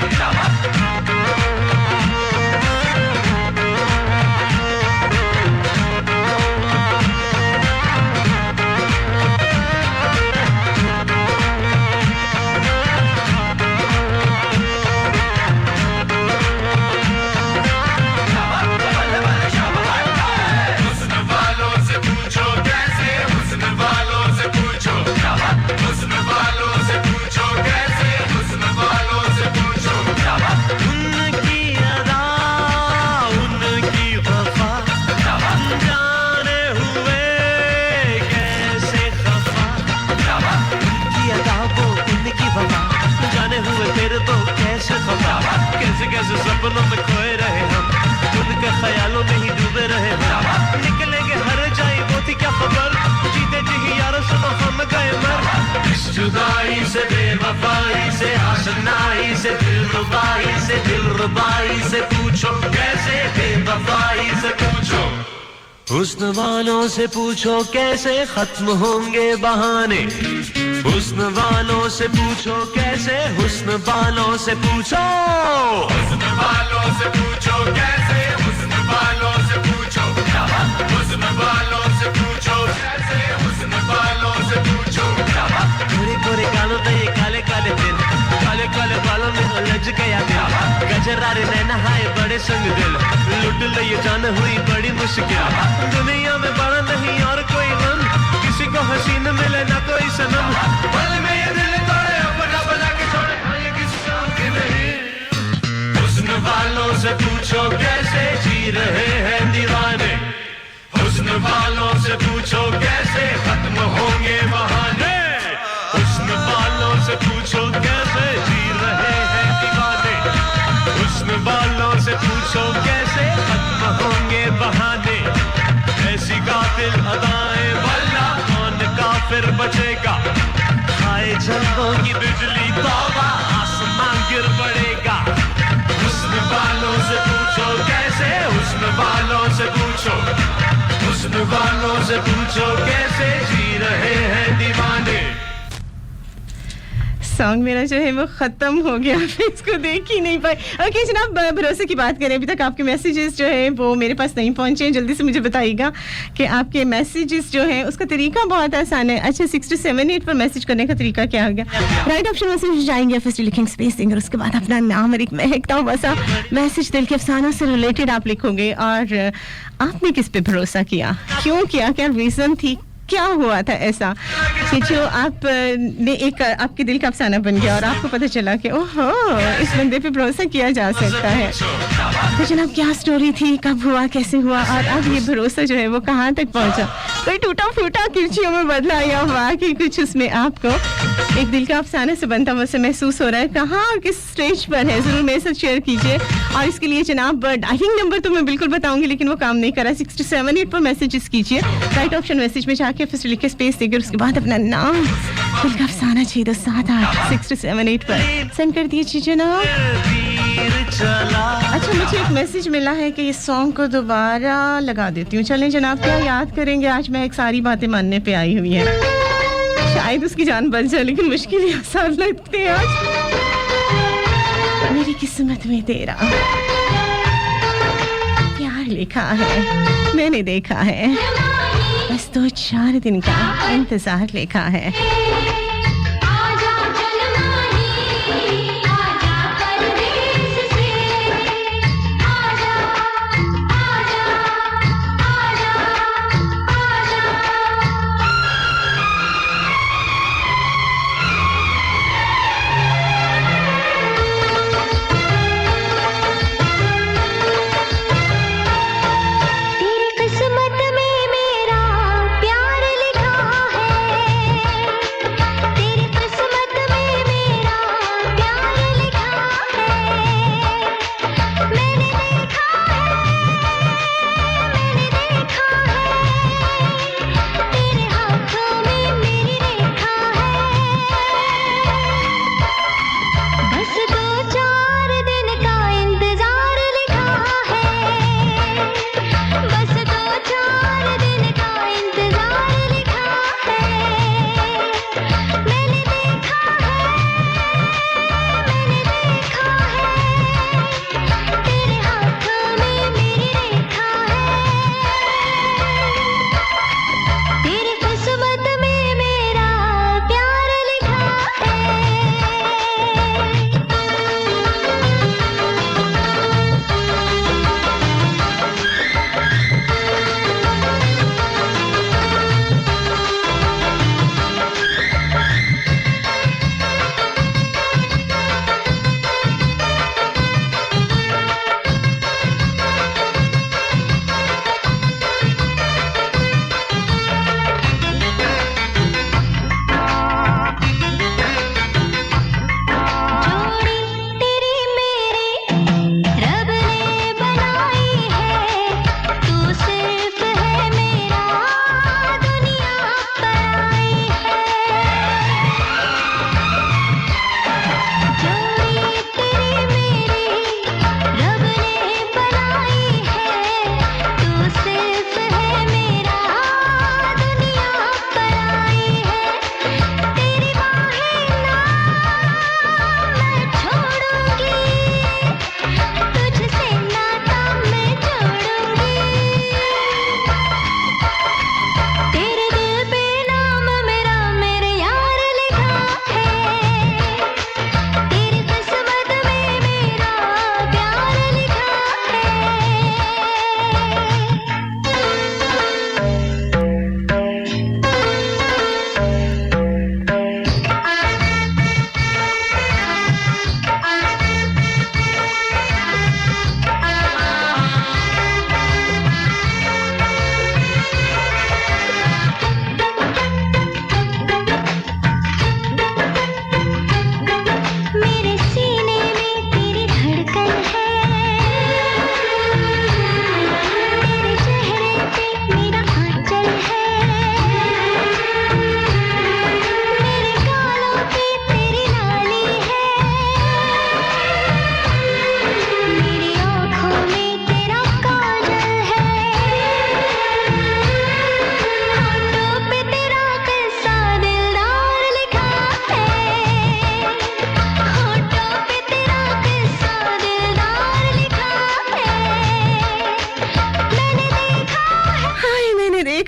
कैसे सपनों में खोए रहे हम, उनके ख्यालों में ही डूबे रहे हम, निकलेंगे हर जाए वो थी क्या खबर, जीते जी ही यारो सुनो हम गए मर, इस जुदाई से बेवफाई से आशनाई से दिलरुबाई से पूछो कैसे, बेवफाई से पूछो। हुस्न वालों से पूछो कैसे खत्म होंगे बहाने, हुस्न वालों से पूछो कैसे, हुस्न वालों से पूछो, हुस्न वालों से पूछो कैसे, हुस्न वालों से पूछो, हुस्न वालों से पूछो कैसे, हुस्न वालों से पूछो। गोरे गोरे गालों पे ये काले काले दिल, काले काले बालों में उलझ गया दिल, गजरारे नैना हाय बड़े संग दिल, लुट ले ये जान हुई बड़ी मुश्किल, दुनिया में बड़ा नहीं और कोई गम, किसी को हसीन मिले ना कोई सनम, पल में ये दिल तोड़े अपना बना के छोड़े, ये किसी काम की नहीं। हुस्न वालों से पूछो कैसे जी रहे हैं दीवाने, हुस्न वालों से पूछो कैसे खत्म होंगे बहाने, हुस्न वालों से पूछो कैसे जी रहे हैं दीवाने, हुस्न वालों से पूछो कैसे खत्म होंगे बहाने, ऐसी कातिल अदाएं वल्ला कौन काफिर बचेगा, हाय जल्दों की बिजली तौबा आसमान गिर पड़ेगा। हुस्न वालों से पूछो कैसे, हुस्न वालों से पूछो, हुस्न वालों से पूछो कैसे जी रहे हैं दीवाने। सॉन्ग मेरा जो है वो ख़त्म हो गया, मैं इसको देख ही नहीं पाई। ओके जनाब, भरोसे की बात करें, अभी तक आपके मैसेजेस जो है वो मेरे पास नहीं पहुंचे हैं। जल्दी से मुझे बताइएगा कि आपके मैसेजेस जो है उसका तरीका बहुत आसान है। अच्छा, 628 पर मैसेज करने का तरीका क्या हो गया? राइट ऑप्शन मैसेज जाएंगे, फिर लिखेंगे स्पेस देंगे, उसके बाद अपना नाम और एक महकता हुआ सा मैसेज दिल के अफसाना से रिलेटेड आप लिखोगे और आपने किस पे भरोसा किया, क्यों किया, क्या रीज़न थी, क्या हुआ था ऐसा कि जो आप ने एक आपके दिल का अफसाना बन गया और आपको पता चला कि ओहो इस बंदे पे भरोसा किया जा सकता है। तो जनाब क्या स्टोरी थी, कब हुआ, कैसे हुआ और अब ये भरोसा जो है वो कहाँ तक पहुँचा? कोई टूटा फूटा किरचियों में बदला या वाकई कुछ उसमें आपको एक दिल का अफसाने से बनता हुआ महसूस हो रहा है? कहाँ और किस स्टेज पर है, जरूर मेरे साथ शेयर कीजिए। और इसके लिए जनाब डायलिंग नंबर तो मैं बिल्कुल बताऊंगी लेकिन वो काम नहीं कर रहा। 628 पर मैसेजेस कीजिए, राइट ऑप्शन मैसेज में जाके फिर लिख के स्पेस देकर उसके बाद अपना नाम दिल का अफसाना 628 पर सेंड कर दीजिए जनाब। अच्छा, मुझे एक मैसेज मिला है कि इस सॉन्ग को दोबारा लगा देती हूँ। चलें जनाब, क्या याद करेंगे, आज मैं एक सारी बातें मानने पे आई हुई है, शायद उसकी जान बच जाए लेकिन मुश्किल ही आसान लगते हैं आज। मेरी किस्मत में तेरा प्यार लिखा है, मैंने देखा है, बस 2-4 दिन का इंतजार लिखा है। किस्मत में मेरा प्यार लिखा है।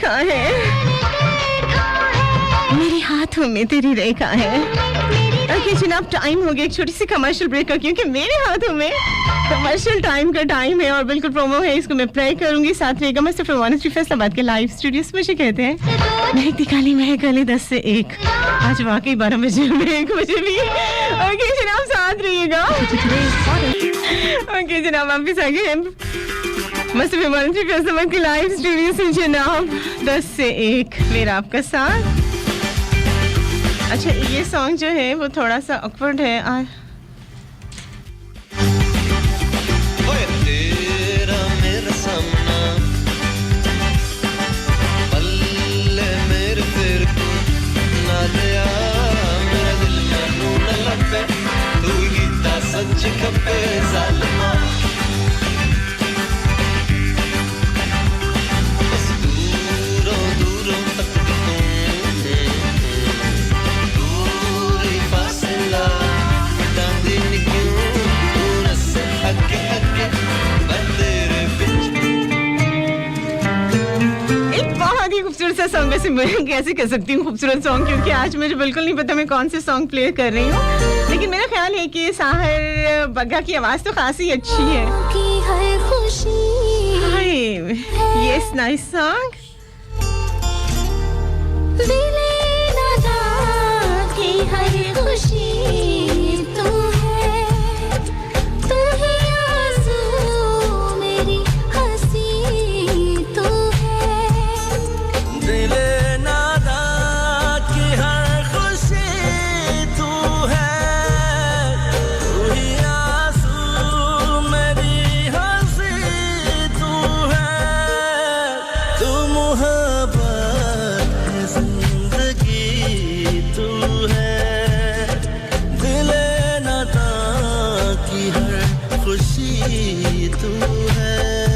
रेखा है, मेरे हाथों में तेरी रेखा है। ओके जनाब, टाइम हो गया एक छोटी सी कमर्शियल ब्रेक का, क्योंकि मेरे हाथों में कमर्शियल टाइम का टाइम है और बिल्कुल प्रोमो है, इसको मैं प्ले करूंगी। साथ रहेगा मैं सिर्फ वानस्ट्री फैसलाबाद के लाइव स्टूडियोस। मुझे कहते हैं महक दिखाली महक अली 10 से 1, आज वाकई 12 बजे में 1 बजे भी। ओके जनाब, साथ रहिएगा। ओके जनाब, वापिस आ गए मस्त वानस्ट्री फैसलाबाद के लाइव स्टूडियो से जनाब, 10 से 1 मेरा आपका साथ। अच्छा, ये सॉन्ग जो है वो थोड़ा सा ऑकवर्ड है। ओए तेरा मेरा सामना, पल्ले मेरे फिर ना गया, मेरा दिल मैनू न लभे, तू ही ता सच खपे ज़ालिमा। बस दूरों दूरों तक दूरी फासला मिटांदी नी क्यों, तू रस्से हके हके मैं तेरे बिच। एक बहुत ही खूबसूरत सा सॉन्ग, वैसे मैं कैसे कह सकती हूँ खूबसूरत सॉन्ग, क्योंकि आज मुझे बिल्कुल नहीं पता मैं कौन से सॉन्ग प्ले कर रही हूँ, लेकिन मेरा ख्याल है कि साहिर बग्गा की आवाज़ तो खासी अच्छी है। की हर खुशी हाय, यस नाइस सॉन्ग। दिले नादा की हर खुशी तू है, तू ही आंसू मेरी हंसी तू है। दिले नादा की हर खुशी तू है, तू ही आंसू मेरी हंसी तू है, तू मोहब्बत है जिंदगी तू है, दिले नादा की हर खुशी तू है।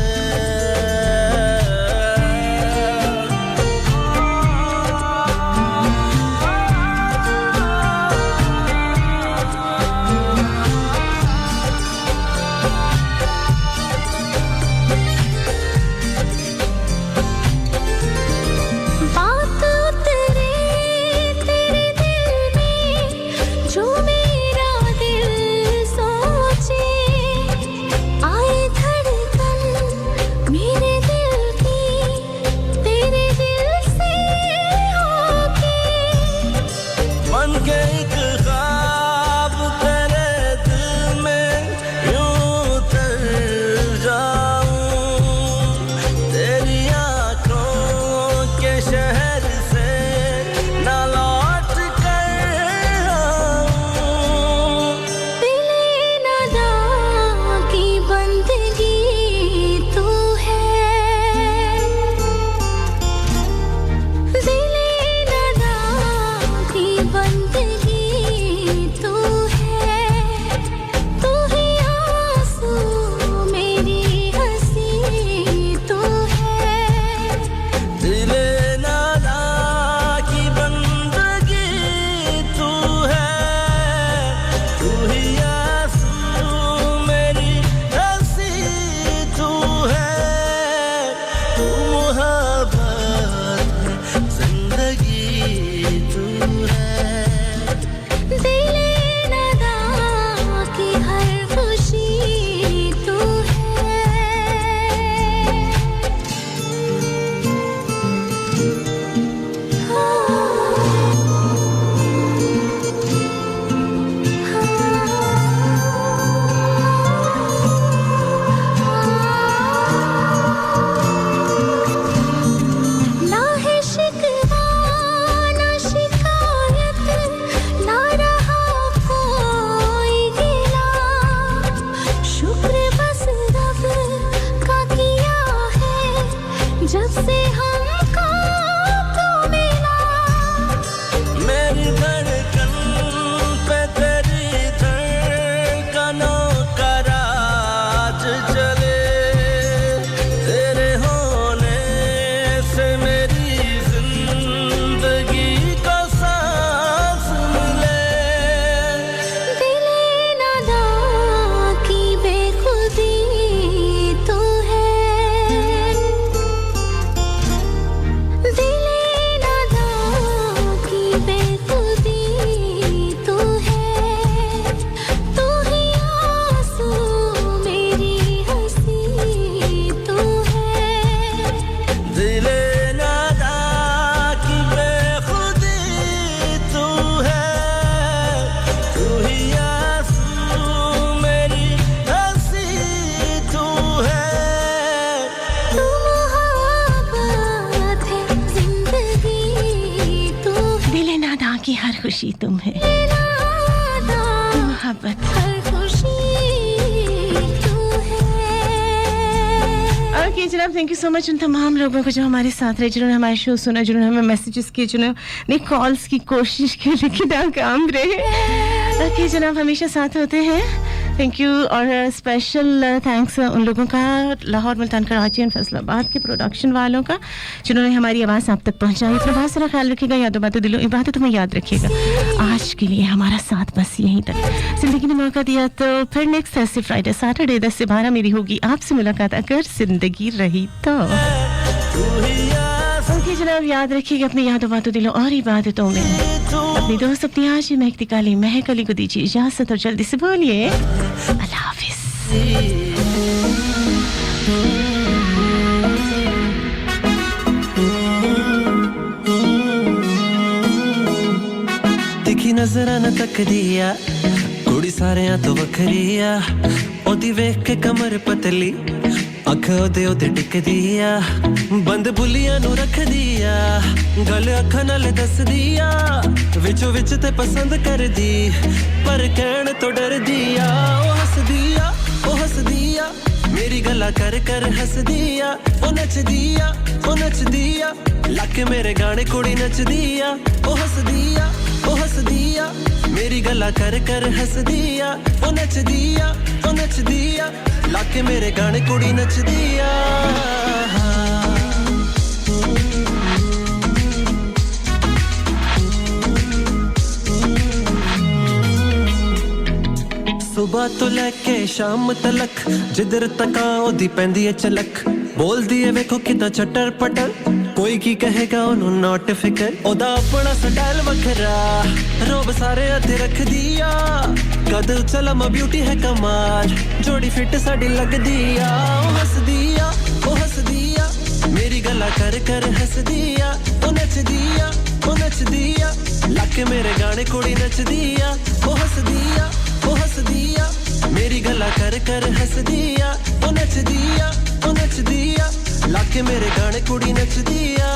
खुशी तुम है, मोहब्बत। ओके जनाब, थैंक यू सो मच उन तमाम लोगों को जो हमारे साथ रहे, जिन्होंने हमारे शो सुना, जिन्होंने हमें मैसेजेस किए, जिन्होंने कॉल्स की कोशिश की, लेकिन नाकाम रहे। ओके जनाब, हमेशा साथ होते हैं। Thank you. और स्पेशल थैंक्स उन लोगों का, लाहौर, मुल्तान, कराची और फैसलाबाद के प्रोडक्शन वालों का, जिन्होंने हमारी आवाज़ आप तक पहुंचाई। अपना बहुत सारा ख्याल रखिएगा, यादों बातों दिलों इबादतों में याद रखिएगा। आज के लिए हमारा साथ बस यहीं तक। जिंदगी ने मौका दिया तो फिर नेक्स्ट थर्सडे, फ्राइडे, सैटरडे 10 से 12 मेरी होगी आपसे मुलाकात, अगर जिंदगी रही तो। ओके जनाब, याद रखिएगा अपनी यादों बातों दिलों और इबादतों में। अपनी दोस्त अपनी आज महकती काली महक अली को दीजिए इजाजत और जल्दी से बोलिए अल्लाह हाफिज। तिखी नजर न तक दिया कुड़ी सारियां तो वखरी आ, ओदी वेख के कमर पतली, अख ओदे ओदे टिकदी आ, बंद बुलियां नु रख दिया, गल अखां नाल दस दिया, विचों विच ते पसंद कर दी, पर कहण तो डर दिया। ओ हस दिया मेरी गल्ला कर कर हस दिया, ओ नच दिया लाके मेरे गाने कुड़ी नच दिया। ओ हस दिया मेरी गल्ला कर कर हस दिया, ओ नच दिया लाके मेरे गाने कुड़ी नच दिया। सुबह तो लेके शाम तलक जिधर तका ओदी पैंदी है चलक, बोलदी है वेखो कितना चटर पटर, कोई की कहेगा ओनू नॉट फिकर, ओदा अपना स्टाइल वखरा, रोब सारे अते रख दिया, कद चला मा ब्यूटी है कमाल, जोड़ी फिट साड़ी लग दिया। ओ हस दिया मेरी गल्ला कर कर हस दिया, ओ नच दिया लाके मेरे गाने कुड़ी नच दिया। ओ हस दिया मेरी गल्ला कर कर हस दिया, ओ नच दिया लाके मेरे गाने कुड़ी नच दिया।